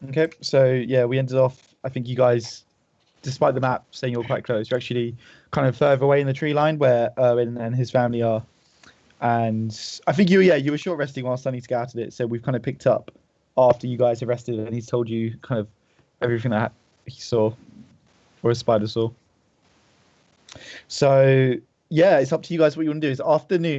Okay, so yeah, we ended off. I think you guys, despite the map saying you're quite close, you're actually kind of further away in the tree line where Erwin and his family are. And I think you were short resting while Sunny scouted it. So we've kind of picked up after you guys have rested, and he's told you kind of everything that he saw or a spider saw. So yeah, it's up to you guys what you want to do.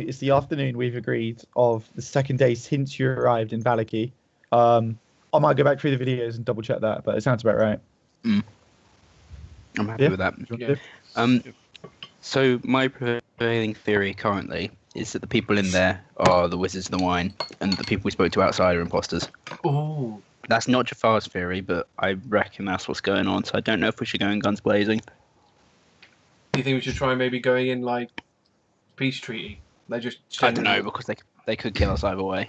It's the afternoon we've agreed of the second day since you arrived in Valaki. I might go back through the videos and double check that, but it sounds about right. I'm happy with that. Yeah. So my prevailing theory currently is that the people in there are the Wizards of the Wine, and the people we spoke to outside are imposters. Ooh. That's not Jafar's theory, but I reckon that's what's going on. So I don't know if we should go in guns blazing. Do you think we should try maybe going in like peace treaty? They just I don't know, because they could kill us either way.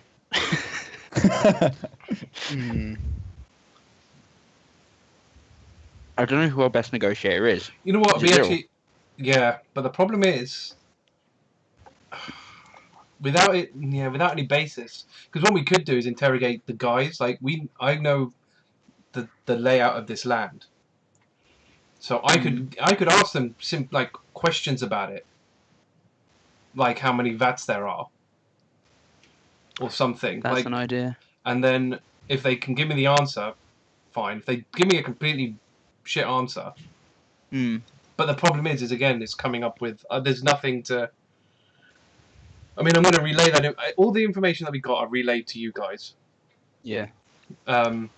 I don't know who our best negotiator is. You know what? Is We it Xyril? actually, yeah, but the problem is, without any basis, because what we could do is interrogate the guys. Like I know the layout of this land, so I could ask them like questions about it, like how many vats there are, or something. That's like, an idea. And then if they can give me the answer, fine. If they give me a completely shit answer. But the problem is again, it's coming up with there's nothing to. I mean, I'm going to relay that. All the information that we got, I relayed to you guys. Yeah. I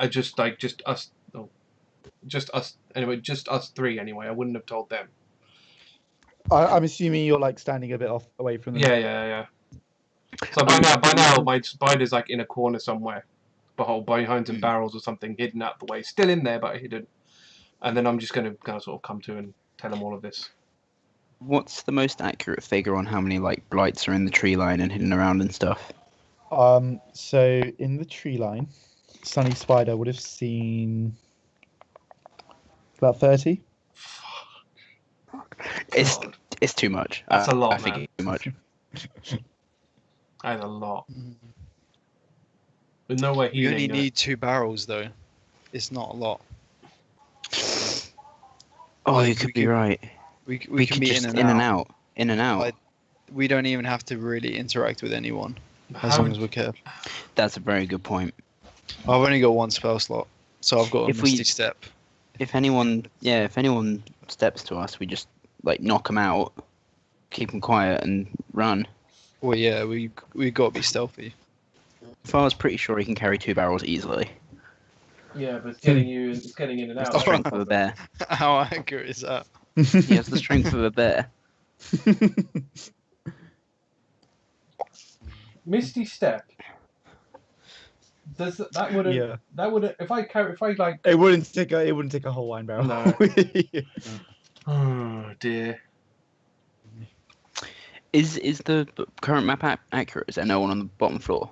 just us. Oh, just us. Anyway, just us three. Anyway, I wouldn't have told them. I'm assuming you're like standing a bit off away from them. Yeah. So by now, my spider's like in a corner somewhere, behind some barrels or something, hidden out the way. Still in there, but hidden. And then I'm just going to kind of sort of come to and tell them all of this. What's the most accurate figure on how many like blights are in the tree line and hidden around and stuff? So in the tree line, Sunny Spider would have seen about 30. It's too much. That's a lot, I think man. it's too much. That's a lot. With no way You only need 2 barrels though. It's not a lot. Oh, you could be right. We We can could be just in and out. In and out. Like, we don't even have to really interact with anyone as long as we're careful. That's a very good point. I've only got 1 spell slot, so I've got a Misty Step. If anyone steps to us, we just like knock them out, keep them quiet, and run. Well, yeah, we got to be stealthy. Far's pretty sure he can carry 2 barrels easily. Yeah, but it's getting in and That's out. the strength of a bear. How accurate is that? He has the strength of a bear. Misty Step. Does that would if I like it wouldn't take a whole wine barrel. No. Oh dear. Is the current map accurate? Is there no one on the bottom floor?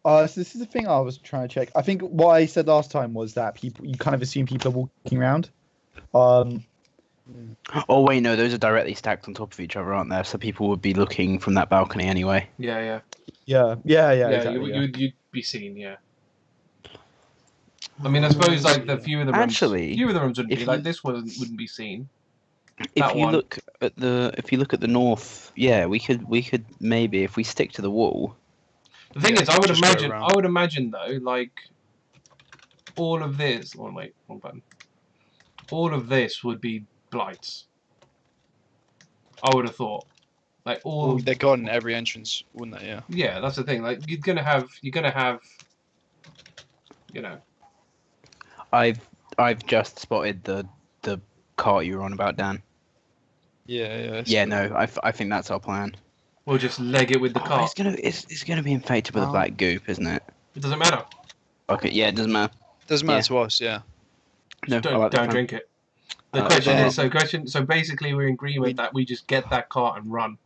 So this is the thing I was trying to check. I think what I said last time was that you kind of assume people are walking around. Oh wait, no, those are directly stacked on top of each other, aren't there? So people would be looking from that balcony anyway. Yeah. Exactly, You'd be seen. Yeah. I mean, I suppose like the few of the rooms wouldn't be like this wouldn't be seen. If you look at the north, yeah, we could maybe, if we stick to the wall. The thing is, I would imagine though, like all of this. Oh wait, wrong button. All of this would be blights. I would have thought, like all. Well, they're got in every entrance, wouldn't they? Yeah. Yeah, that's the thing. Like you're gonna have, you know. I've just spotted the cart you were on about, Dan. Yeah. Yeah, no, I think that's our plan. We'll just leg it with the cart. It's gonna be infected with a black goop, isn't it? It doesn't matter. Okay, yeah, it doesn't matter. Doesn't matter to us, yeah. No, don't drink it. The question is, so basically we're in agreement that we just get that cart and run.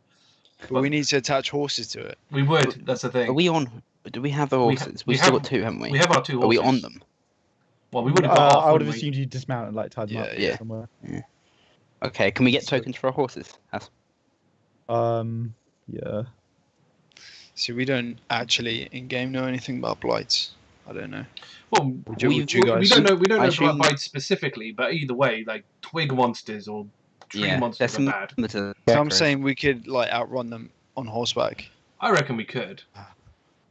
But we need to attach horses to it. We would. That's the thing. Are we on? Do we have the horses? We've still got 2, haven't we? We have our 2 horses. Are we on them? Well, we would have got off. I would have assumed you dismount and like tied them up somewhere. Yeah. Okay, can we get tokens for our horses? Yeah. See, we don't actually in game know anything about blights. I don't know. Well, Would we you guys? don't know. We don't I know assume- bites specifically, but either way, like twig monsters or tree monsters are bad. similar to So I'm geckos. saying we could like outrun them on horseback. I reckon we could.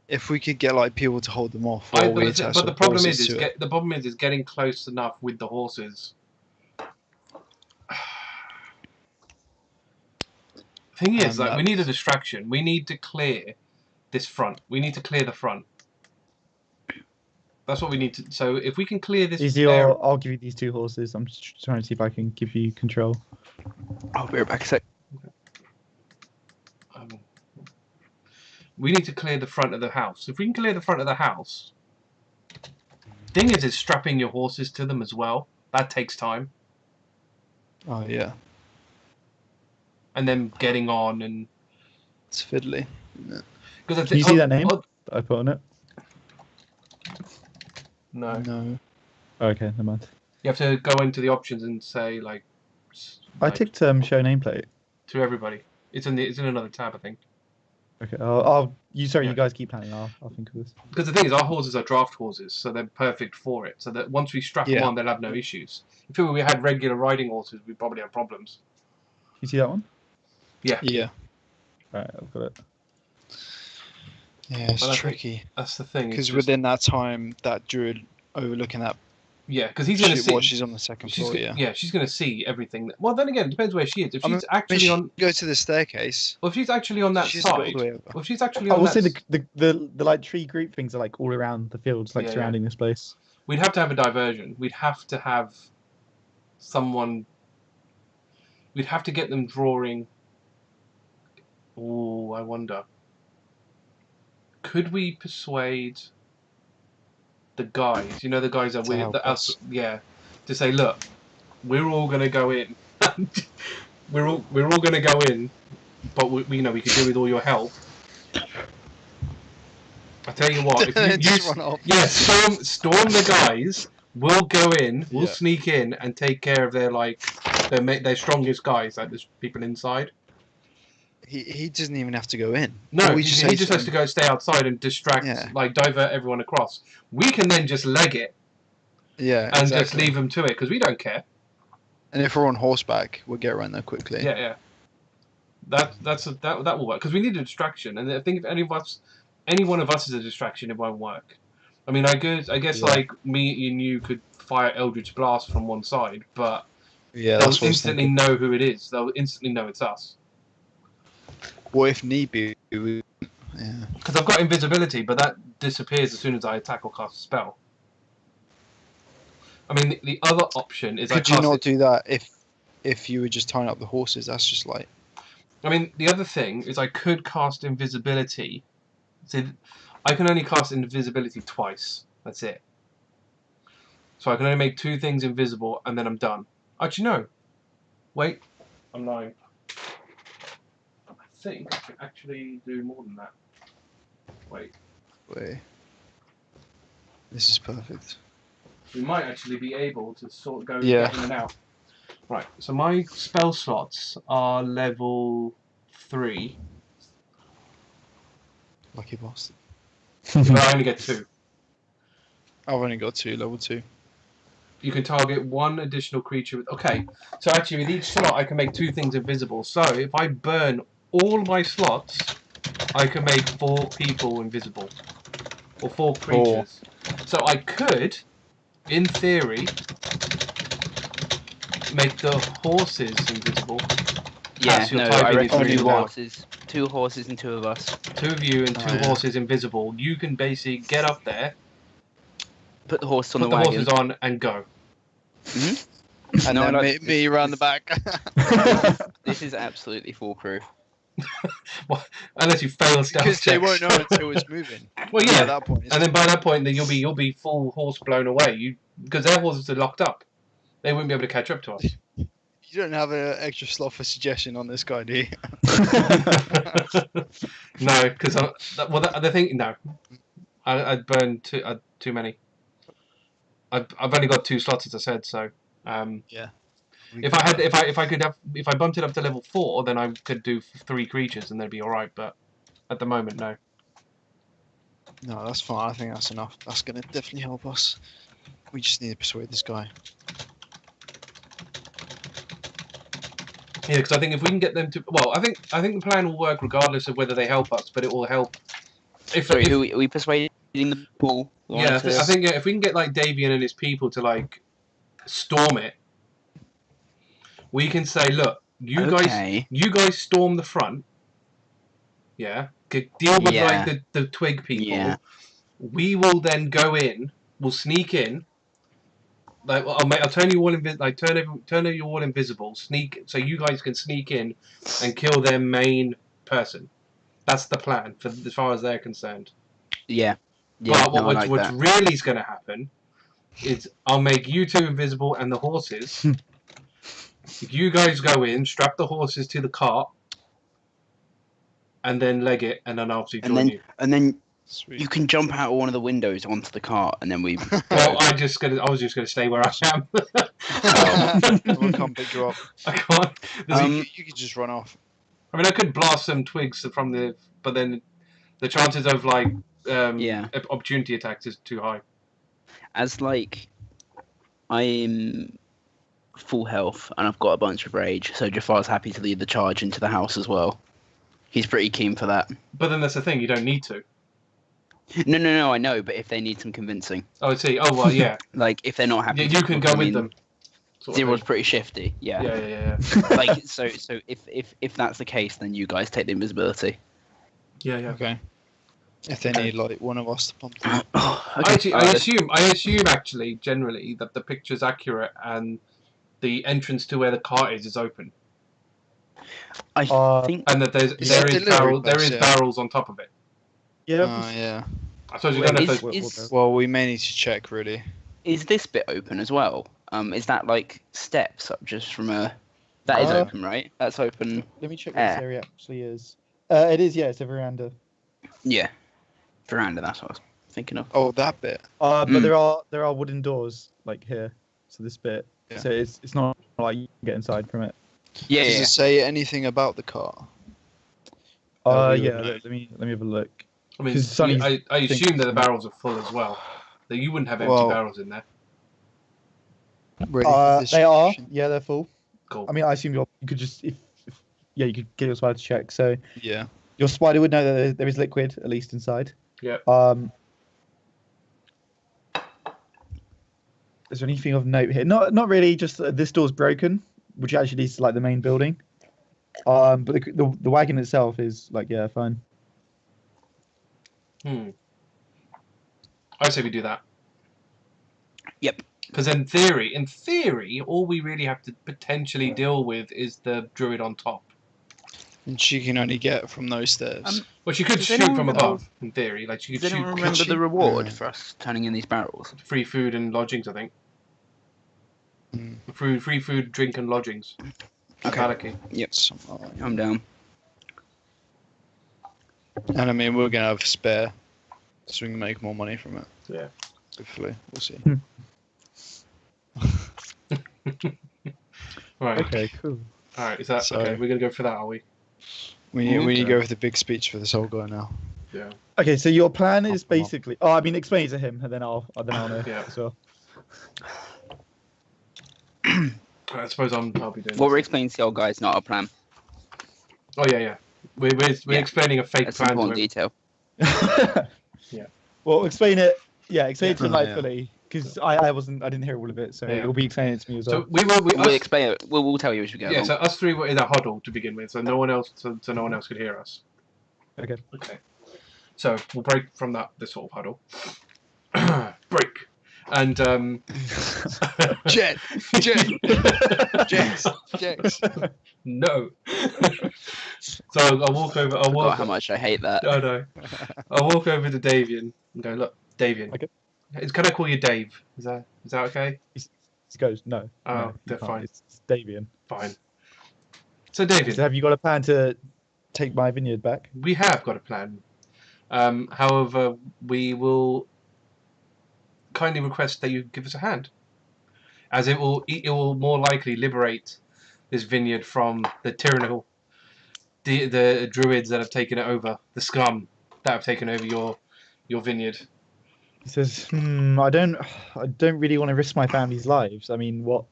If we could get like people to hold them off, while we attach But the some problem horses to it. the problem is getting close enough with the horses. Thing is, like, we need a distraction. We need to clear this front. We need to clear the front. That's what we need to. So if we can clear this, I'll give you these 2 horses. I'm just trying to see if I can give you control. I'll be right back a sec. We need to clear the front of the house. If we can clear the front of the house, thing is strapping your horses to them as well. That takes time. Oh yeah, And then getting on and. it's fiddly. Because Can you see that name that I put on it? No. No. Okay, never mind. You have to go into the options and say like. I ticked show nameplate. To everybody. It's in another tab, I think. Okay, you Yeah. guys keep planning. I'll think of this. Because the thing is, our horses are draft horses, so they're perfect for it. So that once we strap them on, they'll have no issues. If we had regular riding horses, we'd probably have problems. You see that one? Yeah. Yeah. Alright, I've got it. Yeah, it's But I think tricky. That's the thing. Because within that time, that druid overlooking that, yeah, because he's going to see. she's on the second floor. Yeah. She's going to see everything. Well, then again, it depends where she is. If I she's mean, actually she on, go to the staircase. well, if she's actually on that She's all side, the way over. well, if she's actually I on will that, say the like tree group things are like all around the fields, like Yeah, surrounding this place. we'd have to have a diversion. We'd have to have someone. We'd have to get them drawing. Oh, I wonder. Could we persuade the guys? You know, the guys that To help us. to say, look, we're all gonna go in. we're all gonna go in, but we could do with all your help. I tell you what, if you Just run off. storm the guys. We'll go in. We'll Yeah. sneak in and take care of their strongest guys, like there's people inside. He doesn't even have to go in. No, we he just just has to go stay outside and distract, Yeah. like divert everyone across. We can then just leg it Yeah, and exactly. just leave them to it because we don't care. And if we're on horseback, we'll get around there quickly. Yeah. That will work because we need a distraction, and I think if any one of us is a distraction, it won't work. I mean, I guess Yeah. like me and you could fire Eldritch Blast from one side, but Yeah, they'll that's what I was instantly thinking. know who it is. They'll instantly know it's us. Well, if need be, yeah. Because I've got invisibility, but that disappears as soon as I attack or cast a spell. I mean, the other option is Could you not do that if you were just tying up the horses? That's just like. I mean, the other thing is I could cast invisibility. See, I can only cast invisibility twice. That's it. So I can only make 2 things invisible, and then I'm done. Actually, no. Wait. I'm lying. I think I can actually do more than that. Wait. Wait. This is perfect. We might actually be able to sort of go Yeah. in and out. Right, so my spell slots are level 3, Lucky bastard. but I only get 2. I've only got 2, level 2. You can target 1 additional creature with... Okay, so actually with each slot I can make 2 things invisible. So if I burn all my slots, I can make 4 people invisible. Or 4 creatures. So I could, in theory, make the horses invisible. Yeah, As your no, typing I is reckon really 2 loud. horses. 2 horses and 2 of us. 2 of you and 2 Oh, yeah. horses invisible. You can basically get up there, Put the horse on put the the wagon. horses on, and go. And No, then like, me around the back. This is absolutely foolproof. Well, unless you fail stealth Because they checks. won't know until it's moving. Well, At yeah, that point. and then by that point, then you'll be full horse blown away. Because their horses are locked up. They wouldn't be able to catch up to us. You don't have an extra slot for suggestion on this guy, do you? No, because the thing, no, I'd burn too many. I've only got 2 slots, as I said. So, Yeah. if I bumped it up to level 4, then I could do 3 creatures and they'd be all right. But at the moment, no. No, that's fine. I think that's enough. That's gonna definitely help us. We just need to persuade this guy. Yeah, because I think if we can get them to, well, I think the plan will work regardless of whether they help us, but it will help. Sorry, who are we persuading the pool? Yeah, I think if we can get like Davian and his people to like storm it, we can say, look, you guys storm the front. Yeah, deal with like the twig people. Yeah. We will then go in. We'll sneak in. Like I'll turn you all turn you all invisible. Sneak so you guys can sneak in and kill their main person. That's the plan for as far as they're concerned. Yeah. Yeah. But what's really is going to happen is I'll make you two invisible and the horses. You guys go in, strap the horses to the cart, and then leg it, and then I'll join you. And then Sweet. you can jump out of one of the windows onto the cart, and then we. Well, I was just gonna stay where I am. We'll come pick you up. I can't. You could just run off. I mean, I could blast some twigs from but then the chances of like opportunity attacks is too high. As like, I'm full health and I've got a bunch of rage, so Jafar's happy to lead the charge into the house as well. He's pretty keen for that. But then that's the thing, you don't need to. No, I know, but if they need some convincing. Oh, I see. Oh, well, yeah. Like, if they're not happy... Yeah, you can go with them. Xyril's pretty shifty, yeah. Yeah. Like, so if that's the case, then you guys take the invisibility. Yeah. Okay. If they need, like, one of us to pump them. Okay. I assume, actually, generally, that the picture's accurate and the entrance to where the cart is open. I think... And that there is barrels on top of it. Yeah. Yeah. I suppose you don't know if those... Well, we may need to check, really. Is this bit open as well? Is that, like, steps up just from a... That is open, right? That's open... Let me check what this area actually is. It is, yeah, it's a veranda. Yeah. Veranda, that's what I was thinking of. Oh, that bit. But there are wooden doors, like, here. So this bit. Yeah. So it's not like you can get inside from it. Yeah, Does it say anything about the car? Let me have a look. I mean, I assume that the barrels are full as well. That you wouldn't have empty barrels in there. They are. Yeah, they're full. Cool. I mean, I assume you could just you could get your spider to check. So yeah, your spider would know that there is liquid at least inside. Yeah. Is there anything of note here? Not really. Just this door's broken, which actually leads to like the main building. But the wagon itself is like fine. I say we do that. Yep. Because in theory, all we really have to potentially deal with is the druid on top. And she can only get from those stairs. Well, she could shoot from above, in theory. Like she could shoot. Does anyone remember the reward for us turning in these barrels? Free food and lodgings, I think. Free food, drink, and lodgings. Okay. Yep. I'm down. And I mean, we're gonna have spare, so we can make more money from it. Yeah. Hopefully, we'll see. Right. Okay. Cool. All right. Is that okay? We're gonna go for that, are we? We need to go with the big speech for this whole guy now. Yeah. Okay. So your plan is basically. Oh, I mean, explain it to him, and then I'll know. Yeah. As well. I suppose I'll be doing. What we're explaining to the old guy is not our plan. Oh yeah. We're explaining a fake That's plan. Important detail. Yeah. Well, explain it. Yeah, explain it to him fully, because I didn't hear all of it, so you'll be explaining it to me as well. So we'll explain it. We'll tell you as we go. Yeah. So us three were in a huddle to begin with, so no one else could hear us. Okay. So we'll break from this sort of huddle. Break. And Jet. No. So I'll walk over. I forgot how much I hate that. I know. I'll walk over to Davian and go, look, Davian. Okay. Can I call you Dave? Is that okay? He goes, no. Oh, no, they're fine. It's Davian. Fine. So Davian, so have you got a plan to take my vineyard back? We have got a plan. However, we will kindly request that you give us a hand, as it will more likely liberate this vineyard from the tyrannical, the druids that have taken it over, the scum that have taken over your vineyard? He says, I don't really want to risk my family's lives. I mean, what?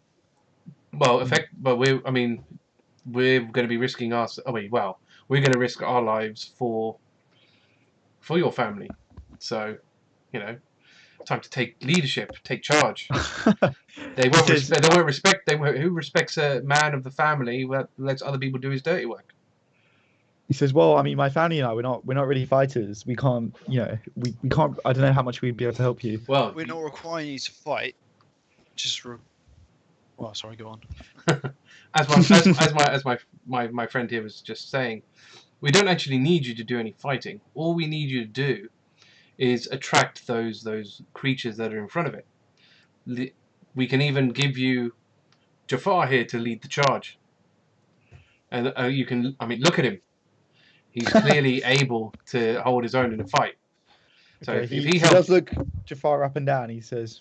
Well, we're going to be risking us. We're going to risk our lives for your family. So, time to take leadership, take charge. They won't respect. Who respects a man of the family that lets other people do his dirty work? He says, well, I mean, my family and I, we're not really fighters. We can't, we can't. I don't know how much we'd be able to help you. Well, We're not requiring you to fight. Well, sorry, go on. as my friend here was just saying, we don't actually need you to do any fighting. All we need you to do is attract those creatures that are in front of it. We can even give you Jafar here to lead the charge, and you can. I mean, look at him. He's clearly able to hold his own in a fight. So Okay, if he he helps, does look Jafar up and down. He says,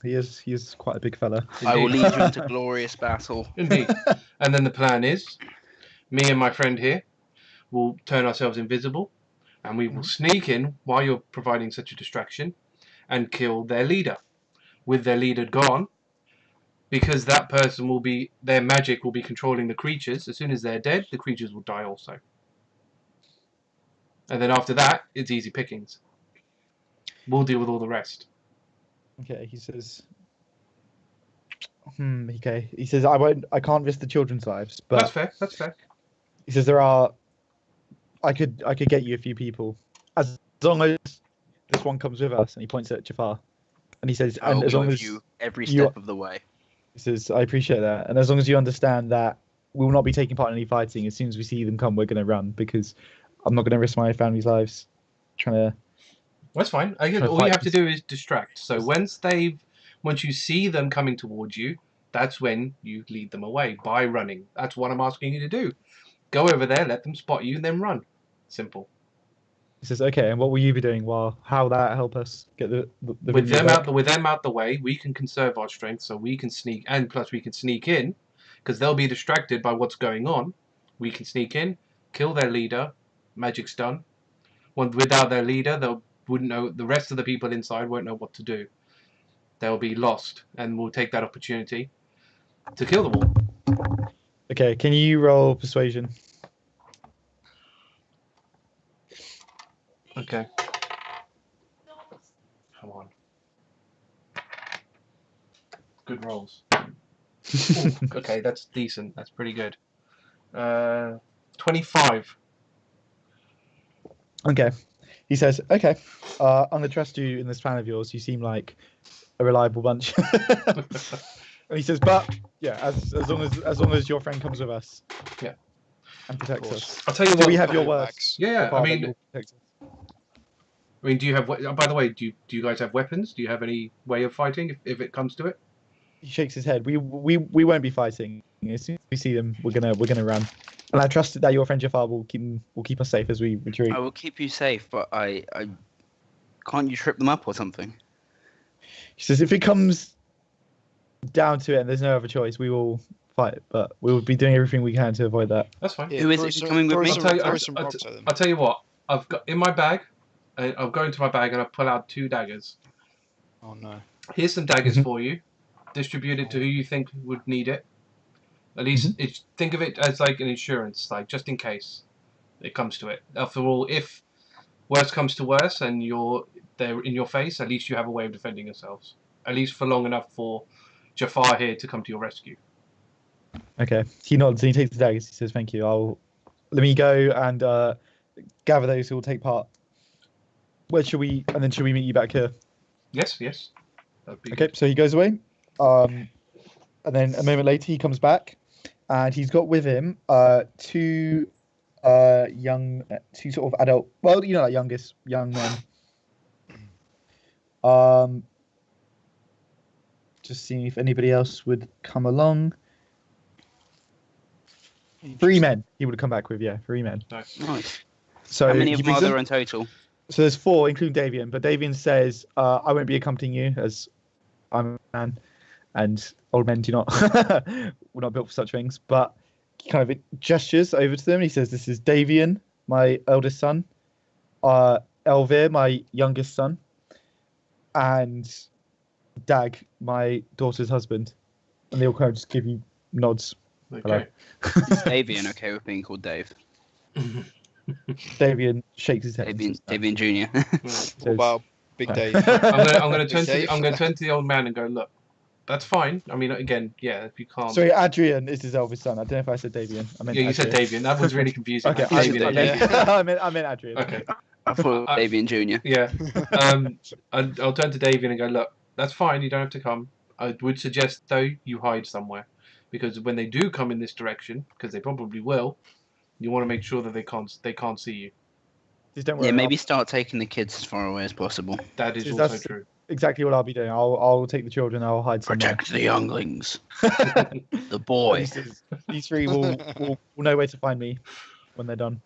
he is quite a big fella. I will lead you into glorious battle. Indeed. And then the plan is, me and my friend here will turn ourselves invisible, and we will sneak in while you're providing such a distraction, and kill their leader. With their leader gone, because that person their magic will be controlling the creatures. As soon as they're dead, the creatures will die also. And then after that, it's easy pickings. We'll deal with all the rest. Okay, he says. Okay, he says I can't risk the children's lives, but That's fair. That's fair. he says I could get you a few people as long as this one comes with us. And he points at Jafar, and he says, I will and as be long with as you every step of the way. He says, I appreciate that, and as long as you understand that we will not be taking part in any fighting. As soon as we see them come, we're going to run because I'm not going to risk my family's lives trying to. That's fine. All you have to do is distract. So once you see them coming towards you, that's when you lead them away by running. That's what I'm asking you to do. Go over there, let them spot you, and then run. Simple. He says, okay, and what will you be doing? How will that help us get the with them out the way, we can conserve our strength, so we can sneak, and plus we can sneak in, because they'll be distracted by what's going on. We can sneak in, kill their leader, magic's done. Without their leader, they wouldn't know. The rest of the people inside won't know what to do. They'll be lost, and we'll take that opportunity to kill them all. Okay, can you roll persuasion? Okay. Come on. Good rolls. Ooh, okay, that's decent. That's pretty good. 25. Okay. He says, okay, I'm going to trust you in this plan of yours. You seem like a reliable bunch. And he says, but yeah, as long as your friend comes with us. Yeah. And protects us. I'll tell you Do what. we have your words? Yeah, I mean, do you have? By the way, do you guys have weapons? Do you have any way of fighting if it comes to it? He shakes his head. We won't be fighting. As soon as we see them, we're gonna run. And I trust that your friend Jafar will keep us safe as we retreat. I will keep you safe, but I can't you trip them up or something? He says, if it comes down to it and there's no other choice, we will fight. But we will be doing everything we can to avoid that. That's fine. Yeah, who is it coming with me? I'll tell you what. I've got in my bag. I'll go into my bag and I'll pull out 2 daggers. Oh no. Here's some daggers for you. Distribute it to who you think would need it. At least think of it as like an insurance, like just in case it comes to it. After all, if worse comes to worse and they're in your face, at least you have a way of defending yourselves. At least for long enough for Jafar here to come to your rescue. Okay. He nods and he takes the daggers. He says, thank you. Let me go and gather those who will take part. Where should we meet you back here? Yes. Okay, Good. so he goes away. And then a moment later he comes back and he's got with him 2 sort of adult, well, like young men. Just seeing if anybody else would come along. 3 men he would come back with, 3 men. Nice. So how many of he them are brings there them. in total? So there's 4, including Davian. But Davian says, I won't be accompanying you as I'm a man. And old men we're not built for such things. But he kind of gestures over to them. He says, this is Davian, my eldest son. Elvir, my youngest son, and Dag, my daughter's husband, and they all kind of just give you nods. Okay. Is Davian okay with being called Dave? Davian shakes his head. and says, "No." Davian Junior. What about Big Right. Dave? I'm gonna turn Dave? to the old man and go, look, that's fine. I mean, again, yeah, if you can't. Sorry, Adrian is his eldest son. I don't know if I said Davian. I meant Yeah, you said Adrian. Davian. That was really confusing. Okay, Like, I Davian, meant, Davian. I meant Adrian. Okay. I thought Davian Junior. Yeah. I'll turn to Davian and go, look, that's fine. You don't have to come. I would suggest though you hide somewhere, because when they do come in this direction, because they probably will, you want to make sure that they can't see you. Just don't worry. Yeah, maybe start taking the kids as far away as possible. That is See, also that's- true. Exactly what I'll be doing. I'll take the children. I'll hide somewhere. Protect the younglings. The boy. These three will know where to find me when they're done.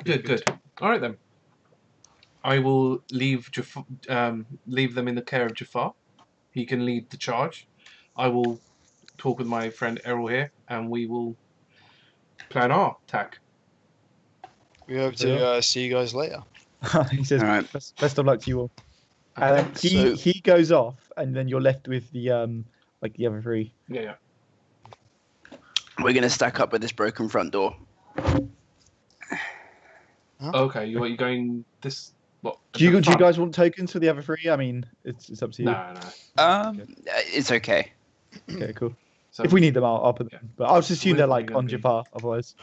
Good. All right then. I will leave leave them in the care of Jafar. He can lead the charge. I will talk with my friend Eirril here, and we will plan our attack. We hope to see you guys later. He says, All right. best of luck to you all. And then So- he goes off, and then you're left with the the other three. Yeah. We're gonna stack up with this broken front door. Okay. You're going this. What? Do you guys want tokens for the other three? I mean, it's up to you. No. It's okay. Okay, cool. So, If we need them, I'll put them. But I'll just assume We're they're like gonna on be- Jafar, otherwise.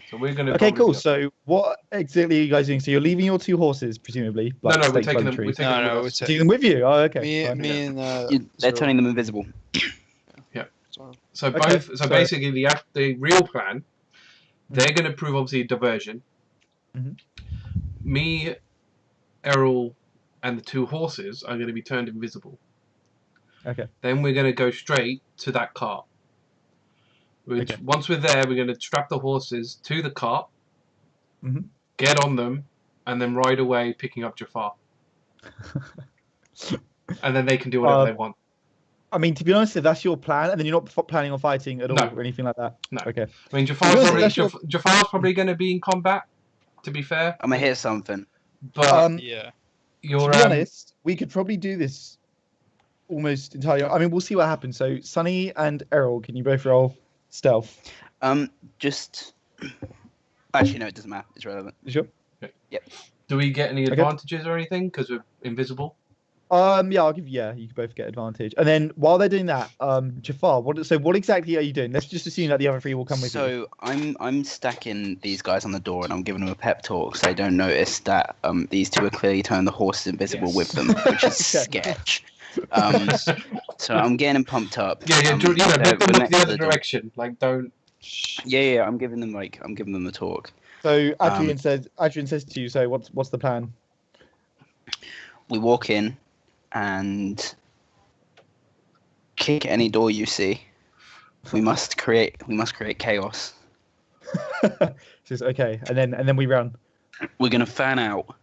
so we're going to. Okay, cool. So what exactly are you guys doing? So you're leaving your two horses, presumably. No, like, we're staked by taking the them. tree. We're taking No, them no, with us. Taking them with you. Oh, okay. Me fine. and They're Xyril. turning them invisible. So Okay, both. So so- basically, the real plan, they're going to prove obviously a diversion. Mhm. Me, Eirril, and the two horses are going to be turned invisible. Okay. Then we're going to go straight to that cart. Which Okay. once we're there, we're going to strap the horses to the cart, Mhm. get on them, and then ride away, picking up Jafar. And then they can do whatever they want. I mean, to be honest, if that's your plan, and then you're not planning on fighting at all No. or anything like that. No. Okay. I mean, Jafar's probably going to be in combat. To be fair, I'm gonna hit something. but Yeah. you're To be honest, we could probably do this almost entirely. I mean, we'll see what happens. So, Sunny and Eirril, can you both roll stealth? Just actually no, it doesn't matter. It's relevant. You sure? Do we get any Okay. advantages or anything because we're invisible? Yeah, I'll give you. Yeah, you can both get advantage. And then while they're doing that, Jafar, what exactly are you doing? Let's just assume that the other three will come with you. So I'm stacking these guys on the door and I'm giving them a pep talk so they don't notice that these two are clearly turning the horses invisible Yes. with them, which is Okay. sketch. So I'm getting them pumped up. Yeah, they're- look the we're other next to the door. direction. Like, don't. Yeah, I'm giving them the talk. So Adrian says to you. So what's the plan? We walk in and kick any door you see. We must create chaos. Says okay, and then we run. We're gonna fan out.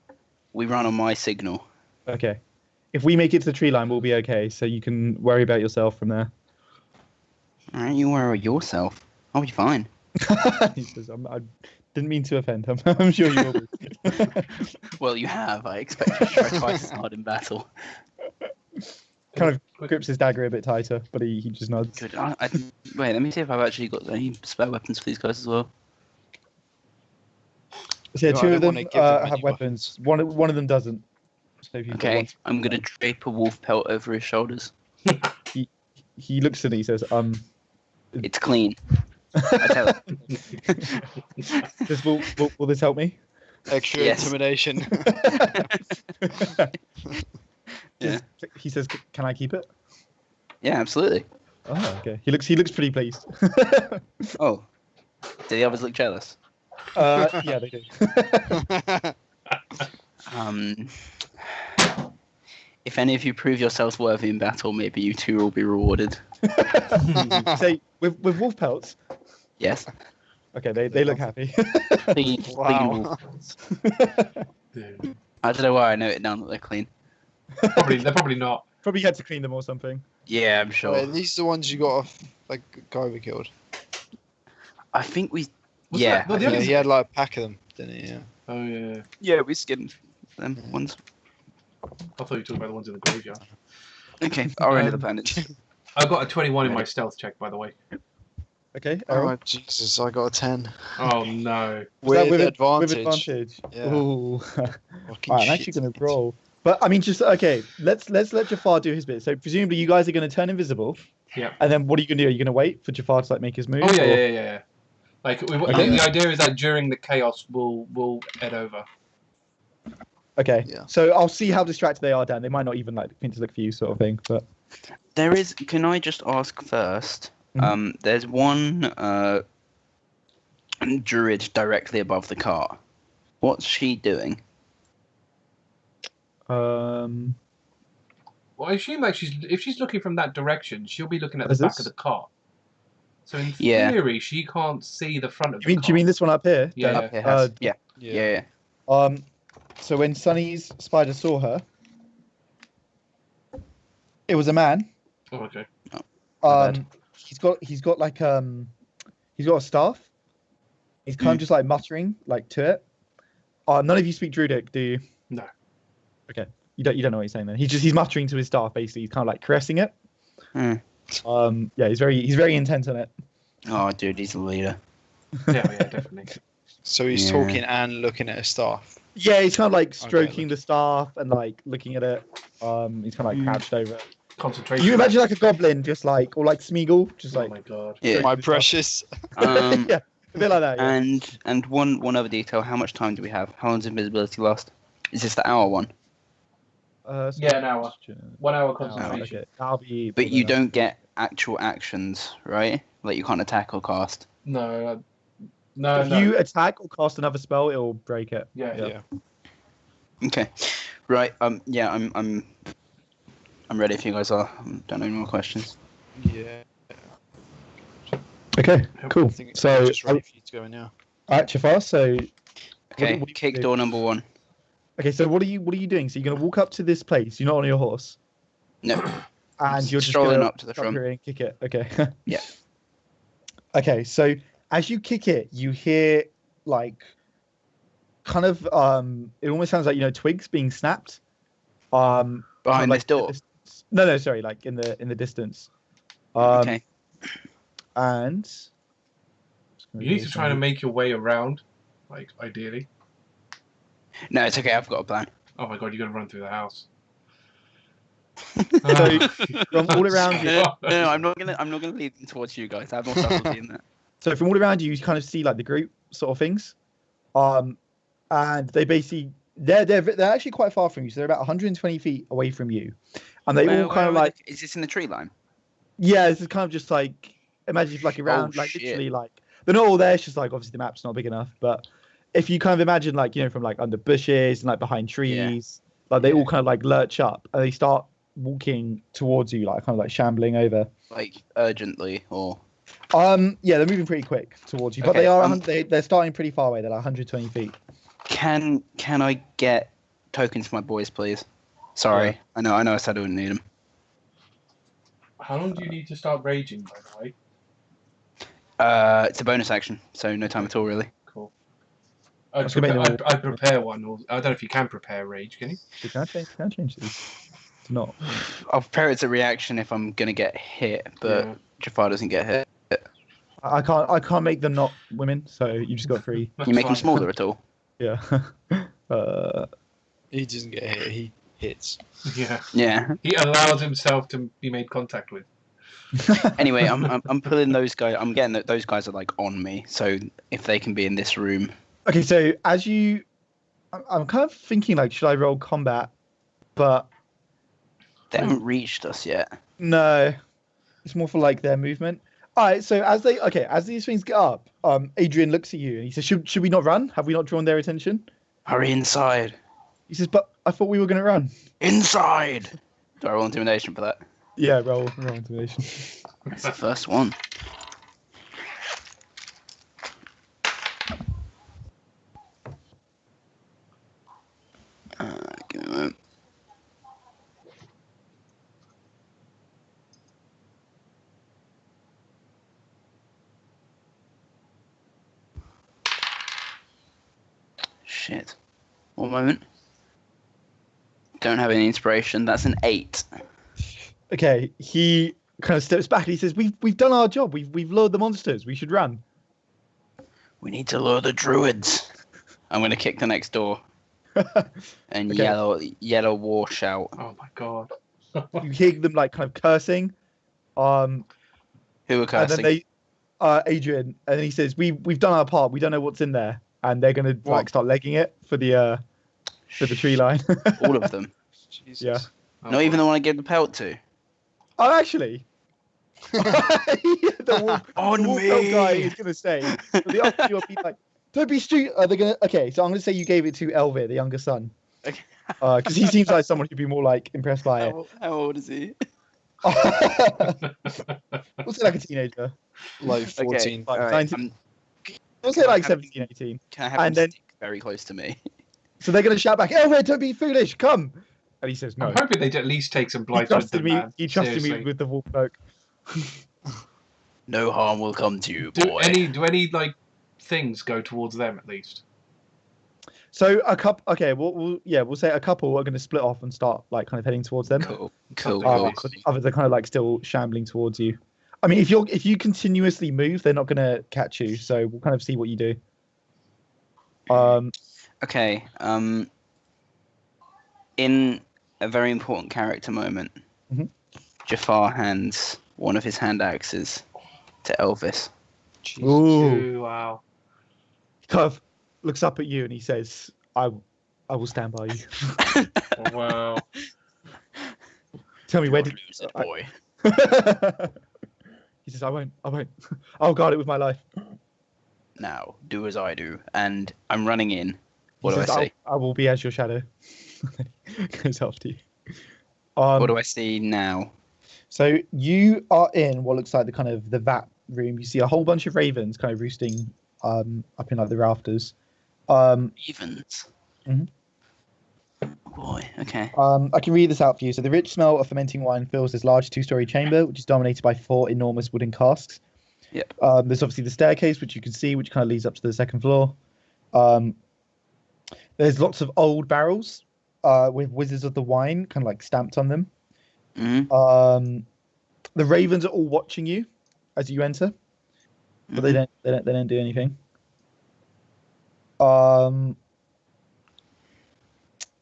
We run on my signal. Okay. If we make it to the tree line, we'll be okay. So you can worry about yourself from there. All right, you worry yourself. I'll be fine. He says, I didn't mean to offend. I'm sure you will be. Well, you have. I expect you to try twice as hard in battle. Kind of grips his dagger a bit tighter, but he just nods. Good. Wait, let me see if I've actually got any spare weapons for these guys as well. So yeah, No, I two don't of them wanna give them have any weapons. One of them doesn't. So if you've got Okay, one- I'm gonna drape a wolf pelt over his shoulders. He looks at me. He says, It's clean. I tell him. "This will this help me?" Extra Yes. intimidation. Yeah. He says, "Can I keep it?" Yeah, absolutely. Oh, okay. He looks pretty pleased. Oh, do the others look jealous? Yeah, they do. If any of you prove yourselves worthy in battle, maybe you two will be rewarded. Say with wolf pelts. Yes. Okay, they look happy. Clean Wow. wolf pelts. I don't know why I noted down that they're clean. They're probably not. Probably had to clean them or something. Yeah, I'm sure. Wait, these are the ones you got off, like, guy we killed. I think we Was Yeah, that- no, the Yeah, only- he had like a pack of them, didn't he? Yeah. Oh yeah. Yeah, we skinned them Yeah. ones. I thought you were talking about the ones in the graveyard. Okay, our end of the Um, planets. I got a 21 in my Ready. stealth check, by the way. Okay. Eirril? Oh Jesus, I got a 10. Oh no. Was that With With advantage. advantage. Yeah. Ooh. Fucking Alright, I'm actually shit. gonna roll. But I mean, just okay. Let's let Jafar do his bit. So presumably you guys are gonna turn invisible. Yeah. And then what are you gonna do? Are you gonna wait for Jafar to like make his move? Oh yeah, or- yeah. Like Okay. the idea is that during the chaos, we'll head over. Okay. Yeah. So I'll see how distracted they are, Dan. They might not even like think to look for you, sort of thing. But There is. Can I just ask first? Mhm. There's one druid directly above the cart. What's she doing? um, Well, I assume that if she's looking from that direction, she'll be looking at What is the back this? of the cart. So in Yeah. theory, she can't see the front of do you the cart. mean this one up here? Yeah. Dan? Up here has. Yeah. Yeah. So when Sunny's spider saw her, it was a man. Oh, okay. My bad. He's got like he's got a staff. He's kind of just like muttering like to it. None of you speak Druidic, do you? No. Okay. You don't know what he's saying then. He's muttering to his staff basically. He's kind of like caressing it. Hmm. Yeah, he's very intent on it. Oh, dude, he's the leader. Yeah, definitely. So he's Yeah. talking and looking at his staff. Yeah, he's kind of like Okay, stroking the staff and like looking at it. He's kind of like crouched over it. Concentration. You imagine like a goblin, just like, or like Smeagol, just Oh like my god. Yeah. My precious. yeah, a bit like that. Yeah. And one other detail. How much time do we have? How long does invisibility last? Is this the hour one? So Yeah, an hour. question. 1 hour Oh, concentration. okay. That'll be. But you don't get actual actions, right? Like you can't attack or cast. No. If you attack or cast another spell, it'll break it. Yeah. Yeah. Okay. Right. Yeah. I'm ready if you guys are. Don't have any more questions. Yeah. Okay. Cool. I think it's So, just ready for you to go in now. alright, Jafar. So, Okay. what do you Kick do? door number 1. Okay. So what are you doing? So you're gonna walk up to this place. You're not on your horse, No. and you're just Strolling gonna up to the walk front. here and kick it. Okay. Yeah. Okay. So as you kick it, you hear like kind of it almost sounds like twigs being snapped. Kind of Behind like this door. No, sorry, like in the distance. Okay. And You need to try to make your way around, like ideally. No, it's okay. I've got a plan. Oh my god, you gotta run through the house. from all around you. No, I'm not gonna lead them towards you guys. I have more subtlety in that. So from all around you, you kind of see like the group sort of things, and they basically they're actually quite far from you. So they're about 120 feet away from you, and they all kind of like Is this in the tree line? yeah, this is kind of just like imagine if like around like shit. literally like they're not all there. It's just like obviously the map's not big enough, but if you kind of imagine like from like under bushes and like behind trees, like they all kind of like lurch up and they start walking towards you, like kind of like shambling over. Like urgently or? Yeah, they're moving pretty quick towards you, but Okay, they are they're starting pretty far away. They're like 120 feet. Can I get tokens for my boys, please? Sorry, Yeah. I know. I said I wouldn't need them. How long do you need to start raging, by the way? It's a bonus action, so no time at all, really. Cool. That's gonna make them I'd prepare one. Or, I don't know if you can prepare rage, can you? Can I change these? It's not. I'll prepare it as a reaction if I'm gonna get hit, but Yeah. Jafar doesn't get hit. I can't make them not women, so you just got 3. That's You make them fine. smaller at all? Yeah. He doesn't get hit. He hits. Yeah. Yeah. He allows himself to be made contact with. Anyway, I'm pulling those guys. I'm getting those guys are like on me. So if they can be in this room, Okay, so as you, I'm kind of thinking like, should I roll combat? But they haven't reached us yet. no, it's more for like their movement. All right, so as these things get up, Adrian looks at you and he says, "Should we not run? Have we not drawn their attention?" Hurry inside. He says, "But I thought we were going to run." Inside. Do I roll intimidation for that? Yeah, roll intimidation. That's the first one. Give me a moment. shit. One moment. Don't have any inspiration. That's an 8. Okay, he kind of steps back and he says, "We've done our job. We've lured the monsters. We should run." We need to lure the druids. I'm gonna kick the next door and Okay. yellow war shout. Oh my god. You hear them like kind of cursing, Who are and then cursing? they, Adrian, and then he says, "We've done our part. We don't know what's in there," and they're gonna What? like start legging it for the tree line. All of them. Jesus. Yeah. Oh, Not even boy. the one I gave the pelt to. Oh, actually. the wolf, On the wolf me. elf guy is gonna say, but the other two will be like, "Don't be stupid." They're gonna. Okay, so I'm gonna say you gave it to Elvir, the younger son, Okay. because he seems like someone who'd be more like impressed by it. How old is he? We'll say like a teenager. Like 14. Like All right, 19. We'll say like 17, 18. Can I have And him then- stick very close to me? So they're gonna shout back, "Elvir, don't be foolish, come!" And he says, "No." I'm hoping they'd at least take some He blights with trusted them, me. man. He trusted Seriously. me with the wolf folk. No harm will come to you, Do boy. any like things go towards them at least? So a couple. Okay, we'll say a couple are going to split off and start like kind of heading towards them. Cool. But the others are kind of like still shambling towards you. I mean, if you continuously move, they're not going to catch you. So we'll kind of see what you do. Okay. In a very important character moment, Mhm. Jafar hands one of his hand axes to Elvis. Ooh. Wow. He kind of looks up at you and he says, I will stand by you." Wow. Tell me, where Don't did lose it, boy. He says, I won't. I'll guard it with my life. Now, do as I do, and I'm running in. What He do I says, say? I will be as your shadow. Goes after you. What do I see now? So you are in what looks like the vat room. You see a whole bunch of ravens kind of roosting up in like the rafters. Evens. Mhm. Oh boy. Okay. I can read this out for you. So the rich smell of fermenting wine fills this large two-story chamber, which is dominated by 4 enormous wooden casks. Yep. There's obviously the staircase, which you can see, which kind of leads up to the second floor. There's lots of old barrels with Wizards of the Wine kind of like stamped on them. Mm-hmm. The ravens are all watching you as you enter, but they don't do anything.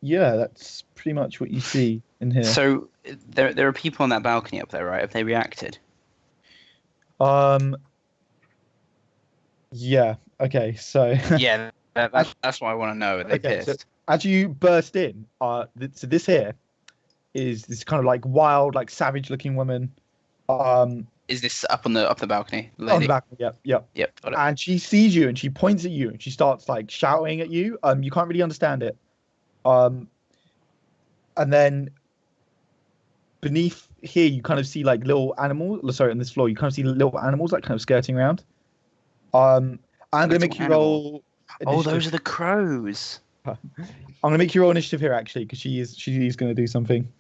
Yeah, that's pretty much what you see in here. So there are people on that balcony up there, right? Have they reacted? Yeah. Okay. So Yeah. That's what I want to know. Are they Okay, so- pissed? as you burst in, so this here is this kind of like wild, like savage-looking woman. Is this up on the balcony? On Lady? the back. Yep. Yep. Got it. And she sees you and she points at you and she starts like shouting at you. You can't really understand it. And then beneath here you kind of see like little animals. Sorry, on this floor you kind of see little animals like kind of skirting around. I'm gonna Little make you animal. roll. Oh, Initiative. those are the crows. I'm gonna make you roll initiative here actually because she is gonna do something.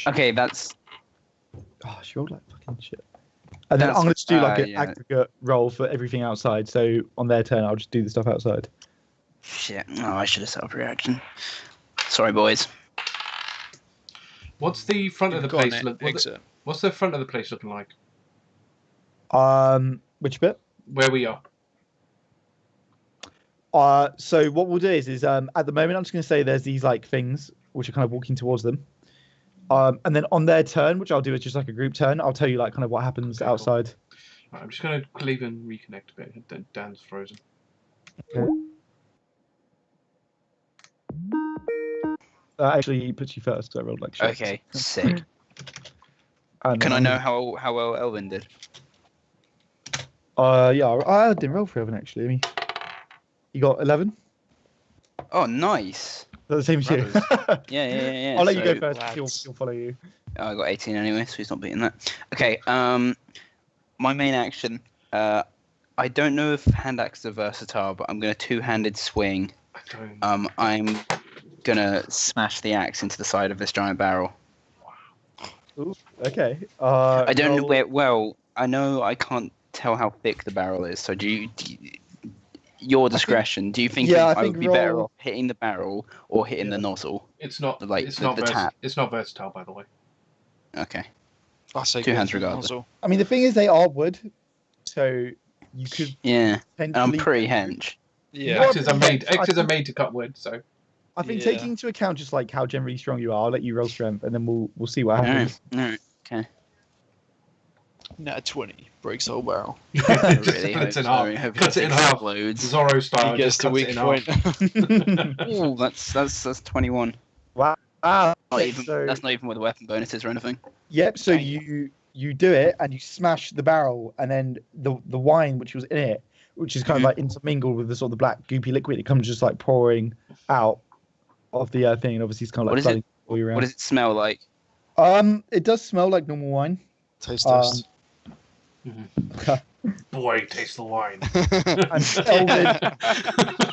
Okay, that's Oh, she rolled like fucking shit. And then That's- I'm gonna just do like an yeah. aggregate roll for everything outside. So on their turn, I'll just do the stuff outside. shit. No, I should have set up reaction. Sorry, boys. What's the front of the Go on, place look? exit. What's the front of the place looking like? Which bit? Where we are. So what we'll do is at the moment I'm just gonna say there's these like things which are kind of walking towards them. And then on their turn, which I'll do is just like a group turn, I'll tell you like kind of what happens Okay, cool. outside. Right, I'm just gonna leave and reconnect a bit. Dan's frozen. Actually, he puts you first because I rolled like shit. Okay, sick. And Can I then know how well Elvin did? Yeah, I didn't roll for Evan actually. I mean, you got 11. Oh, nice. That's the same as you. Brothers. Yeah. I'll let you go So- first. lads. He'll follow you. Oh, I got 18 anyway, so he's not beating that. Okay, my main action. I don't know if hand axes are versatile, but I'm gonna two-handed swing. I don't. I'm gonna smash the axe into the side of this giant barrel. Okay. I don't know roll- where. Well, I know I can't tell how thick the barrel is. So your discretion. Do you think yeah, I I think would be better roll- off hitting the barrel or hitting the Yeah. nozzle? It's not. Like It's the not. tap. It's not versatile, by the way. Okay. I say Two go hands for the regardless. nozzle. I mean, the thing is, they are wood, so you could Yeah. And I'm potentially. pretty hench. Yeah. Axes are made. I Axes are think- made to cut wood. So I think Yeah. taking into account just like how generally strong you are, I'll let you roll strength, and then we'll see what All happens. right. All right. Okay. Nat 20 breaks the whole barrel. I Just really cuts hope it in so. half. I hope Cuts it in thing half. explodes. Zorro style. He gets just the cuts it weak in half. point. Ooh, that's 21. Wow. Not Okay, even, so that's not even with weapon bonuses or anything. yep. So Dang. you do it, and you smash the barrel, and then the wine which was in it, which is kind of Mhm. like intermingled with the sort of the black goopy liquid, it comes just like pouring out of the thing, and obviously it's kind of What like is it? flooding all year round. What does it smell like? It does smell like normal wine. Taste Um, test. Boy, taste the wine. And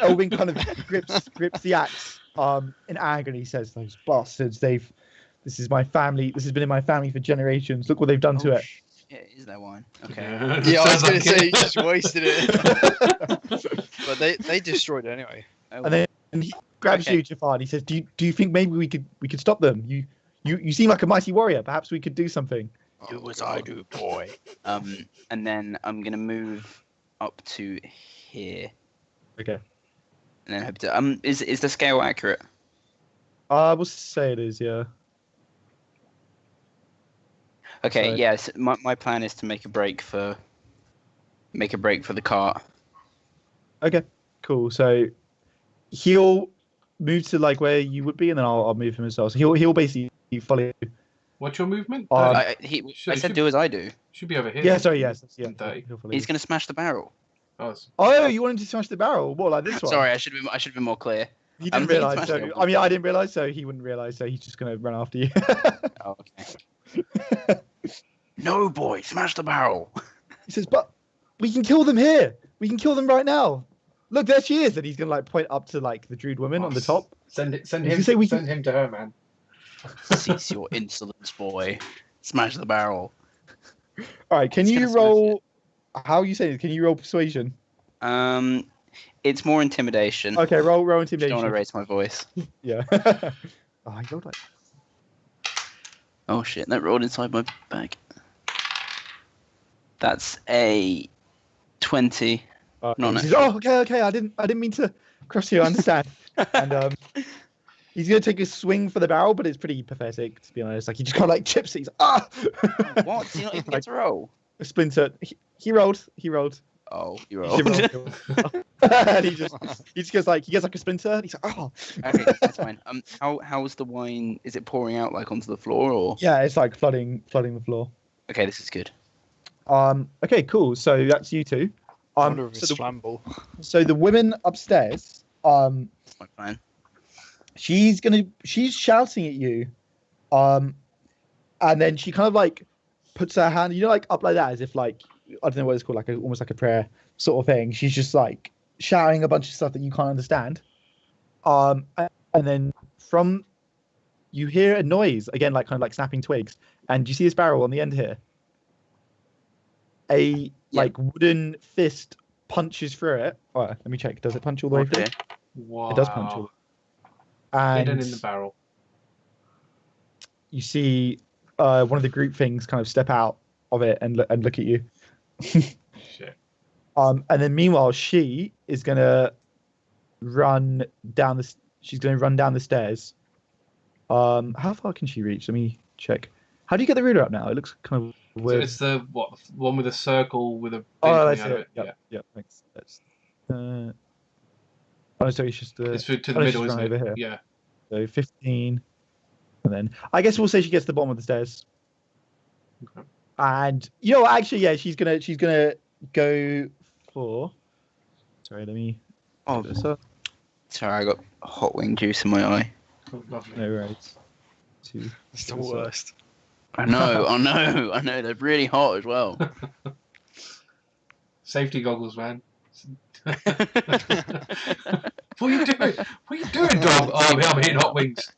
Elvin kind of grips the axe in anger, and he says, "Those bastards! This is my family. This has been in my family for generations. Look what they've done to it." Yeah, is that wine? Okay. Yeah, I was Sounds going like to say it. he just wasted it. But they destroyed it anyway. Oh, And then he grabs Okay. you, Jafar, and he says, "Do you think maybe we could stop them? You seem like a mighty warrior. Perhaps we could do something." do as I do, boy. And then I'm gonna move up to here, Okay. and then hope to. Is the scale accurate? We'll say it is, yeah. Okay. So- Yes. My plan is to make a break for the cart. Okay. Cool. So he'll move to like where you would be, and then I'll move him as well. So he'll basically follow you. What's your movement? Uh, I said do as I do. Should be over here. Yeah. Sorry. Yes. Yeah. 30. He'll follow He's you. gonna smash the barrel. Oh, it's- Oh, you wanted to smash the barrel? What, like this one? Sorry, I should have been more clear. He I'm didn't thinking realize. smash So, it. I mean, I didn't realize, so he wouldn't realize. So he's just gonna run after you. Oh, okay. No, boy, smash the barrel. He says, "But we can kill them here. We can kill them right now. Look, there she is." And he's gonna like point up to like the druid woman on the top. Send Did you say we can- him to her, man. Cease your insolence, boy. Smash the barrel. All right, can He's you gonna smash roll? How are you saying it? Can you roll persuasion? It's more intimidation. Okay, roll I don't intimidation. want to raise my voice. Yeah. Oh, you rolled like. Oh shit, that rolled inside my bag. That's a 20. No, No, he says, "Oh, okay. I didn't mean to cross you. I understand." And he's gonna take a swing for the barrel, but it's pretty pathetic, to be honest. Like he just kind of like chips it. He's ah. What? Do you not even get to roll? A splinter. He rolled. Oh, you He rolled. and he just goes like, he gets like a splinter. And he's like, "Oh." Okay, that's fine. How's the wine? Is it pouring out like onto the floor or? Yeah, it's like flooding the floor. Okay, this is good. Okay, cool. So that's you two. I wonder if So it's the, flammable. so the women upstairs, That's my plan. she's shouting at you, and then she kind of like puts her hand, like up like that, as if like, I don't know what it's called, like almost like a prayer sort of thing. She's just like shouting a bunch of stuff that you can't understand. And then you hear a noise again, like kind of like snapping twigs, and you see this barrel on the end here. A like wooden fist punches through it. Oh, let me check. Does it punch all the way through? Okay. Wow. It does punch all. And Hidden in the barrel. you see one of the group things kind of step out of it and look at you. Shit. And then meanwhile, she is gonna run down the. She's gonna run down the stairs. How far can she reach? Let me check. How do you get the ruler up now? It looks kind of So weird. it's the one with a circle with a thing Oh, coming that's out of it. it. Yep. Thanks. That's. Oh, sorry. It's just. It's to the Oh, she's middle, isn't run it? over here. Yeah. So 15, and then I guess we'll say she gets to the bottom of the stairs. Okay. And actually, yeah, she's gonna go for. Sorry, let me. Oh, put this up. sorry, I got hot wing juice in my eye. Oh, lovely. No, right. Two. It's the worst. I know, I know. They're really hot as well. Safety goggles, man. What are you doing? What are you doing, dog? Oh, yeah, I'm hitting hot wings.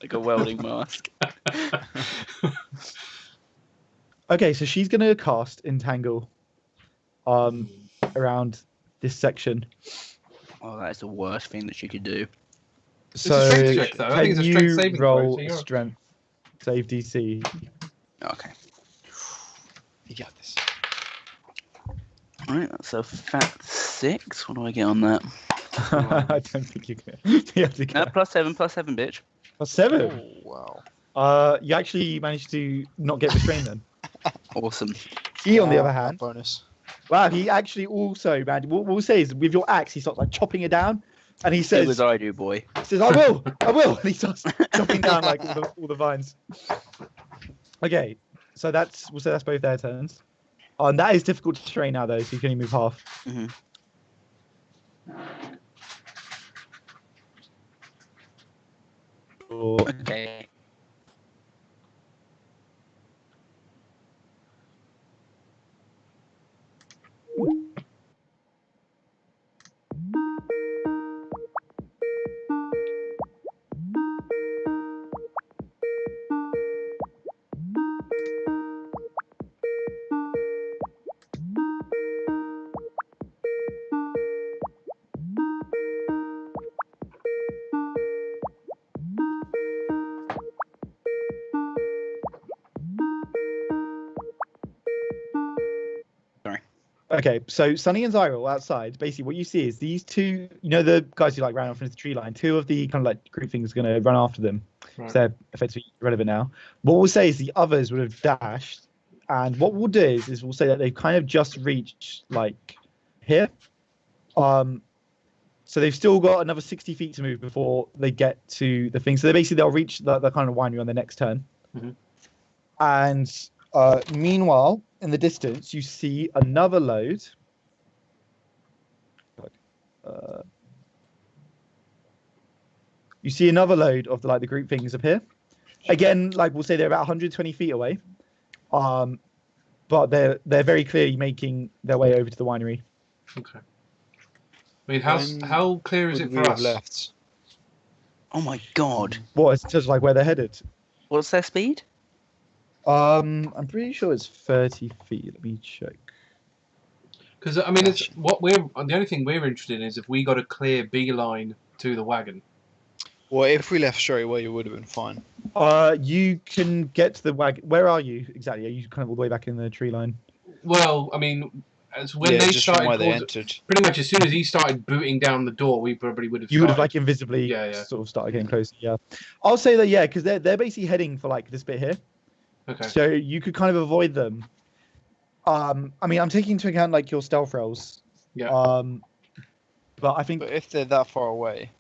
Like a welding mask. Okay, so she's gonna cast Entangle. around this section. Oh, that's the worst thing that you could do. So a strength check, though. I think can it's a strength you saving throw, roll so a you're- strength save DC? Okay. You got this. Right, that's a fat 6. What do I get on that? I don't think you can. You have to No, get +7, bitch. +7. Oh, wow. You actually managed to not get restrained then. Awesome. He, on the Wow, other that hand, bonus. wow, he actually also, man, what we'll say is with your axe, he starts like chopping it down, and he Do as says, I do, boy. I will, and he starts chopping down like all the vines. Okay, so we'll say that's both their turns. And that is difficult to train now though, so you can only move half. hmm Okay. Okay, so Sunny and Xyril outside. Basically, what you see is these two. You know the guys who like ran off into the tree line. Two of the kind of like group things are going to run after them. Right. So they're effectively irrelevant now. What we'll say is the others would have dashed, and what we'll do is we'll say that they've kind of just reached like here. So they've still got another 60 feet to move before they get to the thing. So they'll reach the kind of winery on their next turn. Mhm. And meanwhile, in the distance, you see another load. You see another load of the group things appear. Again, like we'll say they're about 120 feet away. But they're very clearly making their way over to the winery. Okay. I mean, When how clear is Would it we for have us? left? Oh my god. What? It's just like where they're headed. What's their speed? I'm pretty sure it's 30 feet. Let me check. Because I mean, it's what the only thing we're interested in is if we got a clear beeline to the wagon. Well, if we left straight away, it would have been fine. You can get to the wagon. Where are you exactly? Are you kind of all the way back in the tree line? Well, I mean, as when yeah, they just from where started, they entered. pretty much as soon as he started booting down the door, we probably would have. You would have like invisibly Yeah. sort of started getting closer. Yeah, I'll say that because they're basically heading for like this bit here. Okay. So you could kind of avoid them. I mean, I'm taking into account like your stealth rolls. Yeah. But I think But if they're that far away,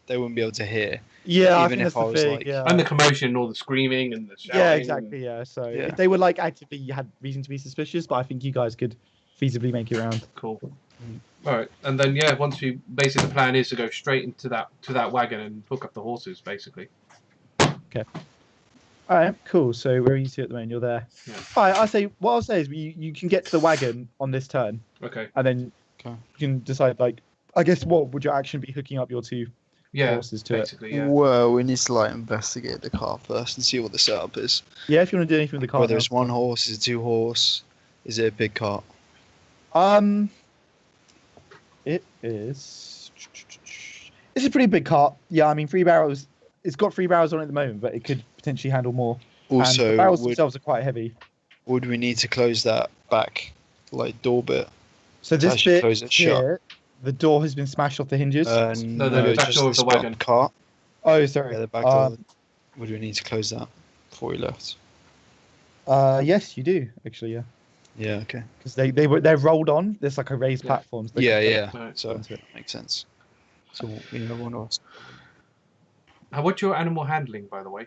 they wouldn't be able to hear. I even think if that's I the was, thing. like- Yeah. And the commotion, all the screaming and the shouting. Yeah, exactly. Yeah. So Yeah. if they were like actively had reason to be suspicious, but I think you guys could feasibly make it around. Cool. All right, and then once we basically the plan is to go straight into that wagon and hook up the horses, basically. All right, cool. So where are you two at the moment? You're there. Yeah. All right, what I'll say is you can get to the wagon on this turn, Okay. and then Okay. you can decide I guess what would your action be hooking up your two Yeah. horses to it? Basically, yeah. Well, we need to investigate the car first and see what the setup is. Yeah, if you want to do anything with the car. Whether now. it's one horse, is it two horse, is it a big cart? It is. It's a pretty big cart. Yeah, I mean 3 barrels. It's got 3 barrels on it at the moment, but it could potentially handle more. And the Also, barrels themselves are quite heavy. would we need to close that back door bit? So To this actually bit close it here, the door has been smashed off the hinges. No, the back just door of the this bit on wagon. Cart. Oh, sorry. Yeah, the back door. Would we need to close that before we left? Yes, you do actually. Yeah, Yeah. Okay. because they're rolled on. There's like a raised Yeah. platform. so they Yeah. can- Yeah. Right. So onto it. makes sense. So one of us. What's your animal handling, by the way?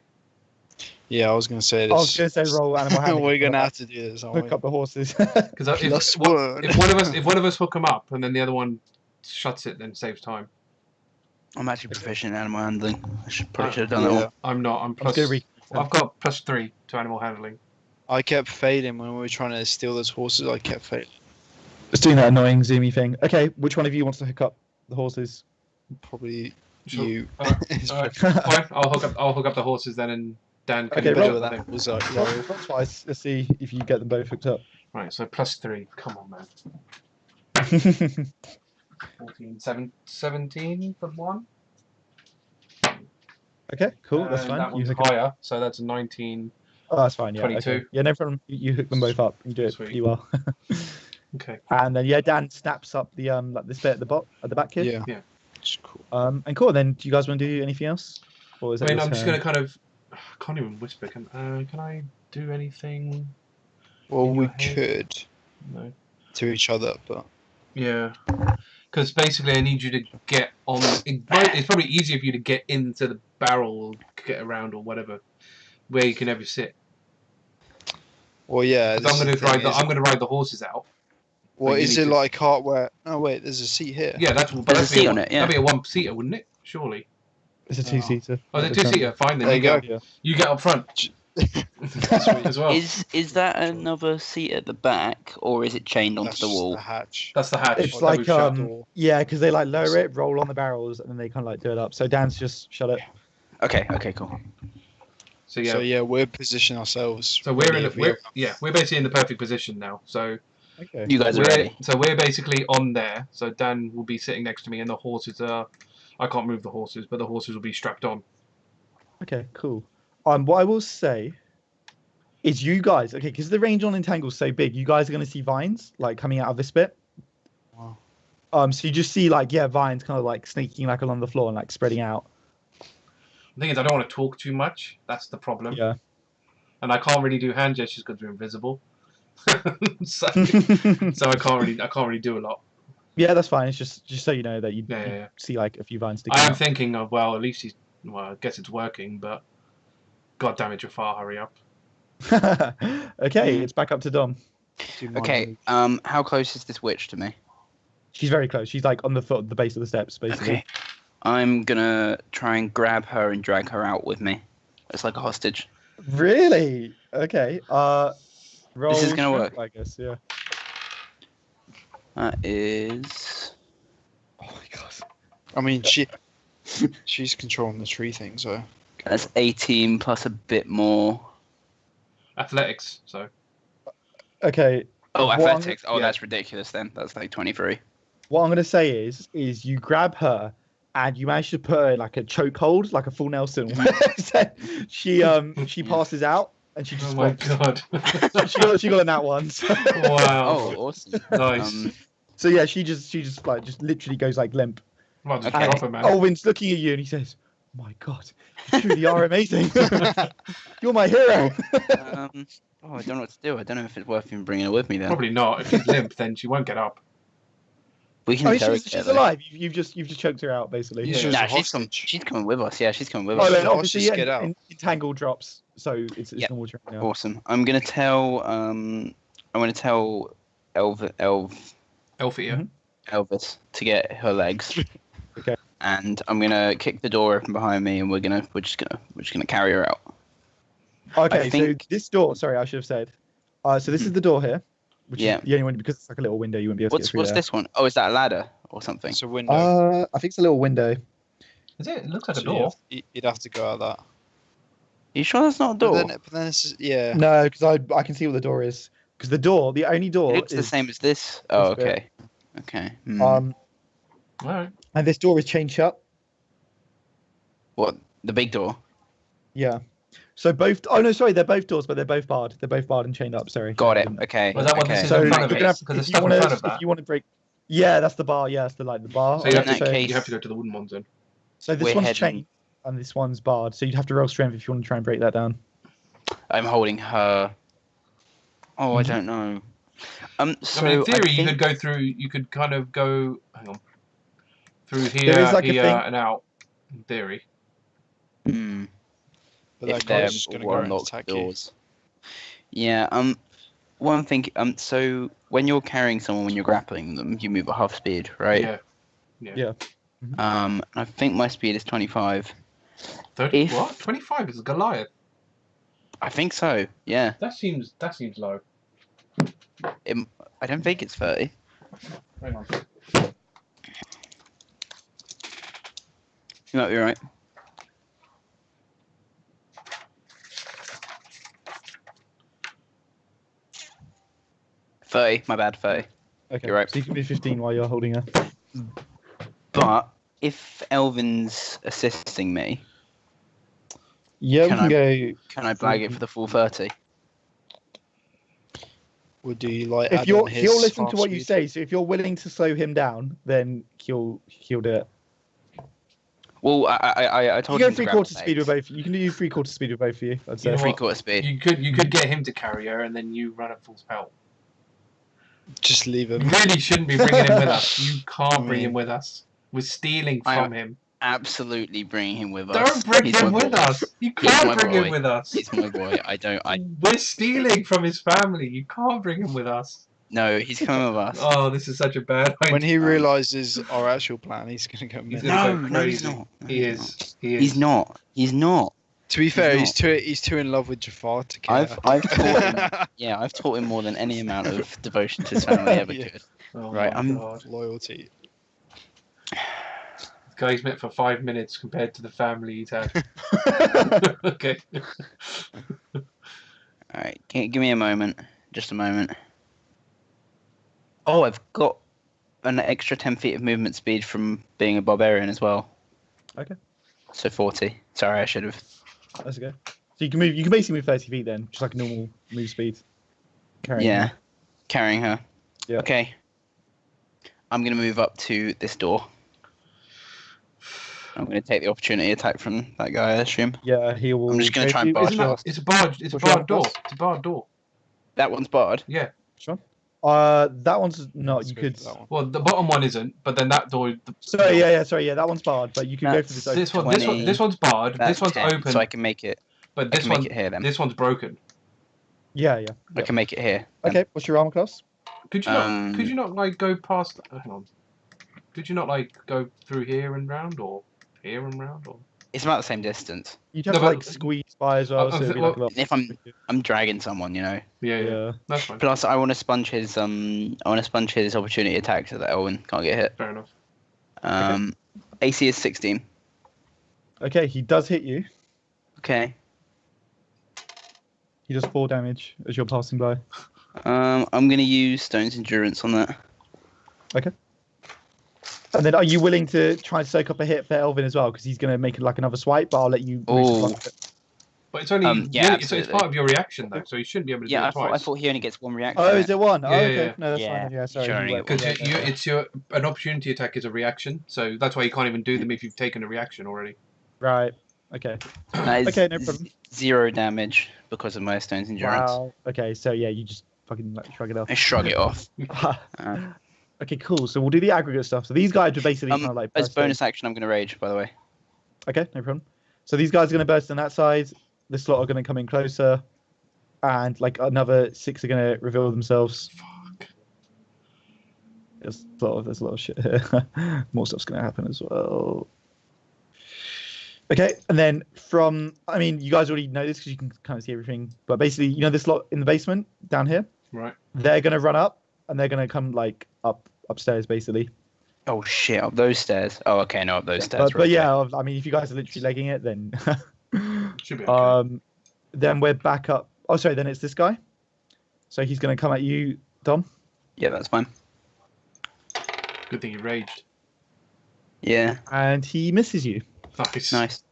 Yeah, I was gonna say I was this. going to say roll animal handling. We're gonna have to do this, aren't hook we? up the horses. Because Plus one. if one of us hook them up and then the other one shuts it, then saves time. I'm actually proficient in animal handling. Probably should have done that Yeah. one. I'm not. I'm plus. gonna re- I've got +3 to animal handling. I kept failing when we were trying to steal those horses. I kept failing. It's doing that annoying zoomy thing. Okay, which one of you wants to hook up the horses? Probably Sure. you. Alright, It's alright. probably Fine. I'll hook up the horses then, and Dan can Okay, do roll. the better other than thing. that. Was like, Roll twice. Let's see if you get them both hooked up. Right. So +3. Come on, man. 14, 17 for one. Okay, cool. That's And fine. that You one's hook 'em- higher, so that's a 19. Oh, that's fine. Yeah. 22. Okay. Yeah, no problem. You hook them both up. You do it Sweet. pretty well. Okay. And then yeah, Dan snaps up the like this bit at the back here. Yeah. Yeah. It's cool. And cool. Then do you guys want to do anything else? Or is I that mean, your I'm just turn? gonna kind of. I can't even whisper. Can I do anything? Well, In we your head? could No. to each other, but Yeah. Because basically, I need you to get on. It's probably easier for you to get into the barrel or get around or whatever, where you can ever sit. well, yeah. So I'm this going thing to is- ride the horses out. Well, but you is need it to- like a cart where? Oh wait, there's a seat here. Yeah, but There's a that'd be seat on it, yeah. That'd be a one-seater, wouldn't it? Surely. It's a two-seater. Oh, it's a two-seater. Fine, then There you you go. Yeah. You get up front as well. Is that another seat at the back, or is it chained onto That's the just wall? the hatch. That's the hatch. It's that like we've shut. yeah, because they like lower it, roll on the barrels, and then they kind of like do it up. So Dan's just shut it. Okay, cool. So yeah. So yeah, we're positioning ourselves. So we're ready in. if we We're basically in the perfect position now. So Okay. You guys are ready. we're basically on there. So Dan will be sitting next to me, and the horses are. I can't move the horses, but the horses will be strapped on. Okay, cool. What I will say is you guys, okay, because the range on Entangle is so big, you guys are going to see vines like coming out of this bit. Wow. So you just see like vines kind of like sneaking like along the floor and like spreading out. The thing is, I don't want to talk too much. That's the problem. Yeah. And I can't really do hand gestures because we're invisible. so I can't really do a lot. Yeah, that's fine. It's just so you know that you, Yeah, you yeah. see like a few vines sticking I am out. thinking of at least I guess it's working, but God damn it, Jafar, hurry up. Okay, it's back up to Dom. do my Okay, move. how close is this witch to me? She's very close. She's like on the base of the steps, basically. Okay. I'm gonna try and grab her and drag her out with me. It's like a hostage. Really? Okay. Roll This is gonna strength, work. I guess. Yeah. That is. Oh my god. I mean, she's controlling the tree thing, so That's 18 plus a bit more. Athletics, so. Okay. Oh, What- athletics. Oh, yeah. that's ridiculous then. That's like 23. What I'm gonna say is you grab her and you manage to put her in like a chokehold, like a full Nelson. she passes out and she just Oh my flops. god. she got a nat one. So, Wow. Oh, awesome. Nice. so yeah, she just like just literally goes like limp. Well, just Okay. drop her, man. Olwyn's looking at you and he says, "Oh my god, you truly are amazing. You're my hero." I don't know what to do. I don't know if it's worth even bringing her with me then. Probably not. If she's limp, then she won't get up. We can I mean, interrogate she's her, though. alive. You've just choked her out basically. Yeah. Yeah. Nah, a she's hostage. coming with us. Yeah, she's coming with Oh, us. then the obviously hostage get out. Entangle drops, so it's Yep. normal terrain now. Awesome. I'm gonna tell Elfia. Mhm. Elvis to get her legs. Okay. And I'm gonna kick the door open behind me, and we're just gonna carry her out. Okay, think- so this door. Sorry, I should have said. So this is the door here, which Yeah. is the only one because it's like a little window. You wouldn't be able to get through What's there. this one? Oh, is that a ladder or something? it's a window. I think it's a little window. Is it? It looks like a So door. you'd have to go out that. You sure that's not a door? But then it's yeah. No, because I can see what the door is. Because the only door It looks is the same as this. Oh, this bit. okay. Okay. Alright. and this door is chained shut. What? The big door? Yeah. So both. Oh no, sorry, they're both doors, but they're both barred. They're both barred and chained up. Sorry. Got it. Okay. Was that what okay. this is So in you're front of gonna it? have, Because if it's you stuff in want front of to, that. if you want to break. Yeah, that's the bar. Yeah, that's the bar. So you have, In that to, case- you have to go to the wooden ones then. So this we're one's heading- chained and this one's barred. So you'd have to roll strength if you want to try and break that down. I'm holding her. Oh, I Mhm. don't know. So I mean, in theory, you think- could go through. You could kind of go. Hang on. Through here, There is like a here, thing- and out. In theory. Hmm. But If that they're guy's just gonna go and unlocked attack you. doors. Yeah. One thing. So when you're carrying someone, when you're grappling them, you move at half speed, right? Yeah. Yeah. I think my speed is 25. 30. If- What? 25 is Goliath. I think so. Yeah. That seems low. I don't think it's 30. Hang on. You might be right. My bad, 30. Okay. You're right. So you can move 15 while you're holding her. But if Elvin's assisting me, Yeah, Can we can go. can I blag it for the full 30? Would do you like? If add you're, on his he'll listen to half what you speed? say. So if you're willing to slow him down, then he'll do it. Well, I You told go him to grab 3/4 the speed with legs. both. You can do 3/4 speed with both of you. I'd You know say. what? 3/4 speed. You could get him to carry her, and then you run at full spell. Just leave You him. really shouldn't be bringing him with us. You can't I bring him mean- with us. We're stealing I- from him. Absolutely bring him with us. Don't bring He's him my with boy. us. You He's my can't bring him boy. with us. He's my boy. We're stealing from his family. You can't bring him with us. No, he's coming with us. Oh, this is such a bad idea. When he realizes our actual plan, he's gonna go He's mental. gonna No, go no, he's crazy. not. No, He is. He is. He's not. He's not. To be fair, He's he's too in love with Jafar to care. I've taught him. Yeah, I've taught him more than any amount of devotion to his family ever Yeah. could. Oh Right, my I'm- God. Loyalty. This guy's met for 5 minutes compared to the family he's had. Okay. All right, give me a moment. Just a moment. Oh, I've got an extra 10 feet of movement speed from being a barbarian as well. Okay. So 40. Sorry, I should have. That's okay. So you can move. You can basically move 30 feet then, just like a normal move speed. Carrying Yeah, her. carrying her. Yeah. Okay. I'm gonna move up to this door. I'm gonna take the opportunity attack from that guy, I assume. Yeah, he will. I'm just gonna go try for and you. barge Isn't that, past. it's a barred. It's a What's your barred door. class? It's a barred door. That one's barred. Yeah. That one's not. Let's You go could. for that one. Well, the bottom one isn't, but then that door. Sorry, yeah, that one's barred, but you can go for That's this. This one. 20. This one's barred. That's This one's 10, open. so I can make it. but I this can one. make it here then. This one's broken. Yeah, yeah. I can make it here. then. Okay, what's your armor class? Could you not? Um, Could you not like go past? Hang on. Could you not like go through here and round, or here and round, or? It's about the same distance. You'd have No, to like but- squeeze by as well, so it'd be like a lot. If I'm dragging someone, you know. Yeah, yeah. Yeah. That's fine. Plus, I want to sponge his opportunity attack so that Elwyn can't get hit. Fair enough. AC is 16. Okay, he does hit you. Okay. He does 4 damage as you're passing by. I'm gonna use Stone's Endurance on that. And then, are you willing to try and soak up a hit for Elvin as well? Because he's going to make like another swipe, but I'll let you. Oh. But it's only. Yeah, it's absolutely. part of your reaction though, so you shouldn't be able to Yeah, do I it twice. thought he only gets one reaction. Oh, is it one? Oh, Yeah, okay. yeah. No, that's Yeah, fine. Yeah, sorry. sure, you Because won't- yeah, it's an opportunity attack is a reaction, so that's why you can't even do them if you've taken a reaction already. Right. Okay. That is Okay, no problem. 0 damage because of my Stone's Endurance. Wow. Okay, so yeah, you just fucking like shrug it off. I shrug it off. Uh, Okay, cool. So we'll do the aggregate stuff. So these guys are basically kind of like as bursting. bonus action, I'm gonna rage. By the way. Okay, no problem. So these guys are going to burst on that side. This lot are going to come in closer, and like another 6 are going to reveal themselves. Fuck. There's a lot of shit here. More stuff's going to happen as well. Okay, and then I mean, you guys already know this because you can kind of see everything. But basically, you know this lot in the basement down here. Right. They're going to run up, and they're going to come like upstairs, basically. Oh shit! Up those stairs. Oh, okay, no, up those stairs. But yeah, I mean, if you guys are literally legging it, then Should be okay. then we're back up. Oh, sorry, then it's this guy. So he's going to come at you, Dom. Yeah, that's fine. Good thing you raged. Yeah, And he misses you. Nice. nice.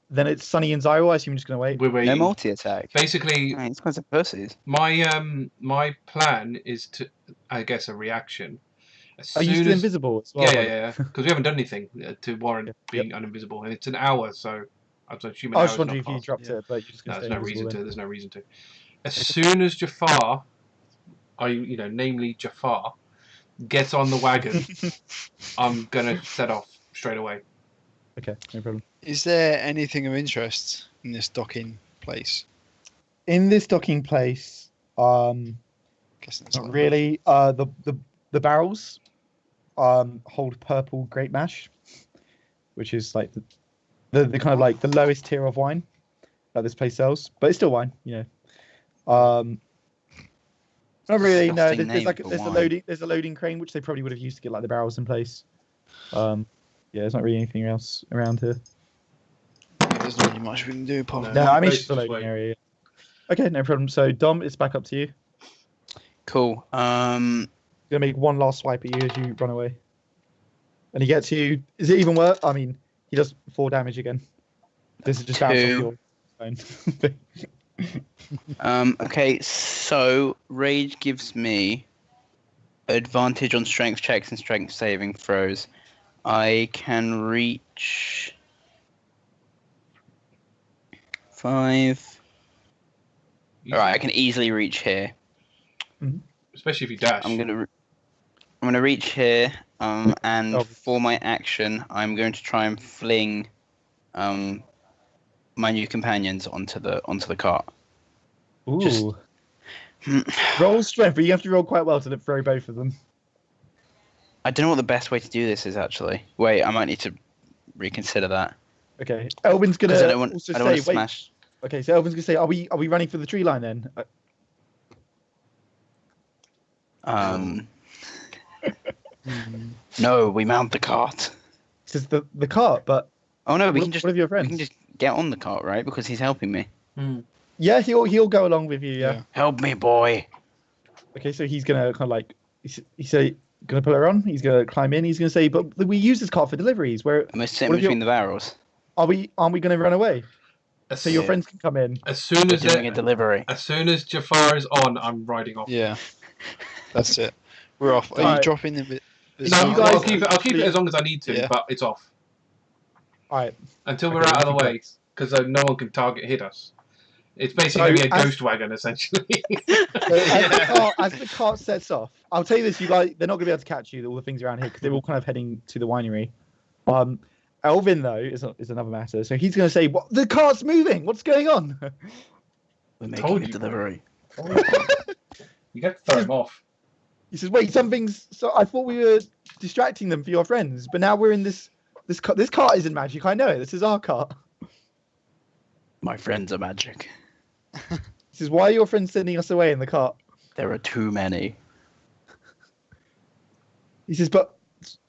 Then it's Sunny and Xyril. I assume you're just going to wait. We're No waiting. multi attack. Basically, These guys are pussies. my plan is to, I guess, a reaction. As Are you soon still as- invisible as well? Yeah. Because we haven't done anything to warrant being uninvisible, and it's an hour, so I'm assuming. I was hour's wondering not if you passed. dropped it, but you're just No, going to there's stay no reason invisible to. then. There's no reason to. As soon as Jafar, namely Jafar, gets on the wagon, I'm gonna set off straight away. Okay, no problem. Is there anything of interest in this docking place? In this docking place, Guessing it's not like- really. The barrels hold purple grape mash, which is like the kind of like the lowest tier of wine that this place sells, but it's still wine, you know. Not really. No, Disgusting there's name like for there's wine. a loading crane which they probably would have used to get like the barrels in place. Yeah, there's not really anything else around here. Yeah, there's not really much we can do apart from No, I mean it's Just just a loading wait. area. Okay, no problem. So Dom, it's back up to you. Cool. He's gonna make one last swipe at you as you run away. And he gets you. Is it even worse? I mean, he does 4 damage again. This is just bounce off your phone. Okay, so Rage gives me advantage on strength checks and strength saving throws. I can reach 5. Alright, I can easily reach here. Especially if you dash. I'm gonna reach here, and for my action, I'm going to try and fling my new companions onto the cart. Ooh. Just- Roll strength, but you have to roll quite well to throw both of them. I don't know what the best way to do this is actually. Wait, I might need to reconsider that. Okay. Elvin's gonna Because I don't want also to say, wait. smash. Okay, so Elvin's gonna say, are we running for the tree line then? No, we mount the cart. This is the cart, but Oh no, we what, can just what of your we friends? can just get on the cart, right? Because he's helping me. Yeah, he'll go along with you. Yeah. Help me, boy. Okay, so he's gonna kind of like he's gonna put her on. He's gonna climb in. He's gonna say, but we use this cart for deliveries. Where Am I sitting What if between the barrels? aren't we gonna run away? So your Yeah. friends can come in. As soon We're as doing a delivery. Jafar is on, I'm riding off. Yeah. That's it. We're off. Are you Alright. dropping the No, you guys- I'll keep it as long as I need to, Yeah. but it's off All right. until Okay, we're out of the keep way, because no one can hit us. It's basically So, going to be a as- ghost wagon, essentially. So as the cart sets off, I'll tell you this: they're not gonna be able to catch you. All the things around here because they're all kind of heading to the winery. Elvin though is another matter. So he's gonna say, "What? The cart's moving. What's going on?" We're Told making a you. delivery. You got to throw him off. He says, "Wait, something's." So I thought we were distracting them for your friends, but now we're in this cart isn't magic. I know it. This is our cart. My friends are magic. He says, "Why are your friends sending us away in the cart?" There are too many. He says, "But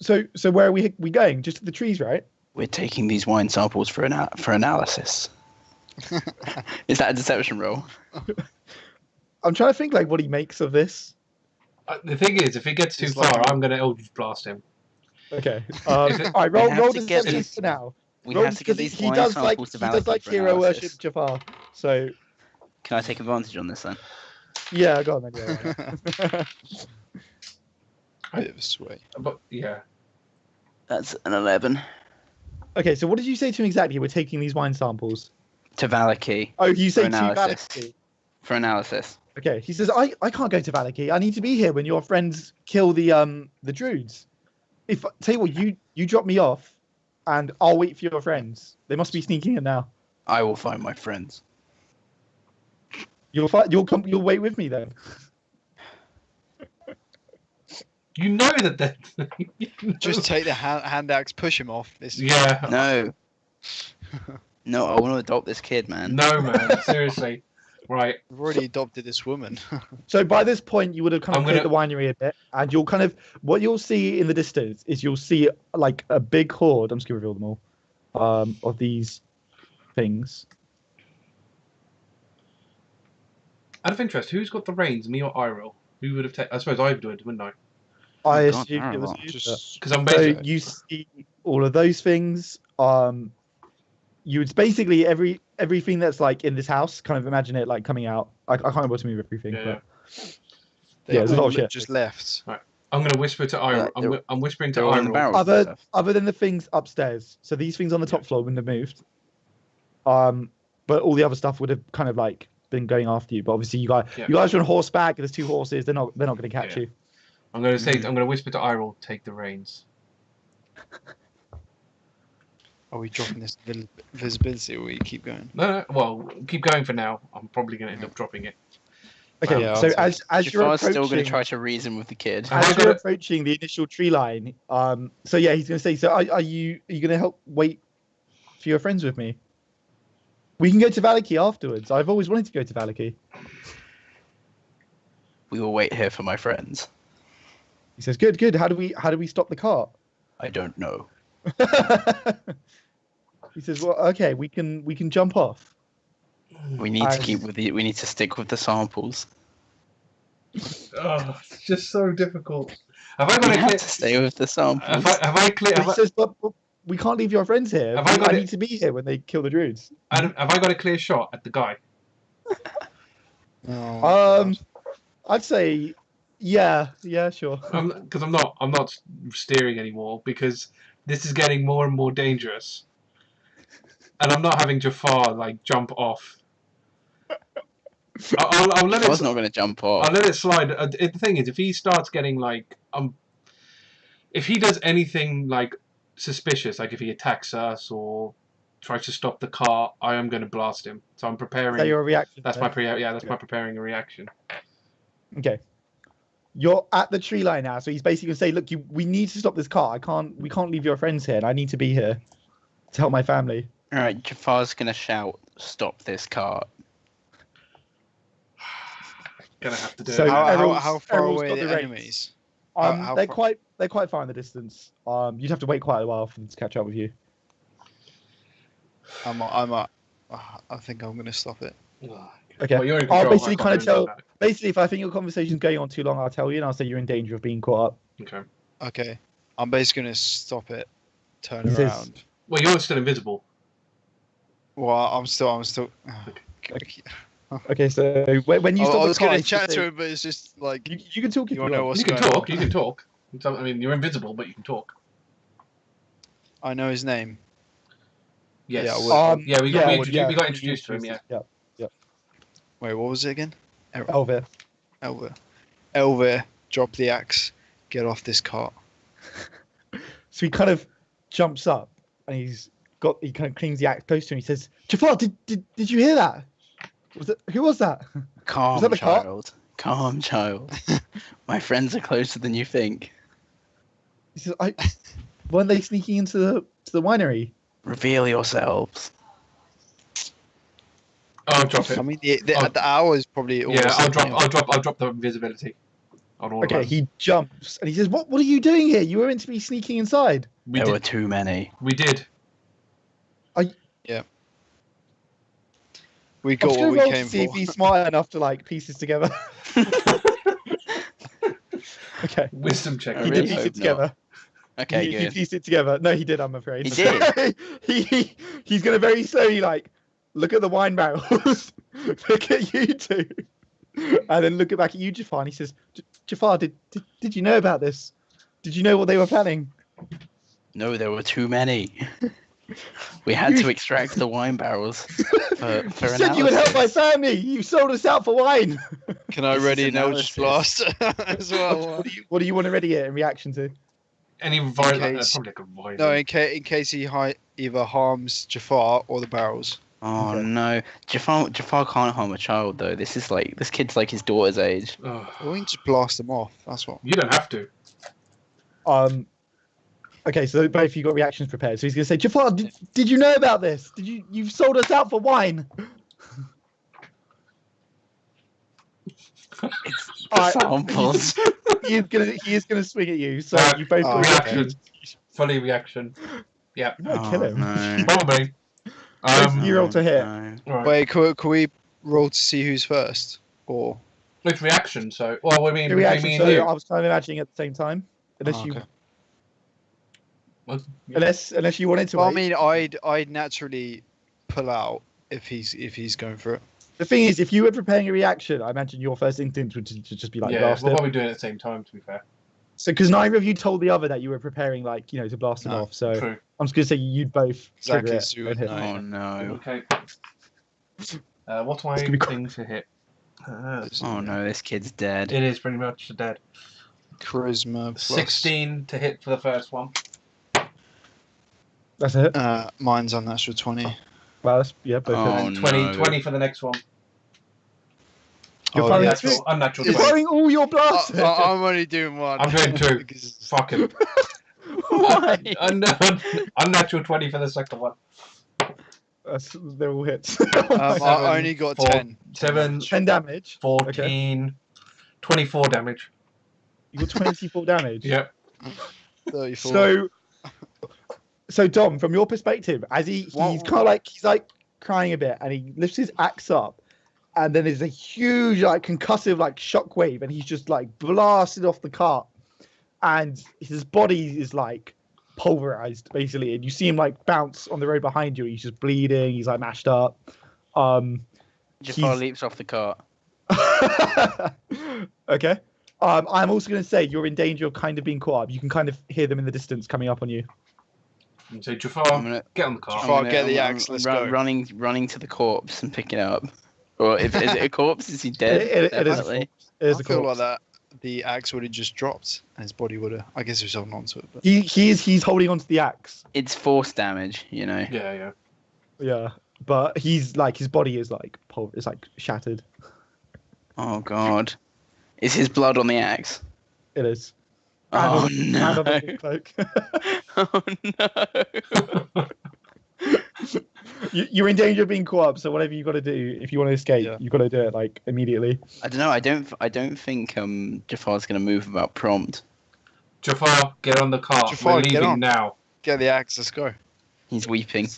so where are we going? Just to the trees, right?" We're taking these wine samples for analysis. Is that a deception roll? I'm trying to think like what he makes of this. The thing is, if it gets too It's far, like- I'm going to Eldritch Blast him. Okay. If All it- right. We Roll have to get deception this- for now. We Roll, have to get because these he wine does like samples to he does like for hero analysis. worship Jafar. So Can I take advantage on this then? yeah, go on then. Yeah. Bit of a sway. But yeah, That's an 11. Okay, so what did you say to him exactly? We're taking these wine samples. To Valaki Oh, you say For to analysis. Valaki. for analysis. Okay, he says I can't go to Valaki. I need to be here when your friends kill the druids. If tell you what, you drop me off, and I'll wait for your friends. They must be sneaking in now. I will find my friends. You'll wait with me then. you know that. You know. Just take the hand axe, push him off. It's Yeah. No. No, I want to adopt this kid, man. No, man. Seriously. Right. We've already adopted this woman. So by this point, you would have kind of I'm cleared gonna- the winery a bit, and you'll kind of what you'll see in the distance is you'll see like a big horde. I'm just gonna reveal them all, of these things. Out of interest, who's got the reins, me or Eirril? Who would have taken? I suppose I would, wouldn't I? I God, assume it was terrible. you. Just Because I'm So basically. you see all of those things. It's basically everything that's like in this house. Kind of imagine it like coming out. I can't remember to move everything, Yeah. but they Yeah, there's a lot all of shit. just left. I'm going to whisper to Eirril. they're- I'm whispering to They're all in the Eiril. barrels and stuff. other than the things upstairs. So these things on the top floor wouldn't have moved. But all the other stuff would have kind of like been going after you. But obviously you guys are on horseback. There's 2 horses. They're not going to catch Yeah. you. I'm going to say. I'm going to whisper to Eiril. Take the reins. Are we dropping this visibility or we keep going? No. Well, keep going for now. I'm probably going to end up dropping it. Okay. Yeah, So I'll as you're Jafar's still going approaching, to try to reason with the kid. Am I as you're gonna- approaching the initial tree line, so yeah, he's going to say, so are you going to help wait for your friends with me? We can go to Valaki afterwards. I've always wanted to go to Valaki. We will wait here for my friends. He says, good. How do we stop the cart? I don't know. He says, well, okay, we can jump off. We need to And- keep with the. We need to stick with the samples. Oh, it's just so difficult. Have I You got to have clear? to stay with the samples. Have I clear? But he says, but we can't leave your friends here. Have I got I it- need to be here when they kill the druids. Have I got a clear shot at the guy? Oh, Um, God. I'd say, yeah, sure. Because I'm not steering anymore because this is getting more and more dangerous, and I'm not having Jafar like jump off. I'll let I was it. not going to jump I'll off. let it slide. The thing is, if he starts getting like if he does anything like suspicious, like if he attacks us or tries to stop the car, I am going to blast him. So I'm Is preparing. that your reaction? That's then? my preparing a reaction. Okay. You're at the tree line now, so he's basically going to say, "Look, we need to stop this car. We can't leave your friends here, and I need to be here to help my family." All right, Jafar's going to shout, "Stop this cart." Gonna have to do So it. Eirril's- How far Eirril's away got are the the reins. enemies? How They're far- quite far in the distance. You'd have to wait quite a while for them to catch up with you. I think I'm gonna stop it. Okay. Well, you're in I'll control. basically I can't kind of do anything tell. about it. Basically, if I think your conversation's going on too long, I'll tell you, and I'll say you're in danger of being caught up. Okay. Okay, I'm basically gonna stop it, turn He says- around. Well, you're still invisible. Well, I'm still. Okay, so when you I stop the was car, gonna he's gonna chat say- to him, but it's just like You can talk if You you wanna know want. what's You can going talk. on? You can talk. I mean, you're invisible, but you can talk. I know his name. Yes. Yeah, well, yeah, we got introduced to him. Yeah. Wait, what was it again? Elvir. Elvir, drop the axe, get off this cart. So he kind of jumps up, and he kind of cleans the axe close to him. He says, "Jafar, did you hear that? Who was that?" Calm, that the cart? child. Calm, child. My friends are closer than you think. He says, weren't they sneaking into the winery?" Reveal yourselves. I'll drop it. I mean, the hour is probably almost. Yeah, I'll anyway. drop the invisibility on all of Okay, us. he jumps and he says, "What are you doing here? You were meant to be sneaking inside." We There were did. too many. We did. We I'm got just what gonna we roll to came see if for. he's smart enough to like piece this together. Okay, Wisdom check. I he really did piece hope it together. Okay, he good. pieced it together. No, he did. I'm afraid. He did? He's gonna very slowly like look at the wine barrels, look at you two, and then look back at you, Jafar. And he says, "Jafar, did you know about this? Did you know what they were planning?" No, there were too many. We had to extract the wine barrels for You analysis. said you would help my family. You sold us out for wine. Can I This ready is an Eldritch Blast as well? What do you want to ready it in reaction to? Any violent? case- Probably like a violent. No, in case he either harms Jafar or the barrels. Oh Okay. no, Jafar can't harm a child though. This kid's like his daughter's age. Ugh. Well, we can just blast them off. That's what. You don't have to. Okay, so both of you got reactions prepared. So he's gonna say, "Jafar, did you know about this? You've sold us out for wine?" It's Alright. samples. He is gonna swing at you. So Right. you both got Reaction. reactions. Fully reaction. Yeah. You might kill him. No. Probably. You roll to hit. No. Right. Wait, can we roll to see who's first? Or It's reaction. So, well, I mean, The between reaction. me So and you. I was kind of imagining at the same time, unless Oh, you okay. unless you wanted to. Well, I wait. mean, I'd naturally pull out if he's going for it. The thing is, if you were preparing a reaction, I imagine your first instinct would to just be like Yeah, blast we're it. probably doing it at the same time. To be fair. So because neither of you told the other that you were preparing, like to blast them No. off. So True. I'm just gonna say you'd both trigger Exactly, it so you and would hit. know. Oh no. Okay. What do I It's gonna be think to hit? Oh no, this kid's dead. It is pretty much dead. Charisma plus. 16 to hit for the first one. That's it. Mine's unnatural 20. Well, that's, yeah, both. Oh, hit. And 20, no. 20 for the next one. You're Oh, firing yeah. at Unnatural You're 20. firing all your blasts. I'm only doing one. I'm doing two. Because- Fuck him. Why? Unnatural 20 for the second one. They're all hits. I only got 4, 10. 7, 10 damage. 14, 24 damage. You got 24 damage. Yep. 34. So Dom, from your perspective, as he's What- kind of like he's like crying a bit, and he lifts his axe up, and then there's a huge like concussive like shockwave, and he's just like blasted off the cart, and his body is like pulverized basically, and you see him like bounce on the road behind you. He's just bleeding. He's like mashed up. Jafar leaps off the cart. Okay. I'm also going to say you're in danger of kind of being caught up. You can kind of hear them in the distance coming up on you. And so Jafar, get on the cart. Jafar, get the axe. Let's go. Running to the corpse and picking it up. Or is it a corpse? Is he dead? It is. It is I a feel corpse. like that. The axe would have just dropped, and his body would have. I guess he was holding on to it. But... He's holding onto the axe. It's force damage, you know. Yeah. Yeah, but he's like his body is like it's like shattered. Oh god, is his blood on the axe? It is. Oh And no! on the cloak. Oh no! You're in danger of being caught up. So whatever you got to do, if you want to escape, you got to do it like immediately. I don't know. I don't think Jafar's gonna move without prompt. Jafar, get on the cart. Jafar, We're get leaving on. now. Get the axe. Let's go. He's weeping.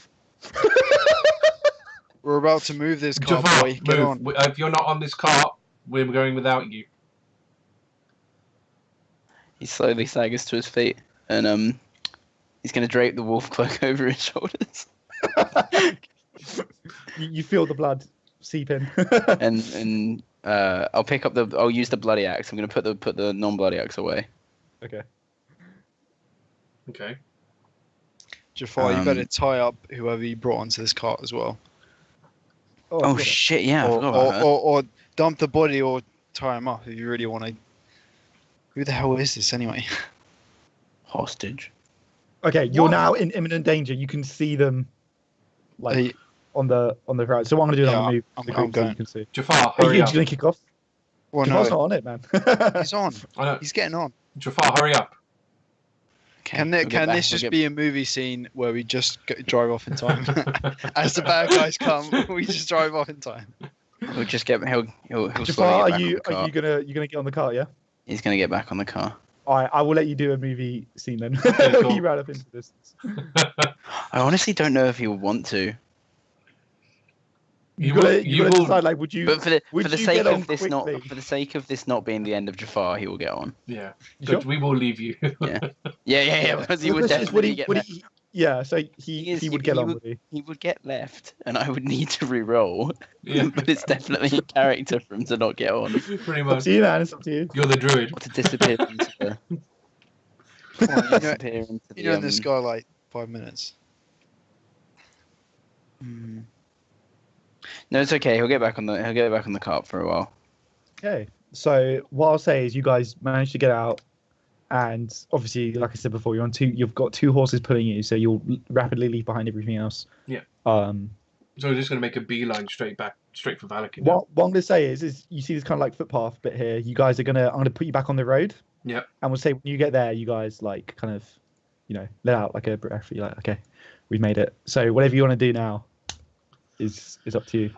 We're about to move this car, Jafar, boy. Get move. on. If you're not on this cart, we're going without you. He slowly staggers to his feet, and he's gonna drape the wolf cloak over his shoulders. You feel the blood seep in. and I'll use the bloody axe. I'm gonna put the non-bloody axe away. Okay. Okay. Jafar, you better tie up whoever you brought onto this cart as well. Oh shit! Yeah, I forgot about that. Or dump the body or tie him up if you really want to. Who the hell is this anyway? Hostage. Okay, you're now in imminent danger. You can see them, like on the right. So what I'm gonna do is I'm gonna move the group so you can see. Jafar, Are hurry you up. just gonna kick off? Well, Jafar's no, not on it, man. he's on. I know. He's getting on. Jafar, hurry up. Okay, Can we'll get back- this we'll just get- be a movie scene where we just drive off in time? As the bad guys come, we just drive off in time. We'll just get. He'll Jafar, slowly are get back on the you cart. gonna get on the cart? Yeah. He's gonna get back on the car. All right, I will let you do a movie scene then. Okay, cool. You ran up into this. I honestly don't know if he would want to. You gotta decide. Like, would you? But for the you sake get on of this quickly? not being the end of Jafar, he will get on. Yeah. You Good. sure? We will leave you. Yeah. Because he would definitely get left. Yeah, so he would get on with you. He would get left, and I would need to re-roll. Yeah. But it's definitely a character for him to not get on. Pretty Up much. to you, man. It's up to you. You're the druid. To disappear into the. disappear into the. You're in this guy like 5 minutes. No, it's okay. He'll get back on the cart for a while. Okay. So what I'll say is, you guys managed to get out, and obviously, like I said before, you've got two horses pulling you, so you'll rapidly leave behind everything else. Yeah. So we're just gonna make a beeline straight for Valakin. what I'm gonna say is you see this kind of like footpath bit here. You guys I'm gonna put you back on the road. Yeah. And we'll say when you get there, you guys like kind of, let out like a breath. You're like, okay, we've made it. So whatever you want to do now is up to you.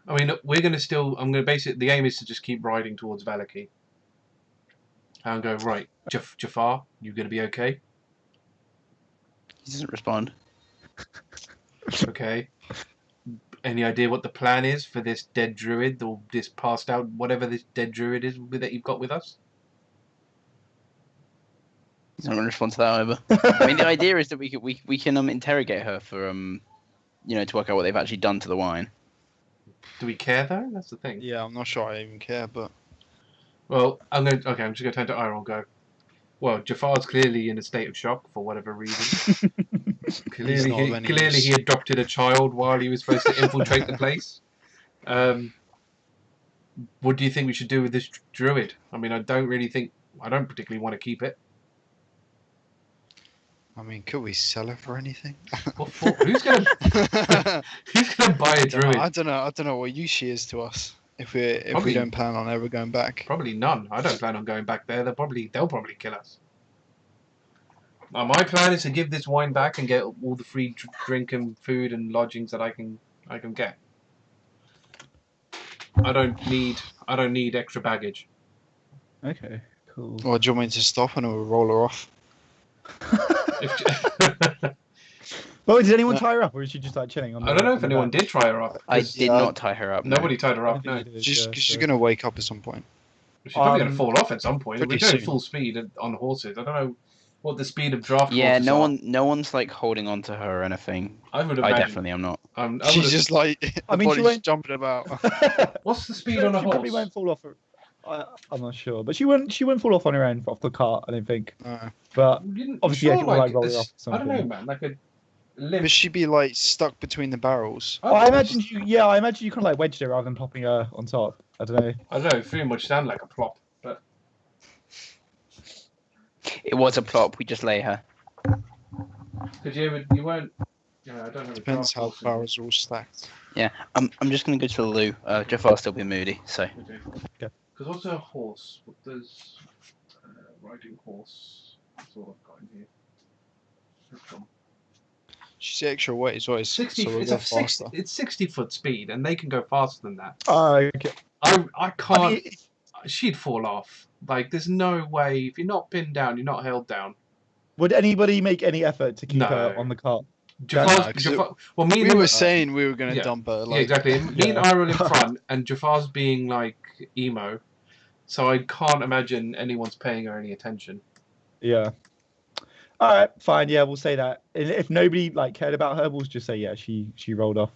I mean, we're gonna still. I'm gonna base it. The aim is to just keep riding towards Valaki. And go right, Jafar. You gonna be okay? He doesn't respond. Okay. Any idea what the plan is for this dead druid or this passed out, whatever this dead druid is that you've got with us? He's not going to respond to that either. I mean, the idea is that we can interrogate her for to work out what they've actually done to the wine. Do we care though? That's the thing. Yeah, I'm not sure I even care, but Well, I'm just gonna turn to Eirril and go. Well, Jafar's clearly in a state of shock for whatever reason. Clearly he adopted a child while he was supposed to infiltrate the place. What do you think we should do with this druid? I mean, I don't particularly want to keep it. I mean, could we sell her for anything? What for? Who's gonna buy a druid? I don't know what use she is to us if we don't plan on ever going back. Probably none. I don't plan on going back there. They'll probably kill us. My plan is to give this wine back and get all the free drink and food and lodgings that I can get. I don't need extra baggage. Okay, cool. Or do you want me to stop and we'll roll her off? Well, did anyone tie her up, or is she just like chilling on the? I don't know on if the anyone back? did try her up. I 'cause did not tie her up. no. Nobody tied her I up. don't No, think you did, She's yeah, she's so- gonna wake up at some point. she's probably gonna Um, fall off at some point. We're pretty going soon. full speed on horses. I don't know what the speed of draft Yeah, horses no are. no one's like holding on to her or anything. I would I imagine. definitely am not. I She's would've- just like I the mean, she body's won't- jumping about. What's the speed She on a probably horse? won't fall off. I'm not sure, but she won't fall off on her own off the cart. I don't think. No. But You obviously, sure, yeah, people like roll her this- off. I don't know, something. man. Like a limp. Would she be like stuck between the barrels? I imagine you. Yeah, I imagine you kind of like wedged her rather than popping her on top. I don't know. I don't know. It pretty much sound like a plop, but It was a plop. We just lay her. because you weren't. Yeah, I don't know. Depends how the barrels are all stacked. I'm just gonna go to the loo. Jafar's still being moody, so. Okay. Because also a horse. What does riding horse? That's all I've got in here. Let's go. She's extra weight as well, 60. so we'll It's go a 60. faster. It's 60-foot speed, and they can go faster than that. Okay. I can't. I mean, She'd fall off. Like, there's no way. If you're not pinned down, you're not held down. would anybody make any effort to keep No. her on the cart? Jafar's, 'cause well, me and We him, were saying we were going to yeah. dump her. yeah, Like, exactly. Me and Yeah. Eirril in front, and Jafar's being like emo. So I can't imagine anyone's paying her any attention. Yeah. All right, fine. Yeah, we'll say that. And if nobody like cared about her, we'll just say yeah, she rolled off.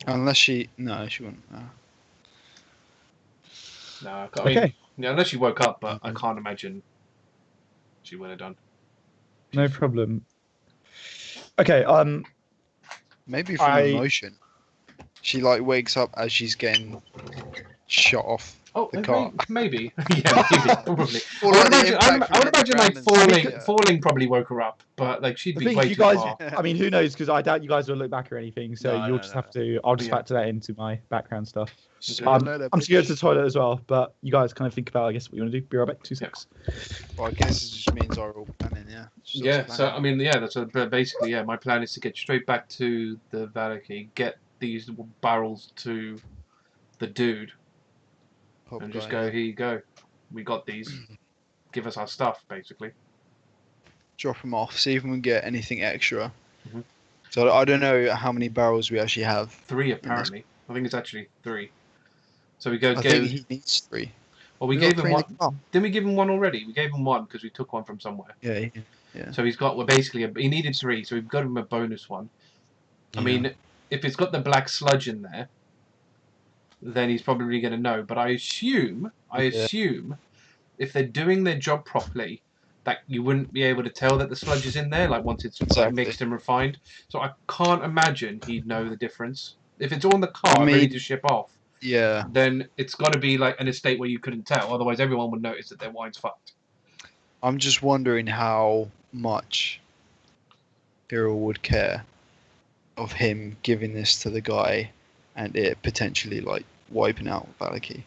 Unless she wouldn't. No. No, I mean, Okay, yeah, unless she woke up, but I can't imagine she would have done. no problem. Okay. Maybe from I- emotion. She like wakes up as she's getting shot off. Oh, The car. maybe. Yeah, maybe, probably. Or I would like the imagine, impact I would from the imagine like ground and stuff, falling, yeah. falling probably woke her up, but like she'd I be think way you too guys. far. I mean, who knows? Because I doubt you guys will look back or anything. So No, you'll no, just no, have to. I'll just Yeah. factor that into my background stuff. So, I'm no, just going to the toilet as well, but you guys kind of think about, I guess, what you want to do. Be right back. 2 seconds. Well, I guess it just means our all planning, yeah. Just Yeah, planning. so I mean, yeah, that's basically, yeah. My plan is to get straight back to the Valaki, get these barrels to the dude, Pop and just guy. go, here you go, we got these. Give us our stuff, basically. Drop them off, see if we can get anything extra. Mhm. So I don't know how many barrels we actually have. 3 apparently. I think it's actually 3. So we go. I think he needs 3. Well, we We've gave got him 3 in one. the car. Didn't we give him one already? We gave him one because we took one from somewhere. Yeah. So he's got, well, basically, he needed 3, so we've got him a bonus one. I Yeah. mean, if it's got the black sludge in there, then he's probably going to know. But I assume, if they're doing their job properly, that you wouldn't be able to tell that the sludge is in there, like once it's like, Exactly. mixed and refined. So I can't imagine he'd know the difference. If it's on the car, I mean- ready to ship off, Yeah. then it's got to be like an estate where you couldn't tell. Otherwise, everyone would notice that their wine's fucked. I'm just wondering how much Eirril would care of him giving this to the guy and it potentially like wiping out Valaki.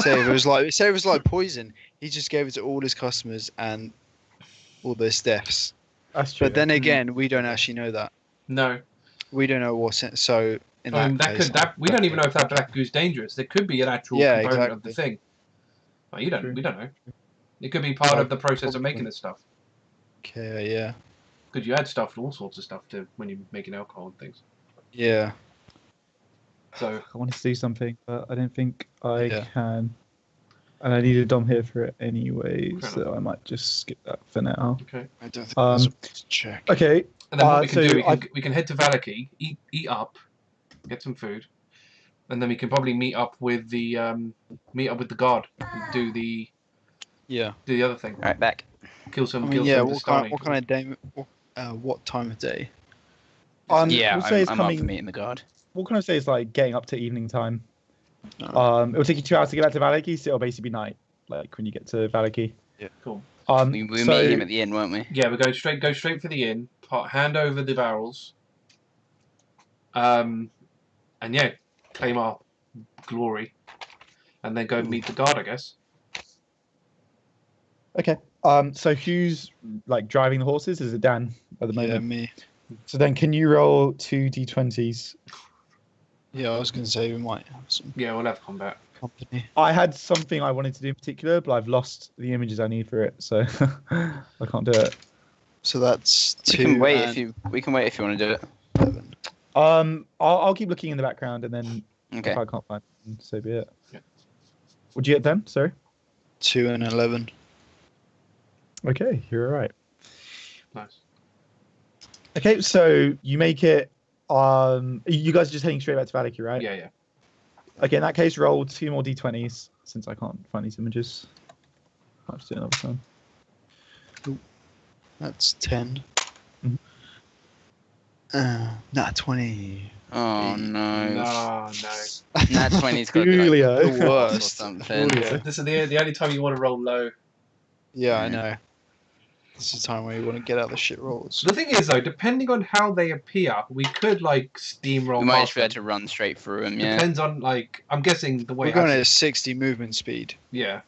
Say if it was like poison, he just gave it to all his customers and all their deaths. That's true. But then again, we don't actually know that. No. We don't know what's in. So in I mean, that case, we don't even know if that black goo's dangerous. There could be an actual Yeah, component of the exactly. thing. Well, we True. don't know. It could be part Yeah, of the process of probably. making this stuff. Okay, yeah, Because you add stuff, all sorts of stuff to when you're making alcohol and things. yeah. So I wanted to do something, but I don't think I Yeah. can. And I need a dom here for it anyway, Fair so I might just skip that for now. okay, I don't think Um, that's a check. Okay. and then what we can so do, I- we can head to Valaki, eat up, get some food, and then we can probably meet up with the guard, and do the Yeah. other thing, All right, back. kill some. I mean, kill yeah. some What kind of day? What time of day? Yeah, we'll say it's I'm up for coming. meeting the guard. We'll kind of say it's like getting up to evening time. No. It'll take you 2 hours to get back to Valaki, so it'll basically be night, like when you get to Valaki. Cool. We were So- meeting him at the inn, weren't we? Yeah, we go straight for the inn. Hand over the barrels. And yeah, claim our glory, and then go meet the guard, I guess. Okay. So who's like driving the horses? Is it Dan at the Yeah, moment? me. So then, can you roll 2 d20s? Yeah, I was gonna say we might have some Yeah, we'll have combat. company. I had something I wanted to do in particular, but I've lost the images I need for it, so I can't do it. So that's We 2 can wait and if you. We can wait if you want to do it. 11. I'll keep looking in the background, and then Okay. if I can't find it, so be it. Yeah. Would you get them? Sorry. 2 and 11. Okay, you're all right. Nice. Okay, so you make it. You guys are just heading straight back to Valaki, right? Yeah, yeah. Okay, in that case, roll 2 more d20s since I can't find these images. I'll just do it another time. That's 10. Mhm. Not 20. Oh no. No. Nat 20's got to be like Julio. The or worst. something. Julio. This is the only time you want to roll low. Yeah, I Mm. know. This is the time where you want to get out the shit rolls. The thing is, though, depending on how they appear, we could like steamroll. We might past just be able them. to run straight through them. Yeah. Depends on like I'm guessing the way. We're going actually- at 60 movement speed. Yeah.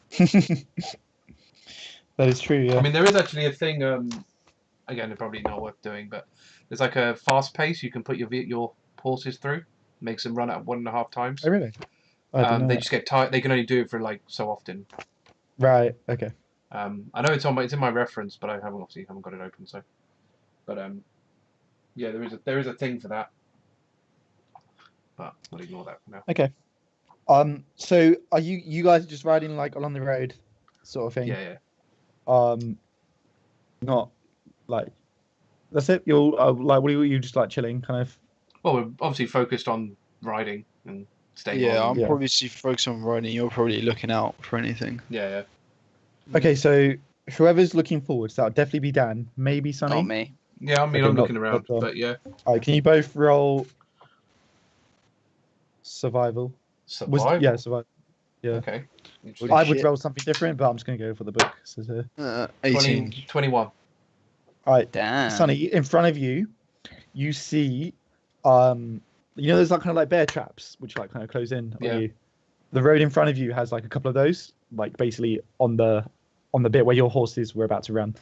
That is true, yeah. I mean, there is actually a thing. Again, it's probably not worth doing, but there's like a fast pace you can put your horses through. Makes them run at 1.5 times. Oh, really? I didn't know They that. just get tired. They can only do it for like so often. Right, okay. I know it's in my reference, but I haven't got it open. So, but yeah, there is a thing for that. But we'll ignore that for now. Okay. So are you guys just riding like along the road, sort of thing? Yeah, yeah. Not like that's it. You're like, what are you just like chilling, kind of? Well, we're obviously focused on riding and staying. Yeah, on. I'm Yeah. probably focused on riding. You're probably looking out for anything. Yeah, yeah. Okay, so whoever's looking forward, so that'll definitely be Dan, maybe Sonny. Not me. Yeah, I mean, Okay, I'm not- looking around, not John. but yeah. All right, can you both roll survival? Survival. Yeah, survival. Yeah. Okay. Holy I would shit. roll something different, but I'm just gonna go for the book. So, 18. 21. all right, Damn. Sonny, in front of you, you see, there's like kind of like bear traps which like kind of close in Yeah. on you. The road in front of you has like a couple of those, like basically on the bit where your horses were about to run.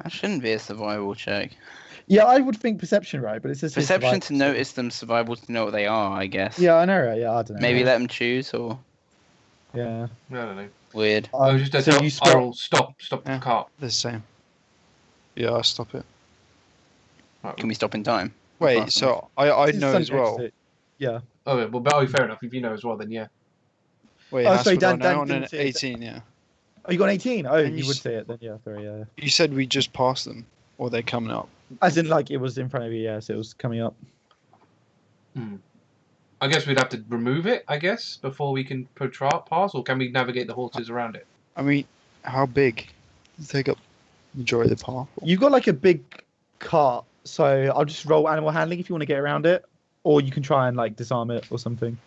That shouldn't be a survival check. Yeah, I would think perception, right? But it says here Perception to survival. notice them, survival to know what they are. I guess. Yeah, I know, right? Yeah, I don't know. Maybe let them choose or Yeah. I don't know. weird. I was just so tell you spot. Eirril, stop the Yeah. cart. The same. Yeah, I'll stop it. Right. Can we stop in time? Wait, Fast so I This is know some as well. exit. Yeah. Oh, yeah, well, fair enough. If you know as well, then yeah. Wait, Oh, that's sorry, what I Dan- know Dan on didn't an say it. 18, yeah. Oh, you got an 18? Oh, And you you would s- say it then. Yeah, sorry. Yeah. You said we just passed them, or they're coming up. As in, like, it was in front of you, yes, it was coming up. I guess we'd have to remove it, I guess, before we can pass, or can we navigate the horses around it? I mean, how big? Take up majority of the path. You've got, like, a big cart, so I'll just roll animal handling if you want to get around it, or you can try and, like, disarm it or something.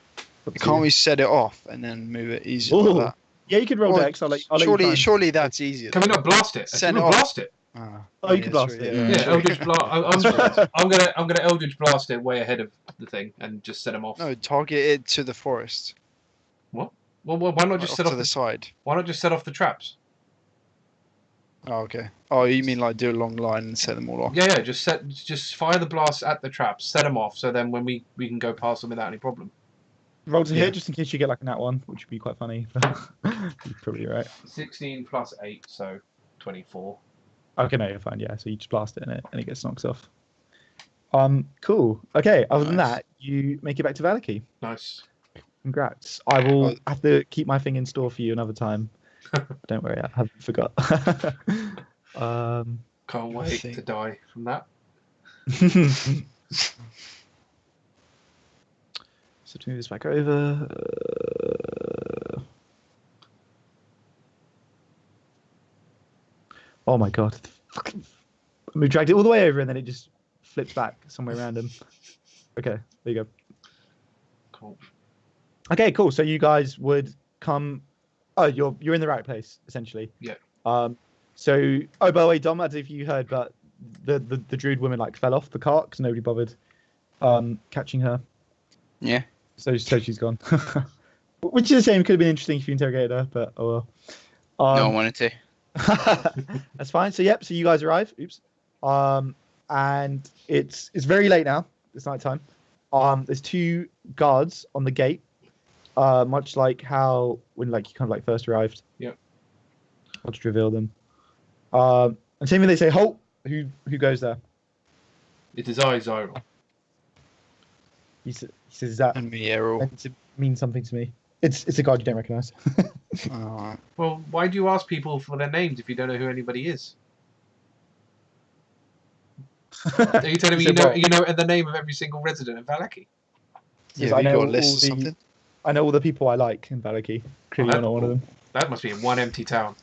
Up to Can't you. we set it off and then move it easier Ooh. like that? Yeah, you could roll Well, dex. I'll let you try and- surely that's easier. Can we though. not blast it? Send Can it we off. blast it? Ah, Oh, you could blast sorry, it, yeah. Yeah, sorry. Eldritch blast. I'm gonna Eldritch blast it way ahead of the thing and just set them off. No, target it to the forest. Well, why not Right just off set to off the side. Why not just set off the traps? Oh, okay. Oh, you mean like do a long line and set them all off? Yeah, just fire the blast at the traps, set them off, so then when we can go past them without any problem. Roll to Yeah. hit just in case you get, like, a nat one, which would be quite funny. You're probably right. 16 plus 8, so 24. Okay, no, you're fine. Yeah, so you just blast it in it, and it gets knocked off. Cool. Okay, other than Nice. that, you make it back to Valaki. Nice. Congrats. I will Oh. have to keep my thing in store for you another time. Don't worry, I haven't forgot. Can't wait think- to die from that. So to move this back over. Oh my god. We dragged it all the way over and then it just flips back somewhere random. Okay, there you go. Cool. Okay, cool. So you guys would come. Oh, you're in the right place essentially. Yeah. So by the way, Dom, I don't know if you heard, but the druid woman like fell off the cart because nobody bothered catching her. Yeah. So she's gone. Which is a shame. Could have been interesting if you interrogated her, but oh well. No one wanted to. That's fine. So yep. So you guys arrive. Oops. And it's very late now. It's nighttime. There's 2 guards on the gate. Much like how when like you kind of like first arrived. Yep. I'll just reveal them. And same thing. They say halt. Who goes there? It is I, Xyril. He says that And me, Eirril. meant to mean something to me. It's a god you don't recognise. Alright. Well, why do you ask people for their names if you don't know who anybody is? Are you telling me you know the name of every single resident of Valaki? Yeah, I have you know got a all list or the- something? I know all the people I like in Valaki. Clearly, you're not one of them. That must be in one empty town,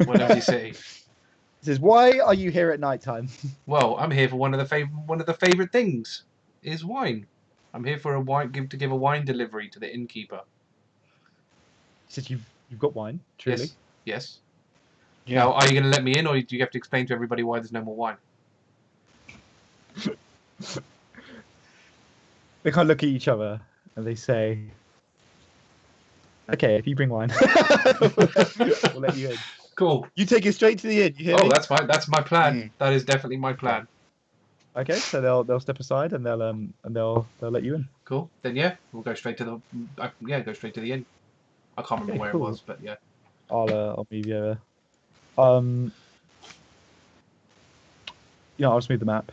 one empty city. He says, "Why are you here at night time?" Well, I'm here for one of the favorite things is wine. I'm here for to give a wine delivery to the innkeeper. He says, "You've got wine, truly." Yes. Yes. Yeah. Now, are you going to let me in, or do you have to explain to everybody why there's no more wine? They kind of look at each other and they say, "Okay, if you bring wine, we'll let you in. Cool. You take it straight to the inn. You hear me?" That's my plan. That is definitely my plan. Okay, so they'll step aside and they'll let you in. Cool. Then yeah, we'll go straight to go straight to the inn. I can't remember Okay, where cool. it was, but yeah. I'll move you over. Yeah, I'll just move the map.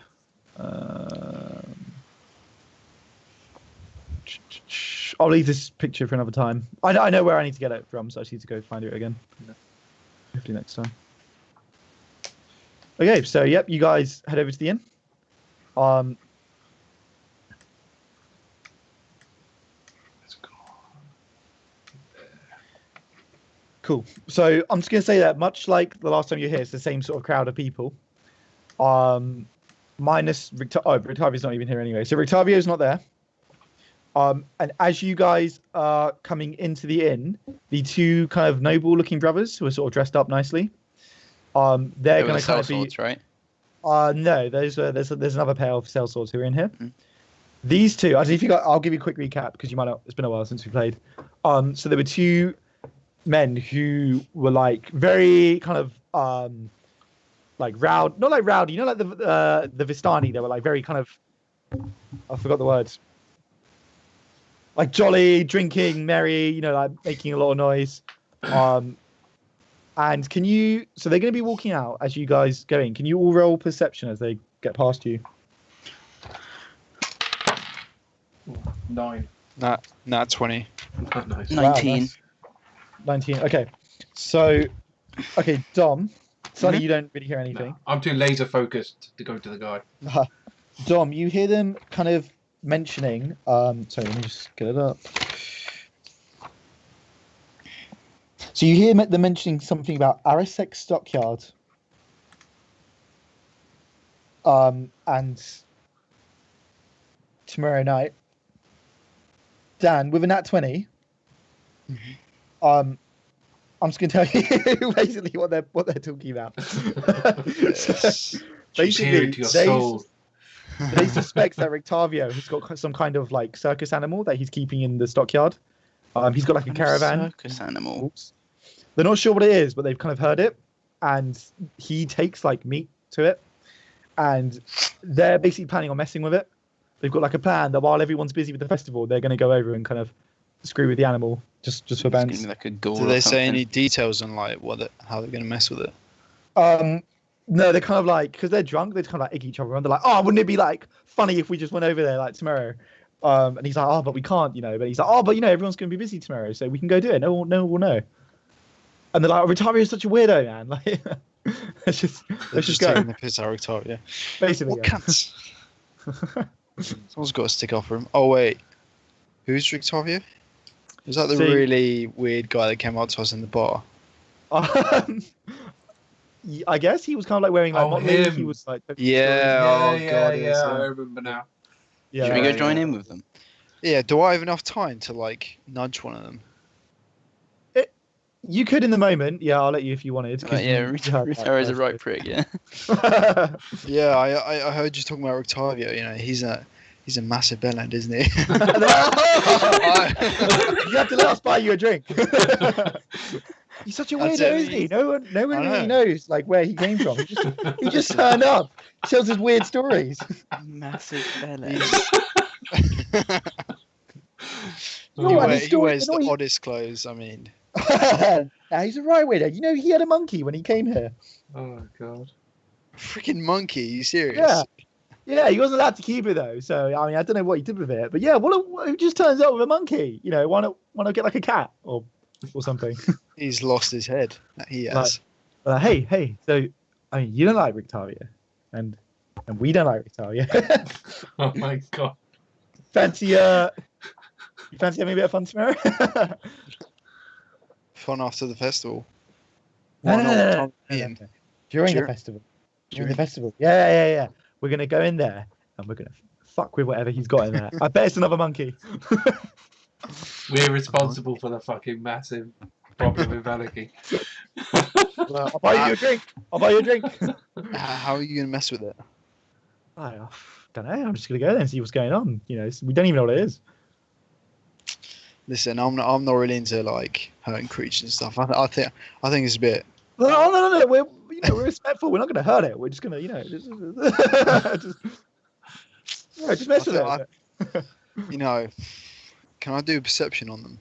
I'll leave this picture for another time. I know where I need to get it from, so I just need to go find it again. Yeah. Hopefully next time. Okay, so yep, you guys head over to the inn. Let's go. Cool. So I'm just gonna say that much like the last time you were here, it's the same sort of crowd of people. Minus Rictavio's not even here anyway. So Rictavio's not there. And as you guys are coming into the inn, the two kind of noble-looking brothers who are sort of dressed up nicely, they're going to kind of be. swords, right? No, there's another pair of sellswords who are in here. These two, I'll give you a quick recap because you might not. It's been a while since we played. So there were two men who were like very kind of like rowdy, not like rowdy, like the Vistani. They were like very kind of, I forgot the words. Like jolly, drinking, merry, like making a lot of noise. And so they're going to be walking out as you guys go in. Can you all roll perception as they get past you? 9. Nat 20. Nice. 19. Wow, nice. 19. Okay. So, Dom. Sonny, you don't really hear anything. No, I'm too laser focused to go to the guy. Dom, you hear them kind of mentioning. Sorry, let me just get it up. So you hear them mentioning something about Arisek Stockyard. And tomorrow night, Dan, with a nat 20, I'm just going to tell you basically what they're talking about. She's here to your soul. They suspect that Rictavio has got some kind of like circus animal that he's keeping in the stockyard. He's got like a caravan. Circus animal. They're not sure what it is, but they've kind of heard it, and he takes like meat to it, and they're basically planning on messing with it. They've got like a plan that while everyone's busy with the festival, they're going to go over and kind of screw with the animal just for It's gonna bands. be like a gore Do or they say something. any details on like how they're gonna mess with it? No, they're kind of like, because they're drunk, they kind of like egg each other on. They're like, "Oh, wouldn't it be like funny if we just went over there like tomorrow?" And he's like, "Oh, but we can't, But he's like, "Oh, but everyone's going to be busy tomorrow, so we can go do it. No one will know." And they're like, "Rictavio is such a weirdo, man. Like, let's just go." Taking the piss out of Rictavio. Basically, What yeah. cunts? Someone's got to stick up for him. Oh wait, who's Rictavio? Was that the See- really weird guy that came up to us in the bar? I guess he was kind of like wearing like motley. him. He was like, Yeah. Oh god. yeah, it's I him. remember now. yeah. Should we go Yeah, join yeah. in with them? Yeah. Do I have enough time to like nudge one of them? You could in the moment. Yeah, I'll let you if you wanted. 'cause Yeah, you heard that Ritaro's a first. right prick, yeah. Yeah, I heard you talking about Rictavio. He's a massive bellend, isn't he? You have to let us buy you a drink. He's such a That's weirdo, it. isn't he? No one I really know. knows like where he came from. He just turned up, tells us weird stories. Massive belly. No, and his He story- wears you know, the he- oddest clothes. I mean, Nah, he's a right weirdo. He had a monkey when he came here. Oh god. Freaking monkey, you serious? Yeah. Yeah, he wasn't allowed to keep it though. So I mean, I don't know what he did with it, but yeah, who just turns up with a monkey? You know, why not get like a cat or something? He's lost his head. He has. Hey. So I mean, you don't like Rictaria, and we don't like Rictaria. Oh my god. Fancy you fancy having a bit of fun tomorrow? Fun after the festival. No. No. During the festival. During the festival. Yeah. We're gonna go in there and we're gonna fuck with whatever he's got in there. I bet it's another monkey. We're responsible for the fucking massive problem with Valaki. Well, I'll buy you a drink. How are you gonna mess with it? I don't know. I'm just gonna go there and see what's going on. You know, we don't even know what it is. Listen, I'm not really into like hurting creatures and stuff. I think it's a bit. No. We're respectful. We're not gonna hurt it. We're just gonna, just mess with it. Can I do a perception on them?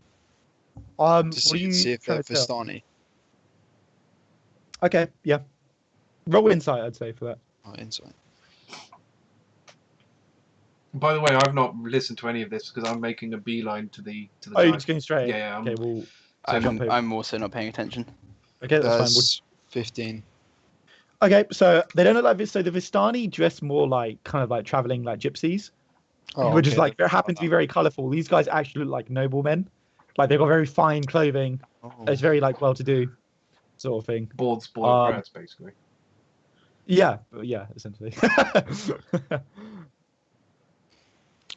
What Just are you see if they're trying to tell? Vistani. Okay, yeah. Roll insight, I'd say, for that. Oh, insight. By the way, I've not listened to any of this because I'm making a beeline to the. Oh, you're just going straight. Yeah. Okay, well. I'm also not paying attention. Okay, that's fine. 15. Okay, so they don't look like this. So the Vistani dress more like kind of like traveling like gypsies, which is like they happen to be very colourful. These guys actually look like noblemen. Like they've got very fine clothing. Oh. It's very like well-to-do sort of thing. Spoiled brats, basically. Yeah, essentially.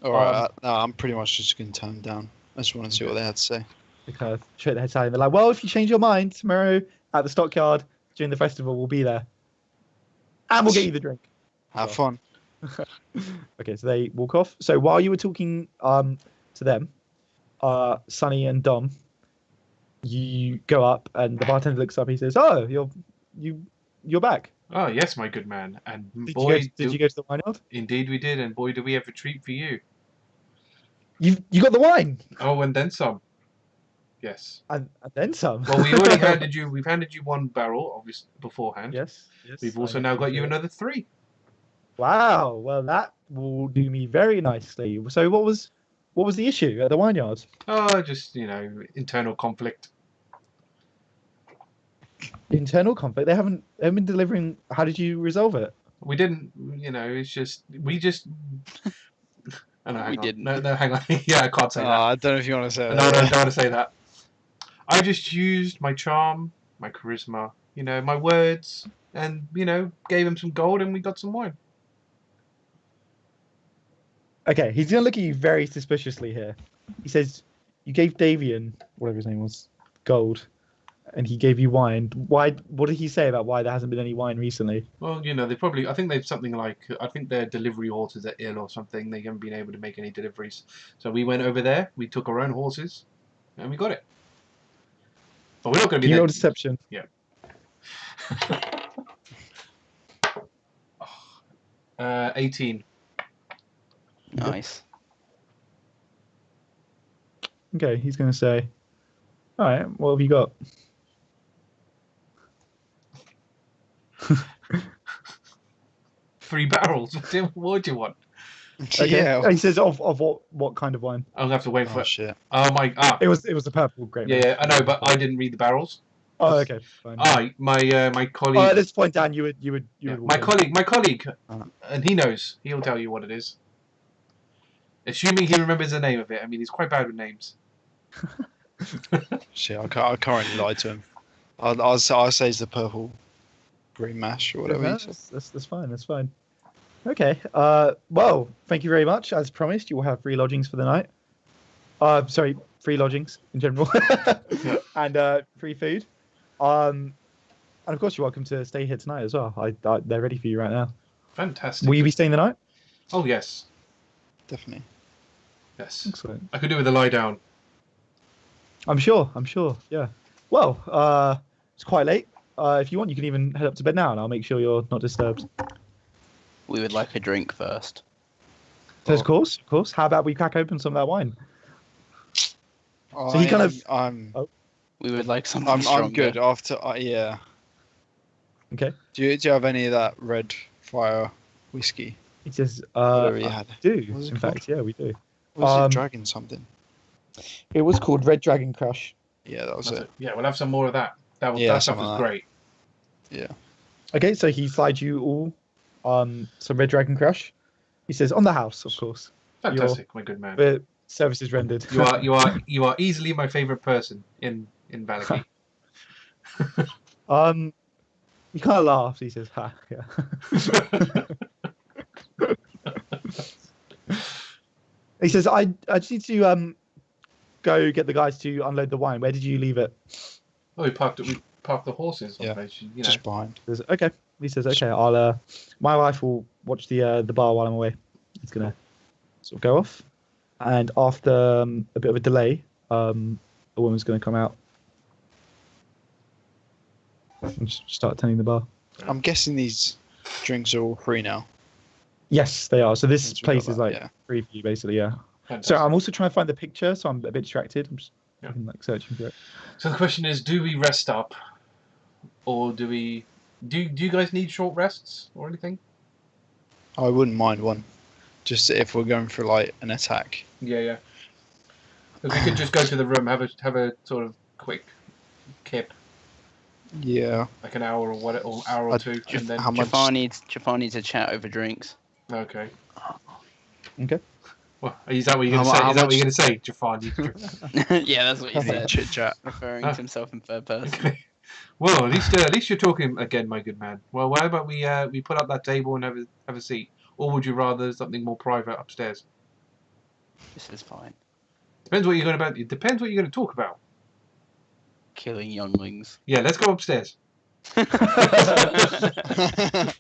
All right, I'm pretty much just going to turn them down. I just want to see what they had to say. They kind of shake their heads out and they're like, well, if you change your mind tomorrow at the stockyard during the festival, we'll be there. And we'll get you the drink. Have fun. Okay, so they walk off. So while you were talking to them, Sonny and Dom, you go up and the bartender looks up. He says, "Oh, you're back. Oh yes, my good man. And Did boy, you go to the wine yard? Indeed, we did. And boy, do we have a treat for you. You got the wine. Oh, and then some. Yes. And then some. Well, we already handed you. We've handed you one barrel, obviously, beforehand. Yes. We've also now got you another 3. Wow. Well, that will do me very nicely. So, what was the issue at the wine yard? Oh, just internal conflict. Internal conflict. They haven't been delivering. How did you resolve it? We didn't. It's just we just. Oh, no, We didn't. No, hang on. Yeah, I can't say that. I don't know if you want to say No, that. I don't want to say that. I just used my charm, my charisma, my words, and gave him some gold, and we got some wine. Okay, he's gonna look at you very suspiciously here. He says, "You gave Davian, whatever his name was, gold, and he gave you wine. Why? What did he say about why there hasn't been any wine recently?" Well, they probably. I think they've something like. I think their delivery horses are ill or something. They haven't been able to make any deliveries. So we went over there. We took our own horses, and we got it. But we're not going to be You there. roll deception. Yeah. 18. Nice. Okay, he's gonna say, "All right, what have you got?" 3 barrels. What do you want? Okay. Yeah. He says, "Of what kind of wine?" I'll have to wait for Oh it. shit. Oh my. It was the purple grape. Yeah, I know, but I didn't read the barrels. Oh, okay, fine. My colleague. Oh, at this point, Dan, you would. Yeah, walk my in. colleague, Uh-huh. and he knows. He'll tell you what it is. Assuming he remembers the name of it. I mean, he's quite bad with names. Shit, I can't really lie to him. I'll say it's the purple green mash or whatever. Yeah, he said. that's fine. That's fine. Okay. Well, thank you very much. As promised, you will have free lodgings for the night. Sorry, free lodgings in general, and free food. And of course, you're welcome to stay here tonight as well. They're ready for you right now. Fantastic. Will you be staying the night? Oh yes, Definitely. yes. Excellent. I could do with a lie down. I'm sure. Yeah. Well, it's quite late. If you want, you can even head up to bed now, and I'll make sure you're not disturbed. We would like a drink first. So, of course. How about we crack open some of that wine? So he kind of. I'm We would like something I'm stronger. good after. Yeah. Okay. Do you have any of that red fire whiskey? He says, Whatever you I had. do. What was it In called? fact, yeah, we do. Was it dragon something? It was called Red Dragon Crush. Yeah, that was That's it. it. Yeah, we'll have some more of that. That Yeah, stuff some was of that. great. Yeah. Okay, so he slides you all some Red Dragon Crush. He says, on the house, of course. Fantastic, my good man. But services rendered. You are easily my favorite person in Valaki. He kind of laughs. He says, "Ha, yeah." He says, "I just need to go get the guys to unload the wine. Where did you leave it?" Oh, we parked the horses. Yeah, On the, you know. just behind. He says, okay. He says, "Okay, I'll my wife will watch the bar while I'm away." He's gonna sort of go off, and after a bit of a delay, a woman's gonna come out and start tending the bar. I'm guessing these drinks are all free now. Yes, they are. So this Since we place got is that, like yeah. free for you, basically. Yeah. Fantastic. So I'm also trying to find the picture, so I'm a bit distracted. I'm just Yeah. like searching for it. So the question is, do we rest up, or do we? Do you guys need short rests or anything? I wouldn't mind one, just if we're going for like an attack. Yeah. If we could just go to the room, have a sort of quick kip, Yeah. like an hour or hour or two, and then how much? Jafar needs a chat over drinks. okay. Okay. Well, is that what you're gonna How say? mu- Is that how what you're gonna say, Jafar? Yeah, that's what he said. Chit chat. Referring to himself in third person. Okay. Well, at least you're talking again, my good man. Well, why about we put up that table and have a seat, or would you rather something more private upstairs? This is fine. Depends what you're going about. It depends what you're going to talk about. Killing younglings. Yeah, let's go upstairs.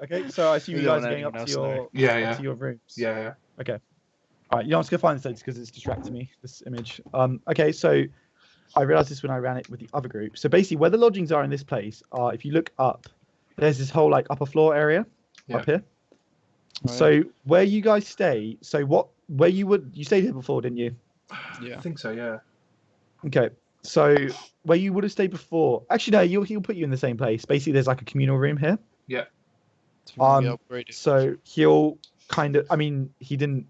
Okay, so I assume We you don't guys are want going up anyone to else your Yeah. to your rooms. Yeah. All right, you know, I'm just gonna find this later because it's distracting me. This image. Okay, so I realized this when I ran it with the other group. So basically, where the lodgings are in this place are, if you look up, there's this whole like upper floor area Yeah. up here. Oh, So where you guys stay? So where you stayed here before, didn't you? Yeah. I think so. Yeah. Okay. So where you would have stayed before? Actually, no. He'll put you in the same place. Basically, there's like a communal room here. So we get upgraded. So he'll kind of. I mean, he didn't.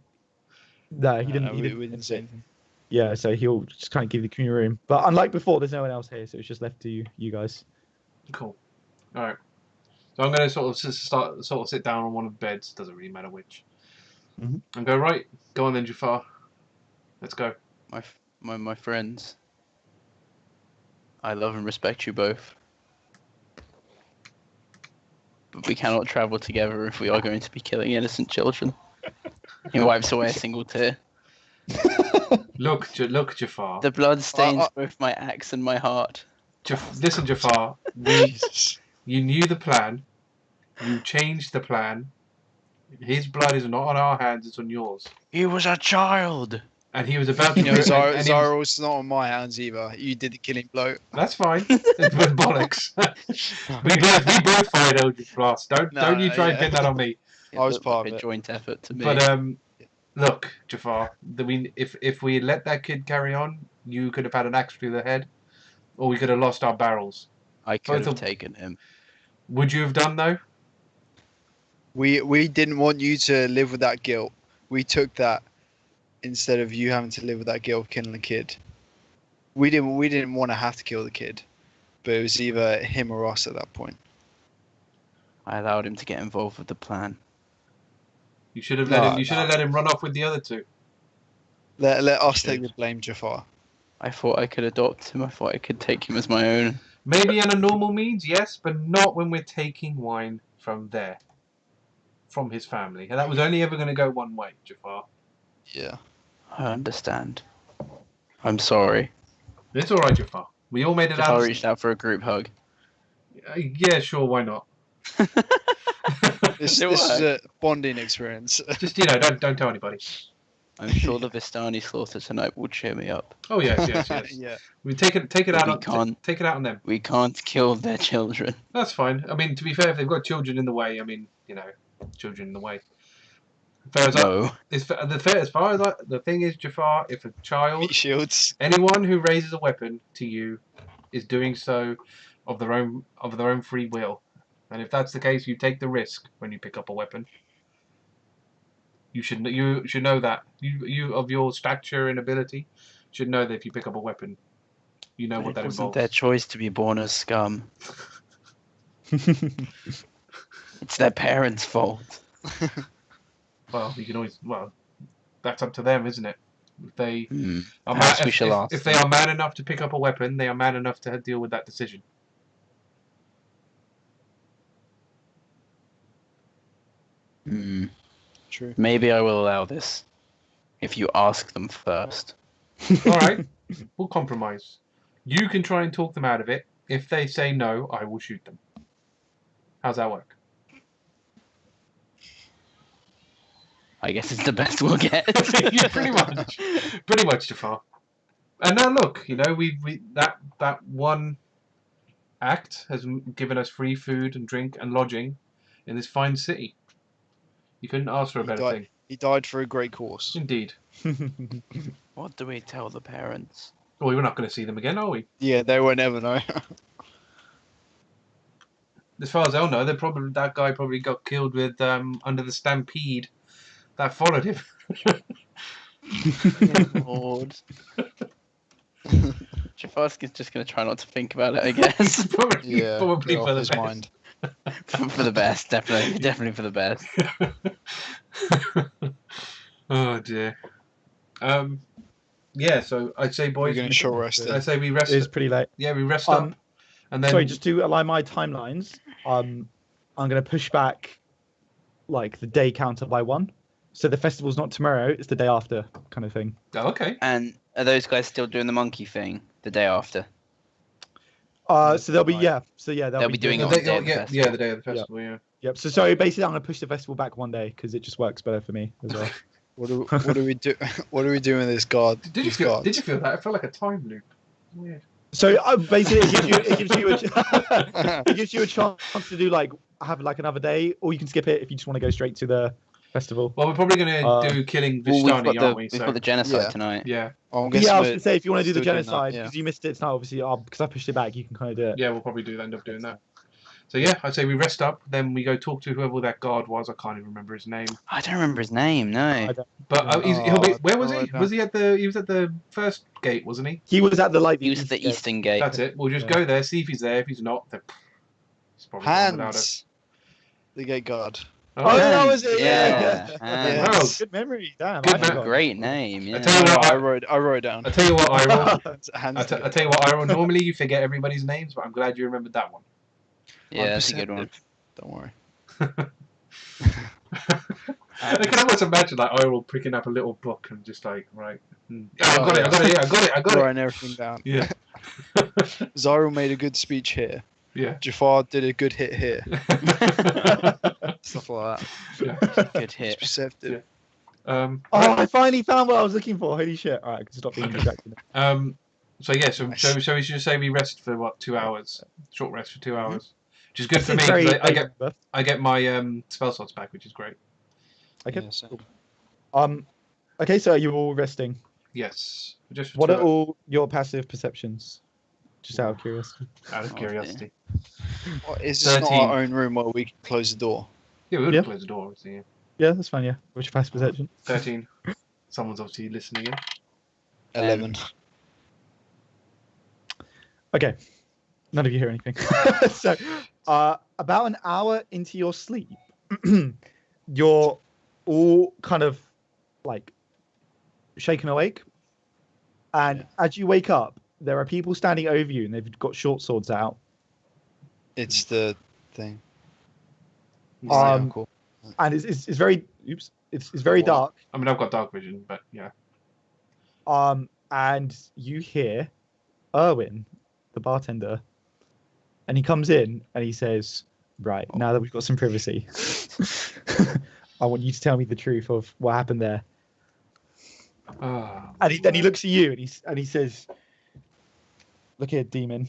No, he didn't. No, he we didn't didn't say anything. Yeah, so he'll just kind of give you the communal room. But unlike before, there's no one else here, so it's just left to you guys. Cool. All right. So I'm going to sort of sit down on one of the beds. Doesn't really matter which. Mhm. And go right. Go on then, Jafar. Let's go. My friends. I love and respect you both. But we cannot travel together if we are going to be killing innocent children. He wipes away a single tear. Look, Jafar. The blood stains both my axe and my heart. Listen, Jafar. Jesus. You knew the plan. You changed the plan. His blood is not on our hands; it's on yours. He was a child. And he was about to. You know, and he was- Xyril's not on my hands either. You did the killing blow. That's fine. It's bollocks. we both fired Eldritch Blast. Don't you try and pin that on me. It I was looked part like of a it. joint effort to me. But look, Jafar. If we let that kid carry on, you could have had an axe through the head, or we could have lost our barrels. I could both have of- taken him. Would you have done though? We didn't want you to live with that guilt. We took that instead of you having to live with that guilt of killing the kid. We didn't want to have to kill the kid, but it was either him or us at that point. I allowed him to get involved with the plan. You should have let No, him. You should have let him run off with the other two. Let us take the blame, Jafar. I thought I could adopt him. I thought I could take him as my own. Maybe in a normal means, yes, but not when we're taking wine from his family. And that was only ever going to go one way, Jafar. Yeah. I understand. I'm sorry. It's all right, Jafar. We all made it Jafar out. reached out for a group hug. Yeah, sure, why not? This It is worked. a bonding experience. Just don't tell anybody. I'm sure the Vistani slaughter tonight will cheer me up. Oh yes. Yeah. We take it But out. we On, can't. take it out on them. We can't kill their children. That's fine. I mean, to be fair, if they've got children in the way, children in the way. Fair as No. the thing is, Jafar, if a child, Meat shields. anyone who raises a weapon to you, is doing so of their own free will, And if that's the case, you take the risk when you pick up a weapon. You should know that. You of your stature and ability should know that if you pick up a weapon, you know what that It wasn't involves. their choice to be born as scum. It's their parents' fault. Well, you can always. Well, that's up to them, isn't it? If they are Perhaps we shall ask if they are man enough to pick up a weapon, they are man enough to deal with that decision. True. Maybe I will allow this. If you ask them first. All right, we'll compromise. You can try and talk them out of it. If they say no, I will shoot them. How's that work? I guess it's the best we'll get. Yeah, pretty much, Jafar. And now look, you know, that one act has given us free food and drink and lodging in this fine city. You couldn't ask for a better thing. He died for a great cause. Indeed. What do we tell the parents? Well, we're not going to see them again, are we? Yeah, they will never know. As far as I know, that guy probably got killed with under the stampede that followed him. Lord. Jafar's just going to try not to think about it, I guess. probably Yeah, for get off the his best. mind. For the best, definitely for the best. Oh dear. Yeah. So I'd say, We're boys, going to short rest I it. say we rest. It's pretty late. Yeah, we rest up, and then. Sorry, just to align my timelines, I'm going to push back like the day counter by 1. So the festival's not tomorrow; it's the day after, kind of thing. Oh, okay. And are those guys still doing the monkey thing the day after? So they'll be Right. they'll be doing The it on the day, day of the yeah, festival. the day of the festival. Yeah. Yep. So sorry, basically I'm going to push the festival back 1 day because it just works better for me as well. What do we do? What do we do with this guard? Did you these feel? guards? Did you feel that? It felt like a time loop. Weird. So basically it gives you it gives you a chance to do have another day, or you can skip it if you just want to go straight to the festival. Well, we're probably going to do killing Well, Vistani, aren't we? we've So got the genocide Yeah. tonight. yeah, Oh, I'm Yeah, guessing I was we're going to say if you want to do the still doing that, genocide yeah. because you missed it tonight, obviously because I pushed it back, you can kind of do it. yeah, we'll probably end up doing that. So yeah, I'd say we rest up, then we go talk to whoever that guard was. I can't even remember his name. I don't remember his name, no. I don't- But he'll be. Where was Oh, he? okay. Was he at the? He was at the first gate, wasn't he? He was at the He was at the Eastern Gate. That's it. We'll just Yeah. go there, see if he's there. If he's not, then he's probably gone without us. Hands. The gate guard. Oh, that was it. Yeah. Yeah. Hands. Wow. Good memory. Damn. Good I man. forgot. Great name, yeah. I tell you what, I wrote it down. I tell you what, Eirril. Hands. I tell you what, Eirril. Normally you forget everybody's names, but I'm glad you remembered that one. Yeah, that's a good one. Don't worry. I can almost imagine like Eirril picking up a little book and just like, right, I got it. I got it. Writing everything down. Yeah, Xyril made a good speech here. yeah. Jafar did a good hit here. Stuff like that. Yeah. Good It's hit. perceptive. Oh, I finally found what I was looking for. Holy shit. All right, I can stop being distracted. So yeah, so Nice. we should just say we rest for what, 2 hours? Short rest for 2 hours, which is good for me. It's very 'Cause vague, I get my spell slots back, which is great. Okay. Yeah, so- Okay, so are you all resting? Yes, just for What 2 are hours, all your passive perceptions? Just out of curiosity. out of Oh, curiosity. What, is this not 13. our own room where we can close the door? Yeah, we would Yeah. close the door, obviously. Yeah. Yeah, that's fine. Yeah. What's your passive perception? 13. Someone's obviously listening in. 11. Okay. None of you hear anything. So, about an hour into your sleep, you're all kind of like shaken awake. And as you wake up, there are people standing over you and they've got short swords out. It's the thing. Um, Cool. And it's very, it's very Well, dark. I mean, I've got dark vision, but yeah. And you hear Erwin, the bartender, and he comes in and he says, "Right, now that we've got some privacy, I want you to tell me the truth of what happened there." Ah, And then he looks at you and he says, "Look here, demon.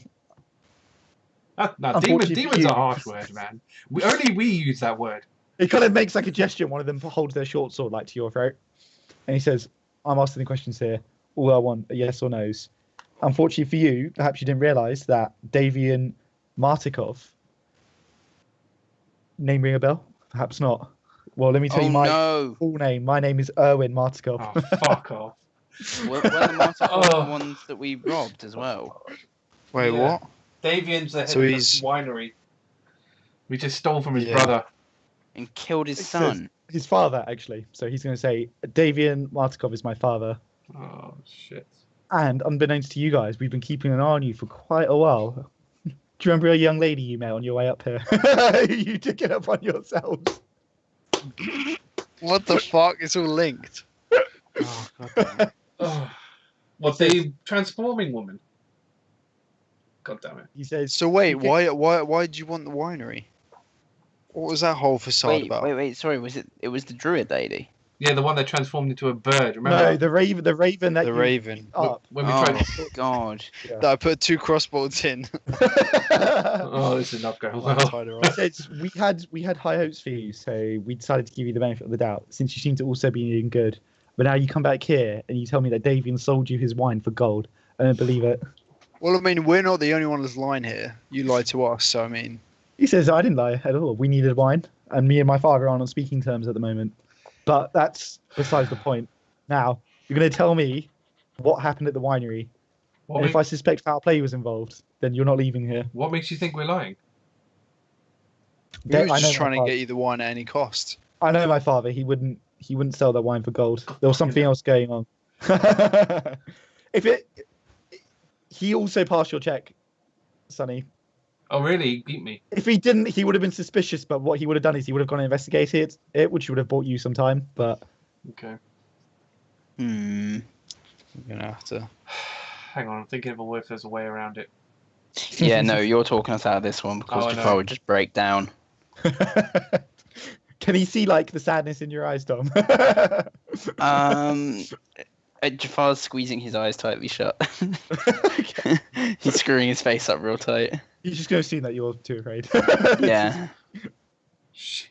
no, Unfortunately for demon's you. a harsh word, man. Only we use that word. He kind of makes like a gesture, and one of them holds their short sword like to your throat. And he says, "I'm asking the questions here. All I want are yes or no's. Unfortunately for you, perhaps you didn't realize that Davian Martikov name ring a bell? Perhaps not. Well, let me tell you my no. full name. My name is Erwin Martikov. Oh, fuck off. Were the Martikov Oh. the ones that we robbed as well? Wait, Yeah. what? Davian's the head So of the he's- winery. We just stole from his Yeah. brother. And killed his It says son. his father, actually. So he's going to say, Davian Martikov is my father. Oh, shit. And unbeknownst to you guys, we've been keeping an eye on you for quite a while. Do you remember a young lady you met on your way up here? You took it up on yourselves. What the fuck? It's all linked. Oh, God damn it. Oh. What, the transforming woman? God damn it. He says, So wait, "You get- why did you want the winery? What was that whole facade about? Wait. Sorry, it was the druid lady? Yeah, the one that transformed into a bird. Remember? No, the raven that The you raven. up. When we Oh, tried. God. That I put 2 crossbows in. Oh, this is not going I well. tied her He off. says we had high hopes for you, so we decided to give you the benefit of the doubt, since you seem to also be doing good. But now you come back here and you tell me that Davian sold you his wine for gold. I don't believe it. Well, I mean, we're not the only one that's lying here. You lied to us, so I mean, He says I didn't lie at all. We needed wine, and me and my father aren't on speaking terms at the moment. But that's besides the point. Now you're going to tell me what happened at the winery, What, and if I suspect foul play was involved, then you're not leaving here. what makes you think we're lying? we I were know just my trying to father. get you the wine at any cost. I know my father. He wouldn't sell that wine for gold. There was something else going on. He also passed your check, Sonny. Oh, really? He beat me. If he didn't, he would have been suspicious. But what he would have done is he would have gone and investigated it, which would have bought you some time. But Okay. Hmm. We're gonna have to. Hang on, I'm thinking of if there's a way around it. Yeah, no, you're talking us out of this one because Oh, I Jafar know. would just break down. can he see like the sadness in your eyes, Tom? Jafar's squeezing his eyes tightly shut. He's screwing his face up real tight. He's just going to assume that you're too afraid. Yeah. Shit.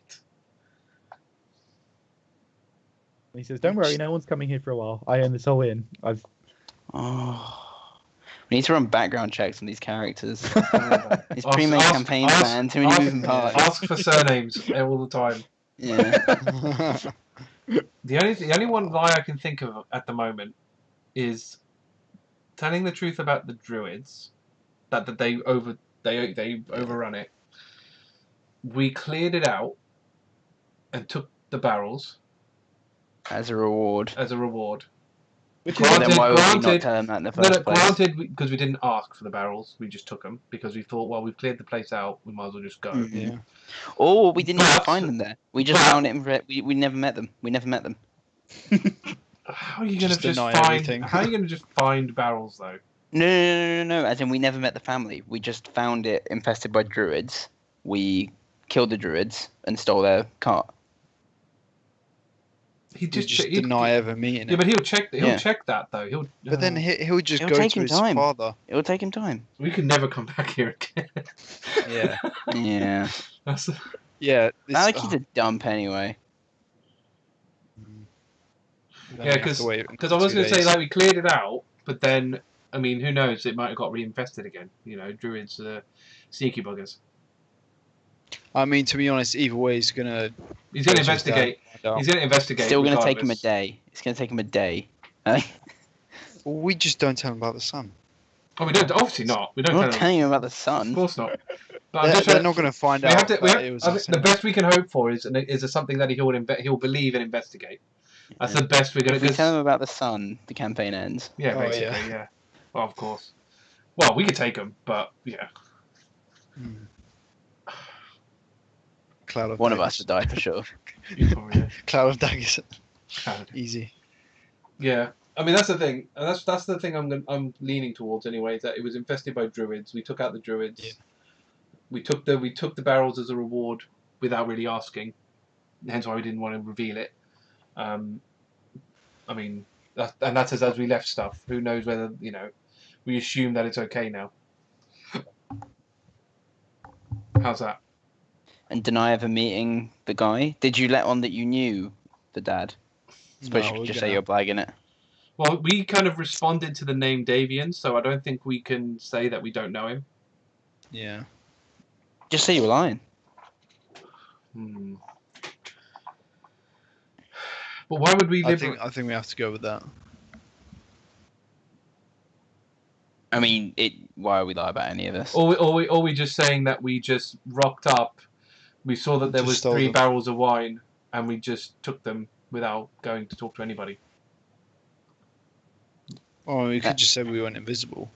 He says, "Don't worry, no one's coming here for a while. I own this whole inn. I've." Oh. We need to run background checks on these characters. These Ask- pre-made ask- campaigns, ask- man. Too many ask- moving parts. Ask for surnames all the time. Yeah. The only one lie I can think of at the moment is telling the truth about the druids, that they overrun it. We cleared it out and took the barrels As a reward. as a reward. Which Well, is then why would we not granted- tell them that in the No, first place? granted, because we didn't ask for the barrels, we just took them because we thought, well, we've cleared the place out, we might as well just go. Mm. Yeah. Or we didn't even But- find them there. We just but- found it. We never met them. We never met them. How are you going to Just just deny find? everything. How are you going to just find barrels though? No. As in, we never met the family. We just found it infested by druids. We killed the druids and stole their cart. He You just, just he- deny ever meeting Yeah, it. but he'll check. He'll Yeah. check that though. He'll. But then he'll just It'll go take to him his time. father. It'll take him time. we can never come back here again. Yeah. Yeah. That's, Yeah. I like he's a dump anyway. yeah, because I was going to say like we cleared it out, but then I mean, who knows? It might have got reinfested again. You know, druids are sneaky buggers. I mean, to be honest, either way, he's gonna. He's going to go to his dad investigate. and find out. He's going to investigate. Still going to take him a regardless. day. It's going to take him a day. Well, we just don't tell him about the sun. Oh, we don't. Obviously not. We I'm don't. not Tell him. telling him about the Of sun. course not. But I'm They're, just they're trying- not going to find we out have to. We that have, it was I us think the anyway. best we can hope for is something that he'll believe and investigate. That's the best we're going If we to. tell him about the sun, the campaign ends. Yeah, Oh, basically, yeah. yeah. Well, of course. Well, we could take them, but yeah. Cloud of One of daggers. us would die for sure. You probably, yeah. Cloud of daggers. Cloud. Easy. Yeah, I mean that's the thing. And that's the thing I'm leaning towards anyway. Is that it was infested by druids. We took out the druids. Yeah. We took the barrels as a reward without really asking. Hence why we didn't want to reveal it. I mean, that's as we left stuff. Who knows whether we assume that it's okay now. How's that? And deny ever meeting the guy. Did you let on that you knew the dad? Suppose you No, could we're just gonna- say you're blagging it. Well, we kind of responded to the name Davian, so I don't think we can say that we don't know him. Yeah. Just say you were lying. Hmm. But why would we I live? think we have to go with that. I mean, why are we lie about any of this? Or we just saying that we just rocked up, we saw that there Just was stole 3 them. barrels of wine, and we just took them without going to talk to anybody. Or we could just say we went invisible.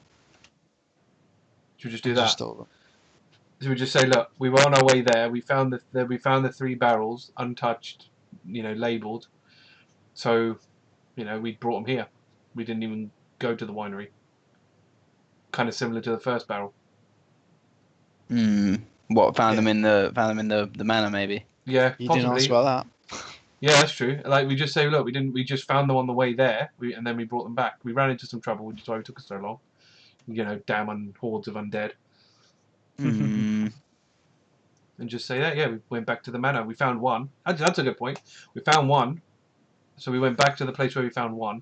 Should we just do and that? Just stole them. So we just say, look, we were on our way there. We found the 3 barrels untouched, labeled. So, we brought them here. We didn't even go to the winery. Kind of similar to the first barrel. What found them in the manor maybe? Yeah, You possibly. didn't ask about that. Yeah, that's true. Like we just say, look, we just found them on the way there, and then we brought them back. We ran into some trouble, which is why it took us so long. Damn hordes of undead. And just say that, yeah, we went back to the manor. We found one. That's a good point. We found one, so we went back to the place where we found one,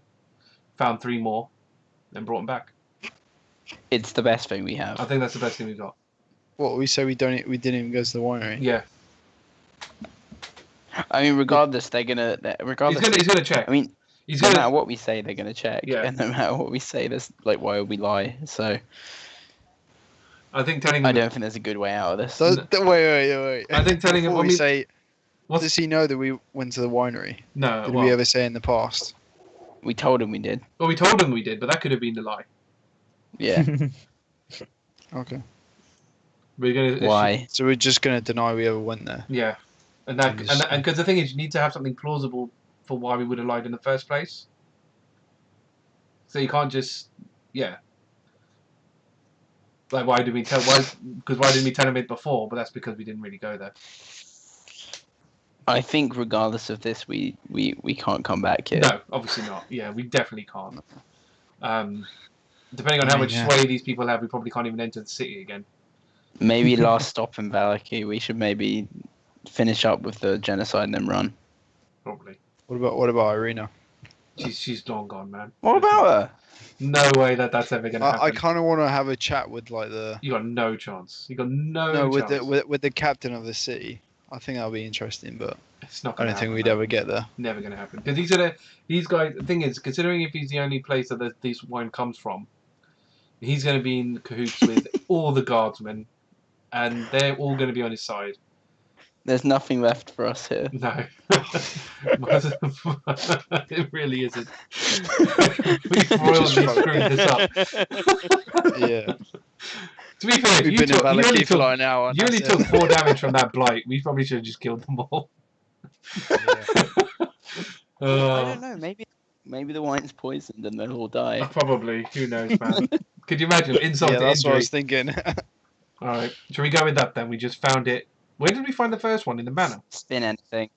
found 3 more, then brought them back. It's the best thing we have. I think that's the best thing we got. What we say we didn't even go to the winery. Yeah. I mean, regardless, they're gonna. He's gonna check. I mean, no matter what we say, they're gonna check. Yeah. And no matter what we say, there's why would we lie? So. I think telling him. I don't think there's a good way out of this. Wait. I think telling him. Before we say, does he know that we went to the winery? No. Did we ever say in the past? We told him we did. Well, we told him we did, but that could have been the lie. Yeah. Okay. We're gonna. Why? So we're just gonna deny we ever went there. Yeah, and because the thing is, you need to have something plausible for why we would have lied in the first place. So you can't just, like why did we tell? Because why didn't we tell him it before? But that's because we didn't really go there. I think regardless of this, we can't come back here. No, obviously not. Yeah, we definitely can't. Depending on how much sway these people have, we probably can't even enter the city again. Maybe last stop in Valaki, we should maybe finish up with the genocide and then run. Probably. What about Irina? She's long gone, man. What about her? No way that's ever gonna happen. I kind of want to have a chat with You got no chance. You got no chance. with the captain of the city. I think that'll be interesting, but it's not. I don't think we'd ever get there. Never gonna happen because these guys. The thing is, considering if he's the only place that this wine comes from, he's gonna be in cahoots with all the guardsmen, and they're all gonna be on his side. There's nothing left for us here. No. It really isn't. We've royally screwed this up. Yeah. To be fair, We've been in Valaki for like an hour. You only took 4 damage from that blight. We probably should have just killed them all. I don't know. Maybe the wine's poisoned and they'll all die. Probably. Who knows, man? Could you imagine insult to that's injury? what I was thinking. All right. Shall we go with that then? We just found it. Where did we find the first one? In the manor? Spin anything.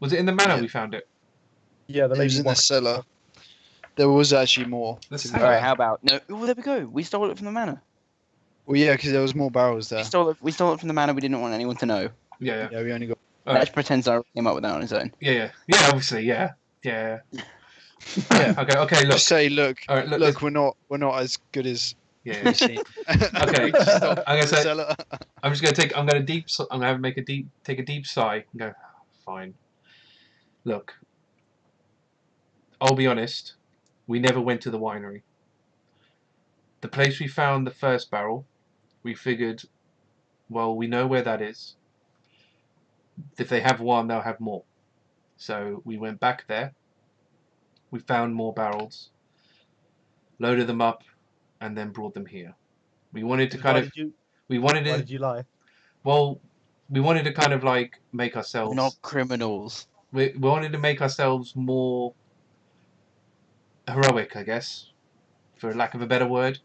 Was it in the manor we found it? Yeah, the It lady was in the walked- cellar. There was actually more. The to be cellar? All right. fair. How about no? Oh, there we go. We stole it from the manor. Well, yeah, because there was more barrels there. We stole it from the manor. We didn't want anyone to know. Yeah. Yeah, we only got. All right. Let's pretend Xyril came up with that on his own. Yeah. Obviously, yeah. Yeah. Okay. Look. Just say, look, All right. look, we're not as good as Yeah. we've seen. Okay. Stop I'm gonna the say. cellar. I'm just gonna take. I'm gonna take a deep sigh and go. Fine. Look. I'll be honest. We never went to the winery. The place we found the first barrel, we figured, well, we know where that is. If they have one, they'll have more. So we went back there. We found more barrels, loaded them up, and then brought them here. We wanted to Why did you lie? Well, we wanted to kind of like make ourselves. We're not criminals. We wanted to make ourselves more heroic, I guess, for lack of a better word.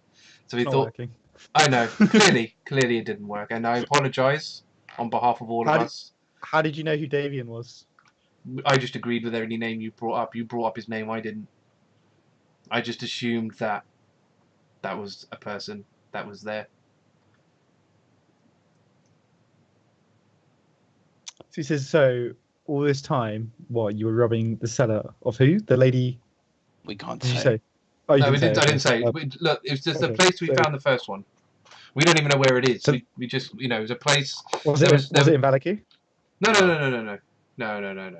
So we Not thought. working. I know, clearly it didn't work, and I apologise on behalf of all of us. How did you know who Davian was? I just agreed with every name you brought up. You brought up his name, I didn't. I just assumed that was a person that was there. So he says, so all this time, what, you were robbing the cellar of who? The lady, We can't did you say. say? Oh, you No, didn't say, I didn't say. okay. Look, it's just the Okay, place we so- found the first one. We don't even know where it is. So- we just, it was a place. Was there it was- in Valaki? No.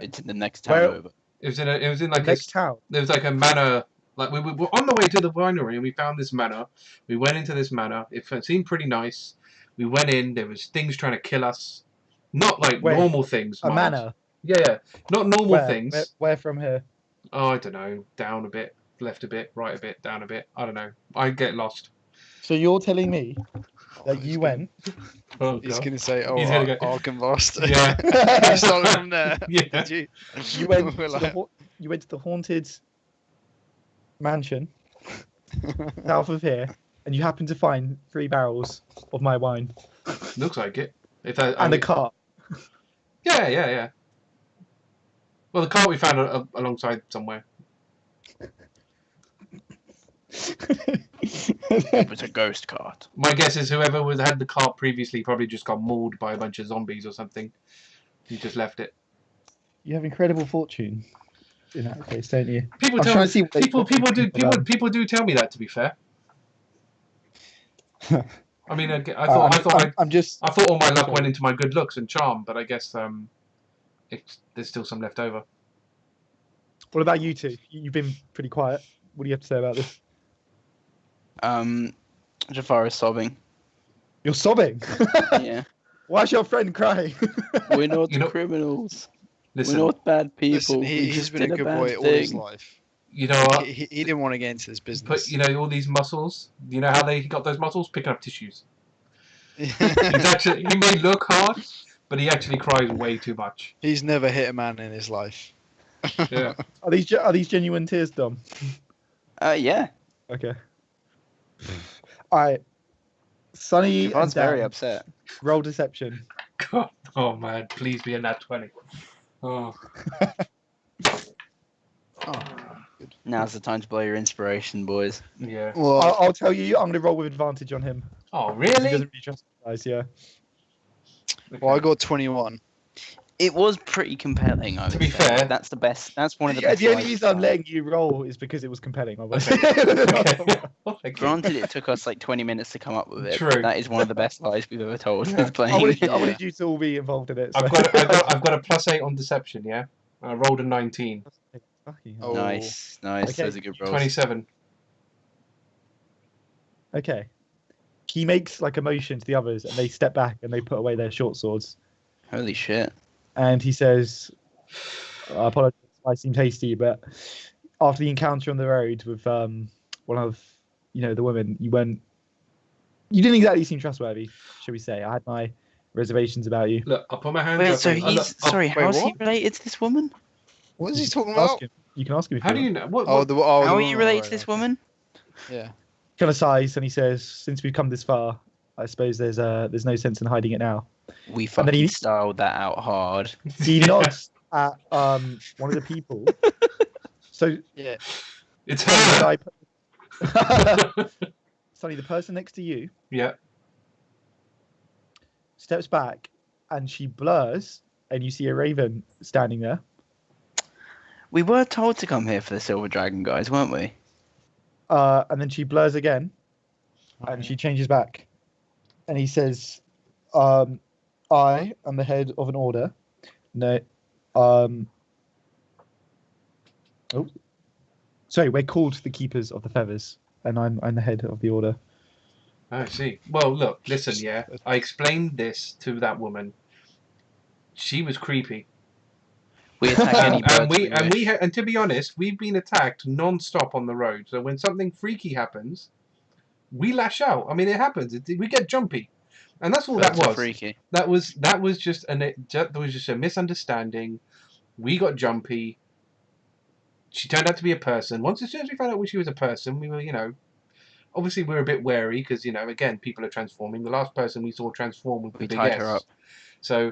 It's in the next town Well- over. It was in The like next town. there was like a manor. Like we were on the way to the winery and we found this manor. We went into this manor. It seemed pretty nice. We went in. There was things trying to kill us. Not like Wait, normal things. A mind. manor. Yeah. Not normal Where? things. Where from here? Oh, I don't know. Down a bit, left a bit, right a bit, down a bit. I don't know. I get lost. So you're telling me that you went? Oh He's god. going to say, "Oh, He's gonna go- Arkham Lost." Yeah. You started from there. Yeah. Did you? You went We're to like- you went to the haunted mansion south of here, and you happened to find 3 barrels of my wine Looks like it. If I, and a cart. Yeah. Well, the cart we found alongside somewhere. It was a ghost cart. My guess is whoever had the cart previously probably just got mauled by a bunch of zombies or something. He just left it. You have incredible fortune in that case, don't you? People I'm tell trying me. to see what they- People do tell me that. To be fair. I mean, I thought I'm just. all my luck went into my good looks and charm, but I guess there's still some left over. What about you two? You've been pretty quiet. What do you have to say about this? Jafar is sobbing. You're sobbing. Yeah. Why's your friend crying? We're not You know- criminals. Listen, We're not bad people. Listen, We he's just been a did good bad boy all his thing. life. you know what? He didn't want to get into this But business. you know all these muscles. You know how he got those muscles? Picking up tissues. He may look hard, but he actually cries way too much. He's never hit a man in his life. Yeah. Are these genuine tears, Dom? Yeah. Okay. All right. Sunny and Jafar's very Dan, upset. roll deception. God, oh man, please be a nat 20. Oh. Oh. Now's the time to blow your inspiration, boys. Yeah. Well, I'll tell you, I'm going to roll with advantage on him. Oh, He really? doesn't really trust you guys, yeah. I got 21. It was pretty compelling, I would To be say. fair- That's the best. That's one of the Yeah, best. the only lies reason I'm I've letting you roll is because it was compelling. Okay. Obviously. Granted, it took us like 20 minutes to come up with it. True. But that is one of the best lies we've ever told Yeah. with playing. I wanted you to all be involved in it. So. I've got a +8 on deception, yeah? I rolled a 19. Fucking Oh. hell. Nice. Okay. Those are good rolls. 27. Okay. He makes like a motion to the others, and they step back and they put away their short swords. Holy shit. And he says, "I apologize if I seemed hasty, but after the encounter on the road with one of the women, you didn't exactly seem trustworthy, shall we say? I had my reservations about you." Look, I'll put my hands Wait, up. so and- he's sorry. wait, How's he what? related to this woman? What is he talking Ask about? him. You can ask him if How you do want. you know? What, Oh, How the are you related to this woman? Yeah. Kind of sighs, and he says, "Since we've come this far, I suppose there's no sense in hiding it now." We And then fucking he- styled that out hard. He nods at one of the people. So Yeah. It's Sonny, her. Sonny, the person next to you Yeah. steps back, and she blurs, and you see a raven standing there. We were told to come here for the Silver Dragon, guys, weren't we? And then she blurs again, and she changes back, and he says, "I am the head of an order. No, sorry, we're called the Keepers of the Feathers, and I'm the head of the order." I see. Well, look, listen, yeah. I explained this to that woman. She was creepy. We attack any birds And to be honest, we've been attacked non-stop on the road. So when something freaky happens, we lash out. I mean, it happens. We get jumpy, and that's all that Birds are was. freaky. That was just a misunderstanding. We got jumpy. She turned out to be a person. As soon as we found out she was a person, we were, obviously we were a bit wary because, again, people are transforming. The last person we saw transform was the We big tied S. her up. So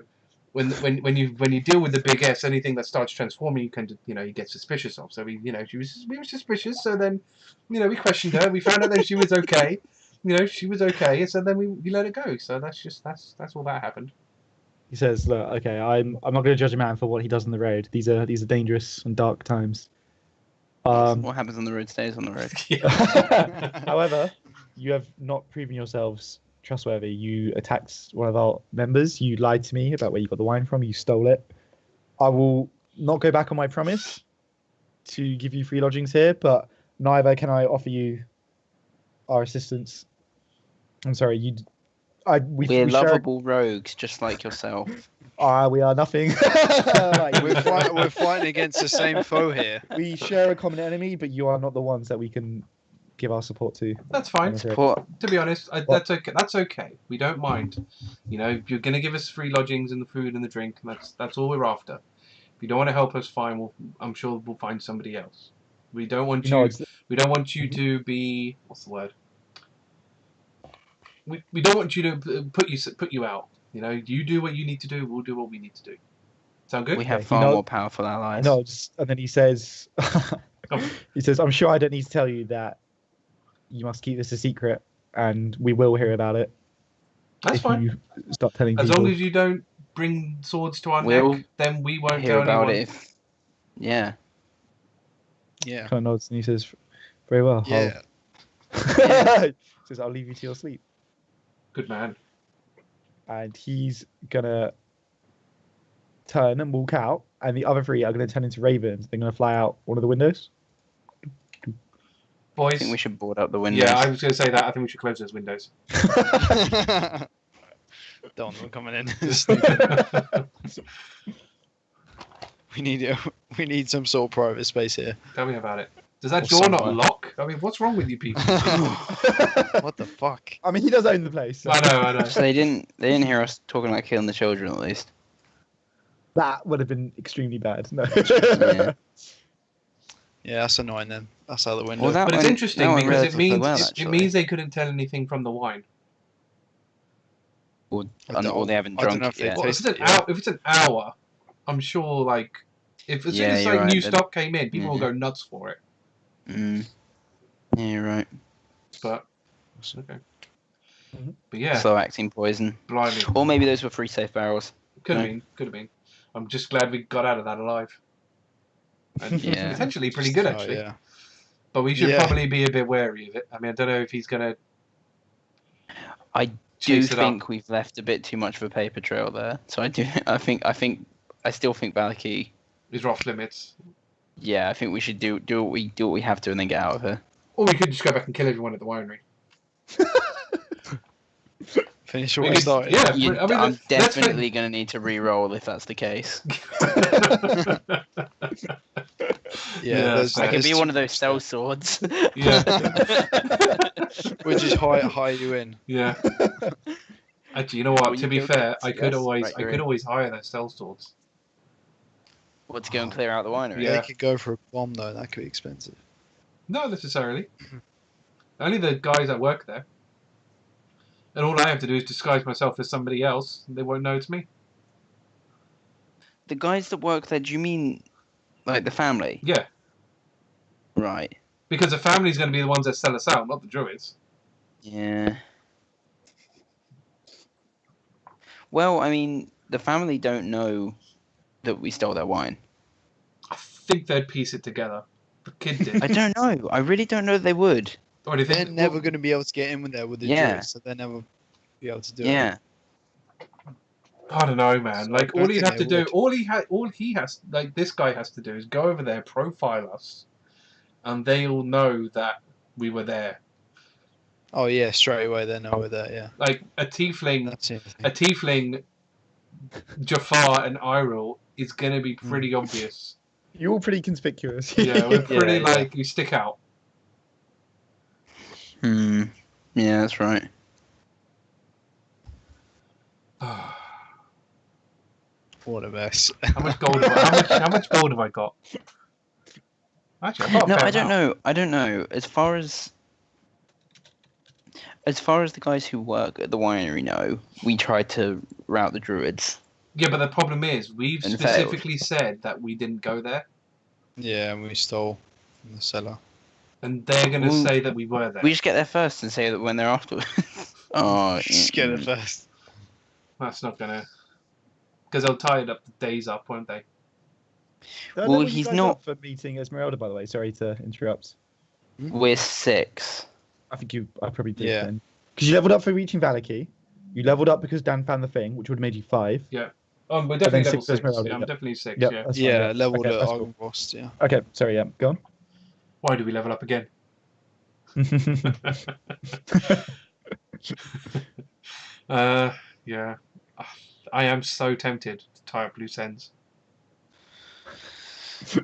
when you deal with the big S, anything that starts transforming, you get suspicious of. So we were suspicious. So then, we questioned her. We found out that she was okay. She was okay. So then we let it go. So that's all that happened. He says, "Look, okay, I'm not going to judge a man for what he does on the road. These are dangerous and dark times. What happens on the road stays on the road. However, you have not proven yourselves trustworthy. You attacked one of our members. You lied to me about where you got the wine from. You stole it. I will not go back on my promise to give you free lodgings here, but neither can I offer you our assistance. I'm sorry, We're we share. lovable rogues, just like yourself. We are nothing. We're fighting against the same foe here. We share a common enemy, but you are not the ones that we can give our support to. That's fine. Support. To be honest, that's okay. That's okay. We don't mind. You know, if you're going to give us free lodgings and the food and the drink, that's all we're after. If you don't want to help us, fine. I'm sure we'll find somebody else. We don't want you. We don't want you to be. What's the word? We don't want you to put you out. You know, you do what you need to do. We'll do what we need to do. Sound good? We have far more powerful allies. No, and then he says, I'm sure I don't need to tell you that you must keep this a secret, and we will hear about it. That's fine. You start telling as people. long as you don't bring swords to our neck, then we won't hear tell about anyone. it. Yeah. Kind of nods and he says, "Very well." Yeah. He says, "I'll leave you to your sleep." Good man. And he's gonna turn and walk out, and the other three are gonna turn into ravens. They're gonna fly out one of the windows. Boys. I think we should board up the windows. Yeah, I was going to say that. I think we should close those windows. Don't want them coming in. we need some sort of private space here. Tell me about it. Does that Or door not somewhere. lock? I mean, what's wrong with you people? What the fuck? I mean, he does own the place. So I know. So they didn't hear us talking about killing the children, at least. that would have been extremely bad. No. Yeah. Yeah, that's annoying then. That's out the window. Well, that But it's went- interesting that went because it relatively means well, it actually. means they couldn't tell anything from the wine. Or I don't- they haven't I don't drunk know it if they yet. Well, if it's an hour, I'm sure like if as soon Yeah, as you're like new right. stock came in, people will Yeah. go nuts for it. Mm. Yeah, you're right. But okay. Mhm. But yeah, Slow acting poison. blimey, Or maybe those were free safe barrels. could have no. been. I'm just glad we got out of that alive. And Yeah. potentially pretty good actually. Yeah. But we should Yeah. probably be a bit wary of it. I mean, I don't know if he's gonna. I do Chase it think up. we've left a bit too much of a paper trail there. So I still think Valaki. His off limits. Yeah, I think we should do what we have to and then get out of here. Or we could just go back and kill everyone at the winery. Finish what we Because- started. yeah. I'm let's definitely going to need to re-roll if that's the case. Yeah, there's- I can there's be too one of those much cell there. swords. Yeah. We'll just hire you in. Yeah. Actually, you know what? Well, To you be go fair, first, I could yes, always, right, I you're could in. always hire their stealth swords. What, to go and clear out the winery? Yeah. They could go for a bomb though. That could be expensive. Not necessarily. Only the guys that work there. And all I have to do is disguise myself as somebody else. And they won't know it's me. The guys that work there, do you mean like the family? Yeah, Right. because the family's going to be the ones that sell us out, not the druids. Yeah. Well, I mean, the family don't know that we stole their wine. I think they'd piece it together. The kid did. I don't know. I really don't know they would. Or do you They're think? never going to be able to get in with there with the Yeah. druids, so they'll never be able to do it. Yeah. I don't know, man. So Like I all don't he'd think have to they do, would. all he has, like this guy has to do, is go over there, profile us, and they'll know that we were there. Oh yeah, straight away they know we're there. Yeah, Like a tiefling, that's it. a tiefling, Jafar and Eirril is gonna be pretty obvious. You're all pretty conspicuous. Yeah, we're pretty Yeah. like we stick out. Hmm. Yeah, that's right. How What a mess. much gold? How much gold have I got? Actually, I've got a No, fair I don't amount. know. I don't know. As far as the guys who work at the winery know, we tried to rout the druids. Yeah, but the problem is we've And specifically said that we didn't go there, Yeah, and we stole from the cellar. and they're gonna Well, say that we were there. We just get there first and say that when they're afterwards. Oh, Just get it first. That's not gonna, because they'll tie it up the days up, won't they? Did I Well, level you he's guys not- up for meeting Esmeralda, by the way. Sorry to interrupt. We're 6. I think I probably did Yeah. then. Because you leveled up for reaching Valaki. You leveled up because Dan found the thing, which would have made you 5. Yeah. Oh, we're then definitely level 6 was 6. Morality, Yeah, I'm yep. definitely 6. Yep, Yeah. that's fine, Yeah, leveled okay, at that's cool. Argos, yeah. Okay, sorry, yeah, go Why do we level up again? on. Yeah. I am so tempted to tie up loose ends.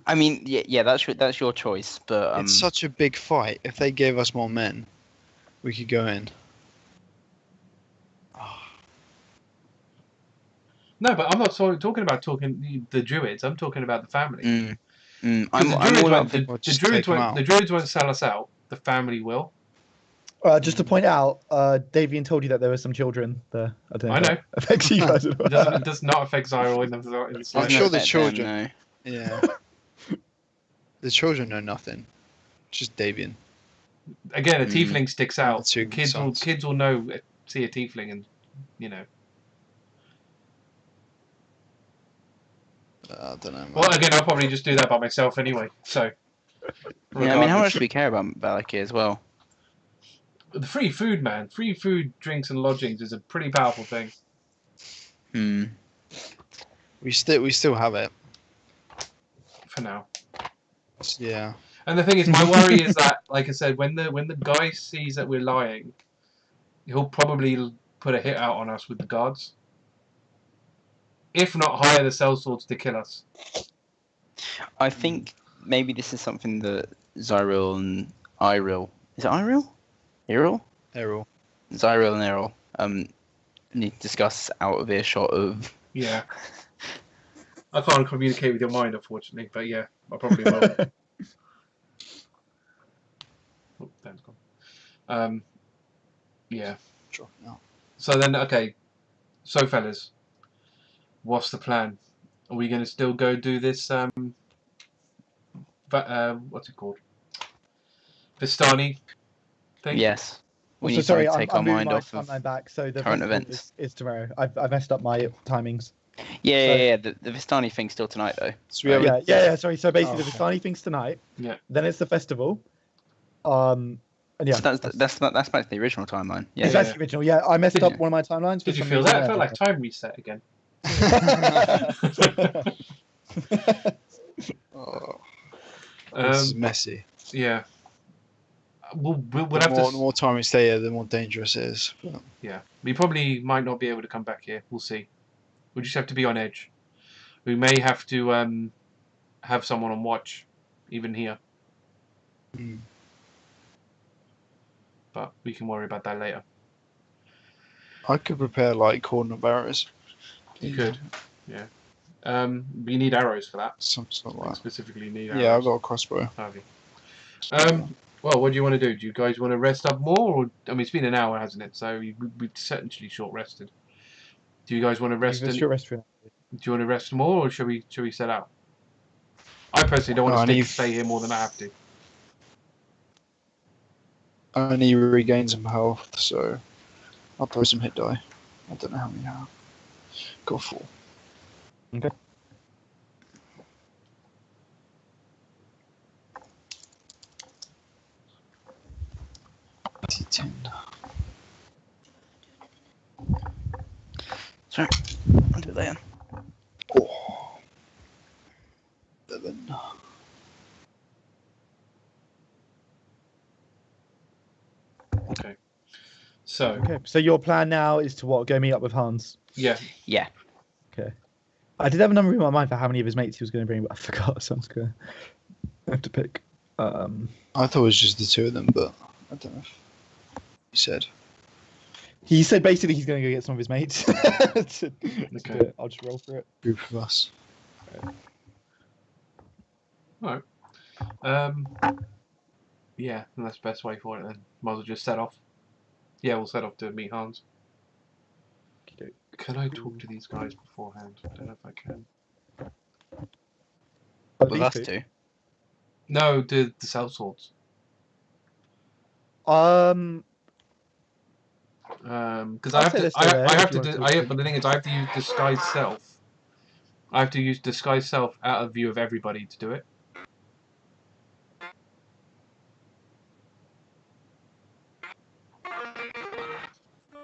I mean, yeah, that's your choice, but It's such a big fight. If they gave us more men, we could go in. No, but I'm not talking about the druids. I'm talking about the family. I'm The all up. the druids won't sell us out. The family will. Just to point out, Davian told you that there were some children there. I don't know. I if know. that affects you guys. It does not affect Xyril in the I'm slightest. sure the Them, children. no. Yeah. The children know nothing. Just Davian. Again, a tiefling sticks out. The two sons. Kids will know, see a tiefling, and you know. I don't know. Man. Well, again, I'll probably just do that by myself anyway. So. Yeah, I mean, how much regardless. do we care about Valaki as well? The free food, man. Free food, drinks, and lodgings is a pretty powerful thing. We still have it. For now. Yeah. And the thing is, my worry is that, like I said, when the guy sees that we're lying, he'll probably put a hit out on us with the guards. If not, hire the sellswords to kill us. I think maybe this is something that Xyril and Eirril. Is it Eirril? Eirril? Eirril. Xyril and Eirril need to discuss out of earshot of. Yeah. I can't communicate with your mind, unfortunately, but yeah, I probably will. Oh, Dan's gone. Yeah. Dropping out. So then, okay. So, fellas, what's the plan? Are we going to still go do this, what's it called? Vistani thing? Yes. We Also, need sorry, to take I'm our moving mind my off of timeline back. So the current festival events. is tomorrow. I've messed up my timings. Yeah. The Vistani thing's still tonight, though. So we have a Yeah. Sorry. So basically, the Oh. Vistani thing's tonight. Yeah. Then it's the festival. And yeah, So that's back to the original timeline. Yeah. it's actually original. Yeah, I messed Did up you? one of my timelines. Did you feel that? It felt like time reset again. Oh, this is messy. Yeah. We'll The have to. more time we stay here, the more dangerous it is. But Yeah. We probably might not be able to come back here. We'll see. We just have to be on edge. We may have to have someone on watch, even here. But we can worry about that later. I could prepare like coordinate barriers. You could. Yeah. We need arrows for that. Something like that. Specifically need arrows. Yeah, I've got a crossbow. Have you? Well, what do you want to do? Do you guys want to rest up more? Or, I mean, it's been an hour, hasn't it? So we've essentially short rested. Do you guys want to rest? Do you want to rest more, or should we set out? I personally don't want to stay here more than I have to. I need to regain some health, so I'll throw some hit die. I don't know how many I have. Got 4. Okay. T10. Sorry. I'll do it later. Oh. 11. Okay. So. Okay. So your plan now is to what? Go meet up with Hans. Yeah. Yeah. Okay. I did have a number in my mind for how many of his mates he was going to bring, but I forgot. So I'm just going to have to pick. I thought it was just the 2 of them, but I don't know if you said. He said basically he's going to go get some of his mates. Okay. I'll just roll for it. Group of us. Alright. Yeah, that's the best way for it then. Might as well just set off. Yeah, we'll set off to meet Hans. Can I talk to these guys beforehand? I don't know if I can. With us two. No, the sellswords. Because I have to. But the thing is, I have to use disguise self. I have to use disguise self out of view of everybody to do it.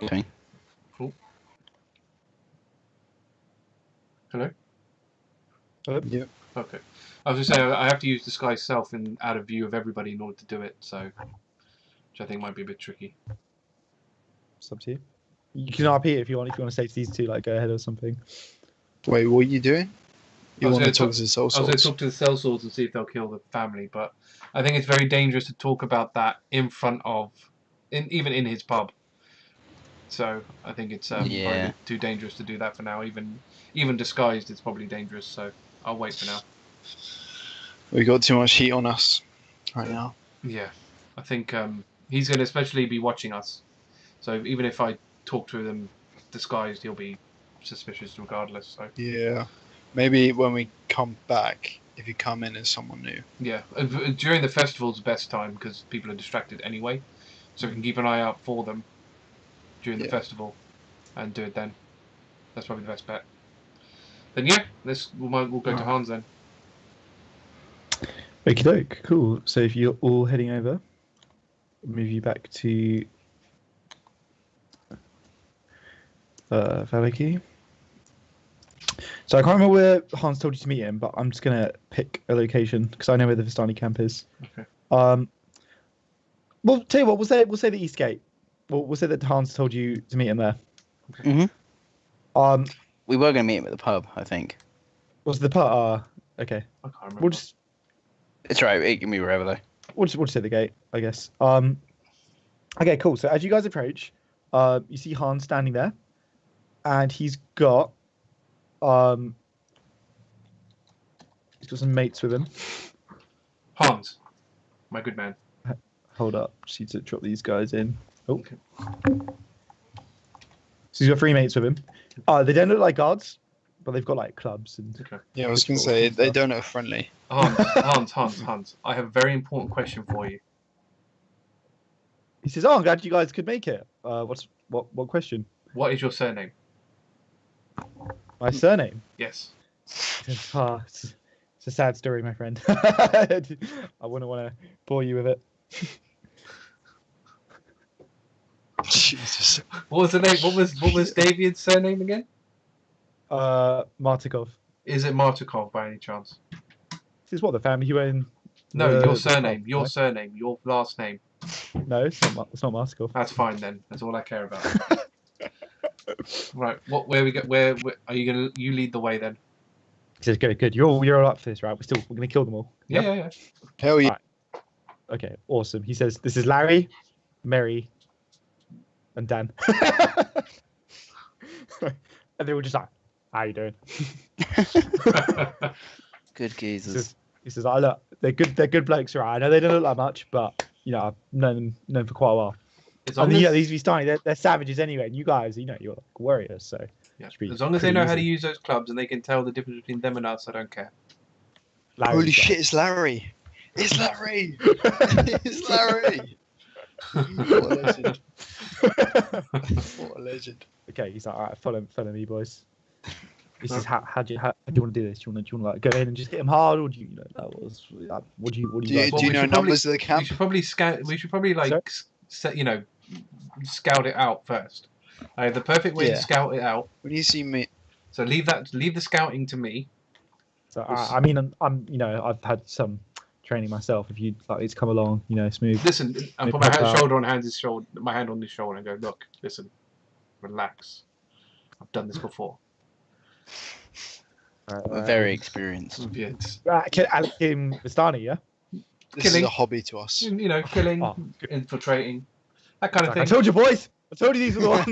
Okay. Hello? Yep. Okay. I was just saying, I have to use disguise self out of view of everybody in order to do it, so... Which I think might be a bit tricky. It's up to you. You can RP it if you want. If you want to say to these two, like, go ahead or something. Wait, what are you doing? You I was want to gonna talk to the soul I was going to swords? talk to the sellswords and see if they'll kill the family, but I think it's very dangerous to talk about that in front of... even in his pub. So I think it's probably too dangerous to do that for now. Even disguised, it's probably dangerous. So I'll wait for now. We got too much heat on us right now. Yeah, I think he's going to especially be watching us. So even if I talk to them disguised, he'll be suspicious regardless. So Yeah. Maybe when we come back, if you come in as someone new. yeah, during the festival's the best time because people are distracted anyway. So we can keep an eye out for them during the festival and do it then. That's probably the best bet. Then yeah, we'll go to Hans then. Okie doke, cool. So if you're all heading over, move you back to Valaki. So I can't remember where Hans told you to meet him, but I'm just gonna pick a location because I know where the Vistani camp is. Okay. Well, tell you what, we'll say the East Gate. We'll say that Hans told you to meet him there. Mhm. Um, We were going to meet him at the pub, I think. was the part? Okay. I can't remember. We'll just It's right. It can be wherever though. we'll just say the gate, I guess. Okay, cool. So as you guys approach, you see Hans standing there, and he's got some mates with him. Hans, my good man. Hold up, just need to drop these guys in. Oh. Okay. So he's got 3 mates with him. They don't look like guards, but they've got like clubs and. Okay. Yeah, I was going to say, they don't look friendly. Hans. I have a very important question for you. He says, "Oh, I'm glad you guys could make it. What question? What is your surname? My surname." Yes. It's a sad story, my friend. I wouldn't want to bore you with it. Jesus. What was the name? What was David's surname again? Martikov. Is it Martikov by any chance? This is what the family you own. No, the your surname. club, Your right? surname. Your last name. No, it's not Martikov. That's fine then. That's all I care about. Right. Where we go? Where are you gonna? You lead the way then. He says, "Good. You're all up for this, right? We're gonna kill them all." Yeah, Yep. yeah. Hell yeah. Alright. Okay, awesome. He says, "This is Larry, Mary, and Dan." And they were just like, "How you doing?" Good geezers. He says, "I look, they're good blokes, right? I know they don't look like much, but you know, I've known them for quite a while. As I long mean, as, these Vistani, they're savages anyway, and you guys, you know, you're like warriors, so yeah. it should be As long as they pretty know how to easy." use those clubs and they can tell the difference between them and us, I don't care. Larry's Holy like, shit, it's Larry! It's Larry! It's Larry! What a legend. What a legend. Okay, he's like, "All right, follow me, boys." He says, how do you want to do this? Do you want to like go in and just hit him hard, or do you, what do you Do guys you we know should numbers of the We camp? should probably We should probably Sorry? like scout it out first. I have the perfect way to Yeah. scout it out. When you see me, So leave the scouting to me. So I mean, I'm you know, I've had some training myself. If you'd like me to come along, you know, smooth. Listen, I put my shoulder on Hans' shoulder, my hand on his shoulder, and go, look, listen, relax. I've done this before. We're very experienced. Yeah, it's, Kim Vistani, yeah. this Killing. is a hobby to us. you know, killing, Oh. infiltrating, that kind of I thing. told you, boys. I told you these were the ones.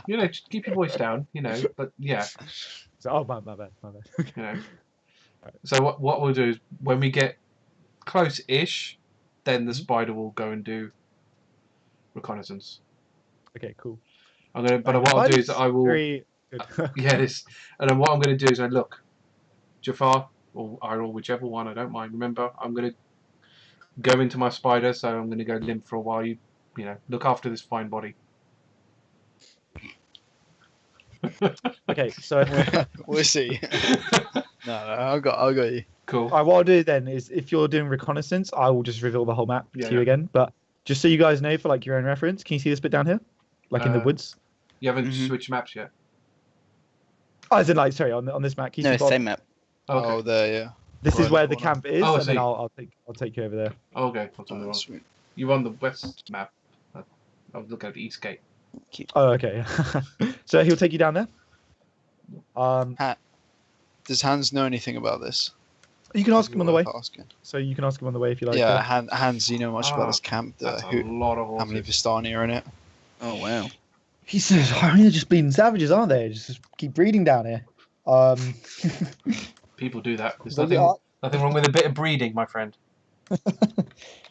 You know, just keep your voice down. You know, but yeah, So, oh, my bad. you know. So what we'll do is when we get close-ish, then the spider will go and do reconnaissance. Okay, cool. But what I'll do is I will. Very good. Yeah, and then what I'm going to do is look, Jafar or Eirril, whichever one, I don't mind. Remember, I'm going to go into my spider, so I'm going to go limp for a while. You know, look after this fine body. Okay, so We'll see. No, I got you. Cool. what I'll do then is, if you're doing reconnaissance, I will just reveal the whole map Yeah, to you yeah. again. But just so you guys know, for like your own reference, can you see this bit down here? like in the woods. You haven't Mhm. switched maps yet. Oh, as in like sorry on this map. Keith, No, you've got- same map. Okay. Oh, there, yeah. This is Right where the corner. camp is, Oh, I and then see. I'll take you over there. Okay. What's on the Oh, wrong? sweet. You're on the west map. I was looking at the east gate. Oh, okay. So he'll take you down there. Does Hans know anything about this? You can ask him on the way. Worth asking. So you can ask him on the way if you like. Yeah, Hans, you know much Ah, about this camp? That's a How lot of many horses. Vistani are in it? Oh wow. He says, I mean, they're just bleeding savages, aren't they? Just keep breeding down here. People do that. There's But nothing wrong with a bit of breeding, my friend.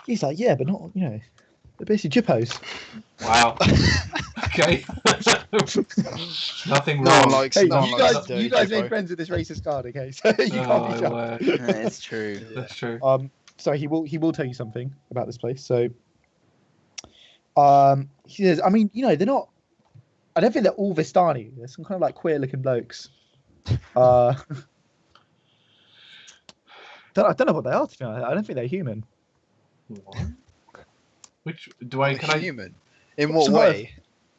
he's like, yeah, but not, they're basically jippos. Wow. Okay. Nothing No one wrong. likes. Hey, no one you likes guys, dirty you guys Jippo. made friends with this racist guard, okay? So you can't be Oh, shocked. word. It's true. That's true. So he will tell you something about this place. So, he says, I mean, they're not. I don't think they're all Vistani. There's some kind of like queer-looking blokes. I don't know what they are. To be honest. I don't think they're human. What? Which do I? Can I? Human? In what Some way?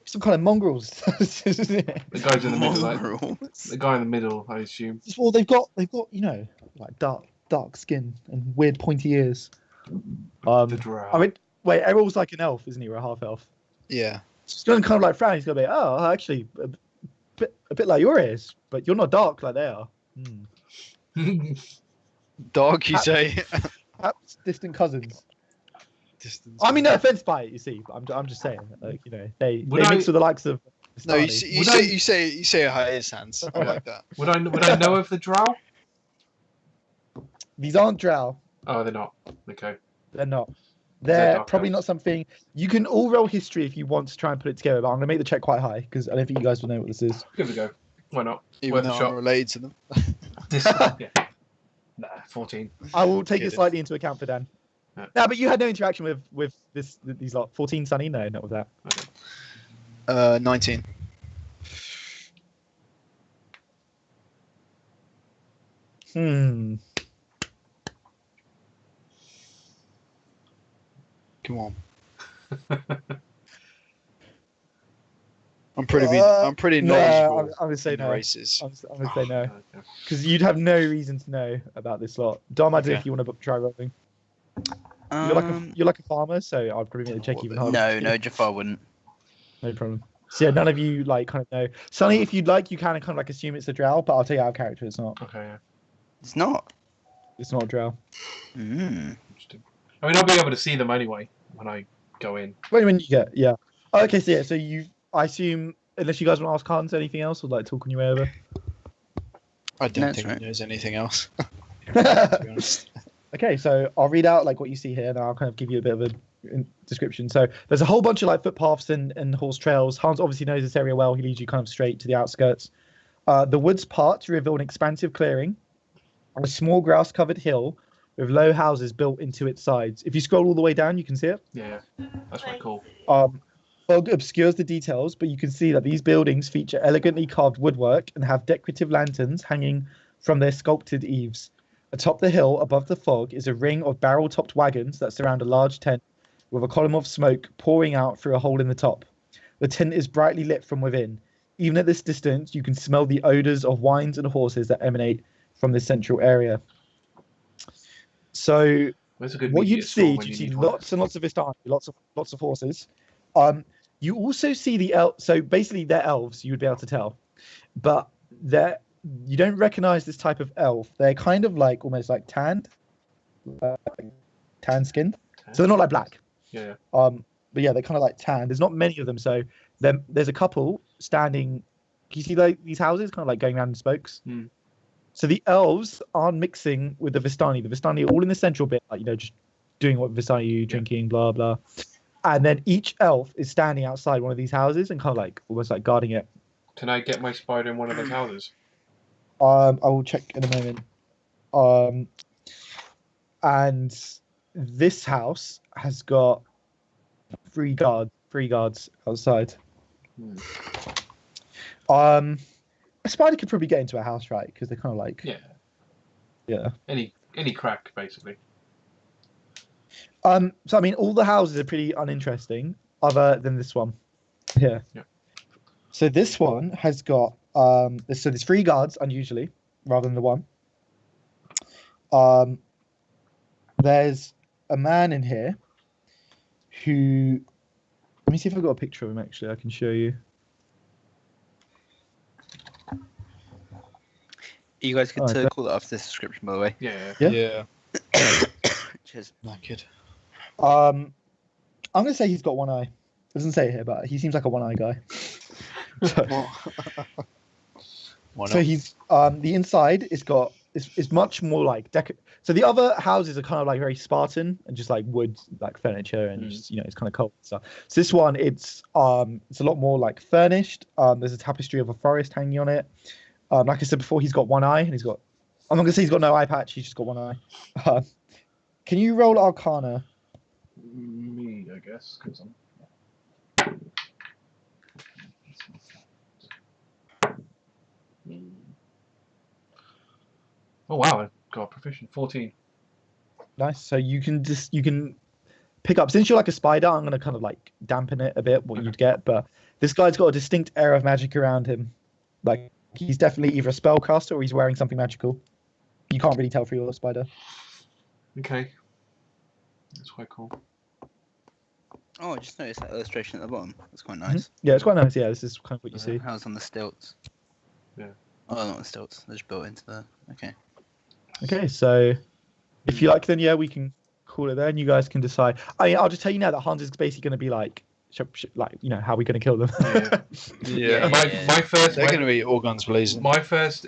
Some kind of mongrels. The guys in the middle, like Mongrels. the guy in the middle, I assume. Well, they've got like dark skin and weird pointy ears. The drow. I mean, wait, Eirril's like an elf, isn't he, or a half elf? Yeah. He's going to kind of like frown. He's going to be, oh, actually, a bit like your ears, but you're not dark like they are. Dog, you say? Perhaps distant cousins. Distance. I mean, no offense by it, you see. But I'm just saying, like, they mix with the likes of. No, you Vistani. say a Haiss, Hans. I like that. Would I know of the drow? These aren't drow. Oh, they're not. Okay. They're not. They're They're dark probably elves. not something you can all roll history if you want to try and put it together. But I'm gonna make the check quite high because I don't think you guys will know what this is. Give it a go. Why not? Even Worth a though I'm shot. related to them. This, yeah. Nah, 14. I will take it Kidding. slightly into account for Dan. Yeah. No, but you had no interaction with these lot. 14, Sunny? No, not with that. Okay. 19. Hmm. Come on. I'm pretty No, knowledgeable I'm gonna say in no. races. I'm gonna say no Okay. because you'd have no reason to know about this lot. Dom, I don't know Okay. if you want to try rolling. Um, You're like a farmer, so I'd probably make the check even harder. no, Jafar wouldn't. No problem. So yeah, none of you like kind of know. Sunny, if you'd like, you can kind of like assume it's a drow, but I'll tell you out of character, it's not. Okay, yeah. It's not. It's not a drow. Mm. Interesting. I mean, I'll be able to see them anyway when I go in. When you get Oh, okay, so yeah, so I assume unless you guys want to ask Hans anything else or like talk on your way over. I don't That's think right. there's anything else. To be honest. Okay, so I'll read out like what you see here, and I'll kind of give you a bit of a description. So there's a whole bunch of like footpaths and horse trails. Hans obviously knows this area well. He leads you kind of straight to the outskirts. The woods part to reveal an expansive clearing, a small grass-covered hill with low houses built into its sides. If you scroll all the way down, you can see it. Yeah, that's quite cool. Fog obscures the details, but you can see that these buildings feature elegantly carved woodwork and have decorative lanterns hanging from their sculpted eaves. Atop the hill, above the fog, is a ring of barrel-topped wagons that surround a large tent with a column of smoke pouring out through a hole in the top. The tent is brightly lit from within. Even at this distance, you can smell the odors of wines and horses that emanate from this central area. So Where's a good what meteor you'd storm see, when you you see need one? lots and lots of Vistani, lots of horses. You also see the so basically they're elves, you would be able to tell, but you don't recognize this type of elf. They're kind of like almost like tanned, tan skinned. So they're not like black. Yeah. But yeah, they're kind of like tan. There's not many of them, so there's a couple standing. Can you see like these houses kind of like going around in spokes? Hmm. So the elves aren't mixing with the Vistani. The Vistani are all in the central bit, like just doing what Vistani do, drinking, blah blah. And then each elf is standing outside one of these houses and kind of like almost like guarding it. Can I get my spider in one of those houses? I will check in a moment. And this house has got three guards outside. A spider could probably get into a house, right? Because they're kind of like yeah. Any crack, basically. So I mean, all the houses are pretty uninteresting, other than this one. Yeah. Yeah. So this one has got there's 3 guards unusually rather than the one. There's a man in here who, let me see if I've got a picture of him. Actually, I can show you. You guys Oh, get to that- call that after this description, by the way. Yeah. Yeah. Cheers. Naked. I'm gonna say he's got one eye. It doesn't say it here, but he seems like a one eye guy. So, Why so not? he's the inside is much more like so the other houses are kind of like very Spartan and just like wood like furniture and just, it's kind of cold and stuff. So this one it's a lot more like furnished. There's a tapestry of a forest hanging on it. Like I said before, he's got one eye and I'm not gonna say he's got no eye patch, he's just got one eye. Can you roll Arcana? Me, I guess, because I'm. Oh wow, I got proficient 14. Nice. So you can pick up, since you're like a spider, I'm gonna kind of like dampen it a bit what you'd get, but this guy's got a distinct air of magic around him. Like he's definitely either a spellcaster or he's wearing something magical. You can't really tell through your spider. Okay. That's quite cool. Oh, I just noticed that illustration at the bottom. That's quite nice. Yeah, it's quite nice. Yeah, this is kind of what you see. How's on the stilts? Yeah. Oh, not the stilts. They're just built into the. Okay. Okay, so if you like, then yeah, we can call it there, and you guys can decide. I mean, I'll just tell you now that Hans is basically going to be like, how are we going to kill them? Yeah. My first. They're going to be all guns blazing. My first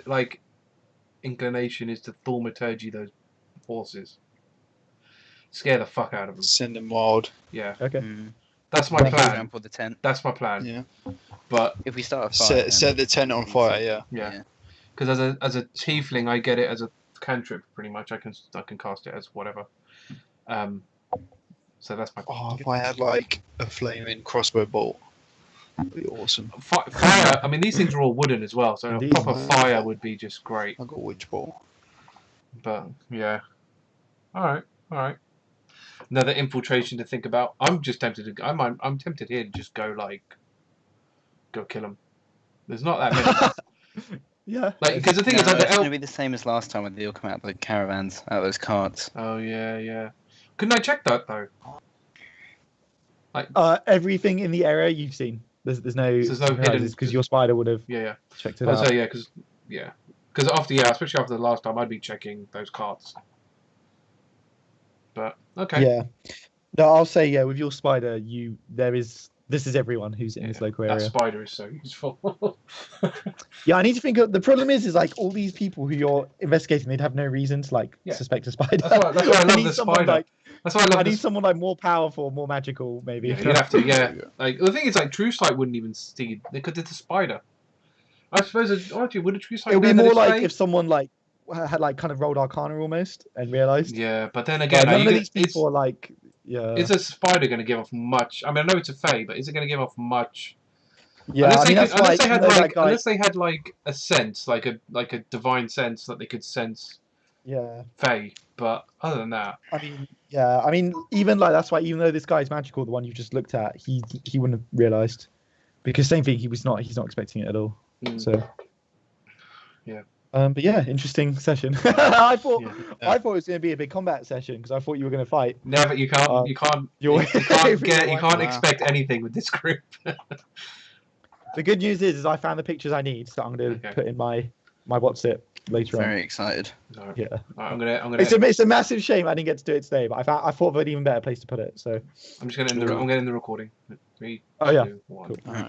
inclination is to thaumaturgy those horses. Scare the fuck out of them. Send them wild. Yeah. Okay. That's my Thank you. plan. For the tent. That's my plan. Yeah. But If we start a fire. Set the tent on fire. Yeah. yeah, because as a tiefling, I get it as a cantrip pretty much. I can cast it as whatever. So that's my. Oh, if I had like a flaming crossbow bolt, that'd be awesome. Fire. I mean, these things are all wooden as well, so Indeed. a proper fire would be just great. I got witch bolt. But yeah. All right. Another infiltration to think about. I'm just tempted to. I'm tempted here to just go kill them. There's not that many. Yeah. Because the thing No, is, like, it's going to be the same as last time when they all come out of the caravans, out of those carts. Oh yeah. Couldn't I check that though? Everything in the area you've seen. There's no hidden because your spider would have Yeah. checked it I'd out. say because especially after the last time, I'd be checking those carts. But okay. Yeah. No, I'll say yeah. With your spider, this is everyone who's in this local That area. spider is so useful. Yeah, I need to think of the problem is like all these people who you're investigating, they'd have no reason to Yeah. suspect a spider. That's why I love need the someone, spider. like, That's why I love I need this. someone like more powerful, more magical, maybe. Yeah, you'd have to. Yeah. Like the thing is, like True Sight wouldn't even see because it's a spider. I suppose. Actually, would a True Sight? It would be know that more it's like fake? if someone like had like kind of rolled Arcana almost and realized. Yeah, but then Like, again, none of these people are like. Yeah. is a spider going to give off much? I mean, I know it's a fae, but is it going to give off much? Yeah, I mean that's why. Unless they had like a sense, like a divine sense that they could sense Yeah. fae. But other than that, I mean, yeah. I mean, even like that's why. Even though this guy's magical, the one you just looked at, he wouldn't have realized, because same thing. He's not expecting it at all. So. Yeah. But yeah, interesting session. I thought Yeah. it was going to be a big combat session because I thought you were going to fight. no, but you can't. You can't expect anything with this group. The good news is I found the pictures I need, so I'm going to put in my what's it later on. Very excited. No. Yeah. I'm gonna. It's a massive shame I didn't get to do it today, but I thought of an even better place to put it. So. I'm just gonna end the. I'm gonna end the recording. 3, Oh, yeah. 2, 1. Cool. Alright.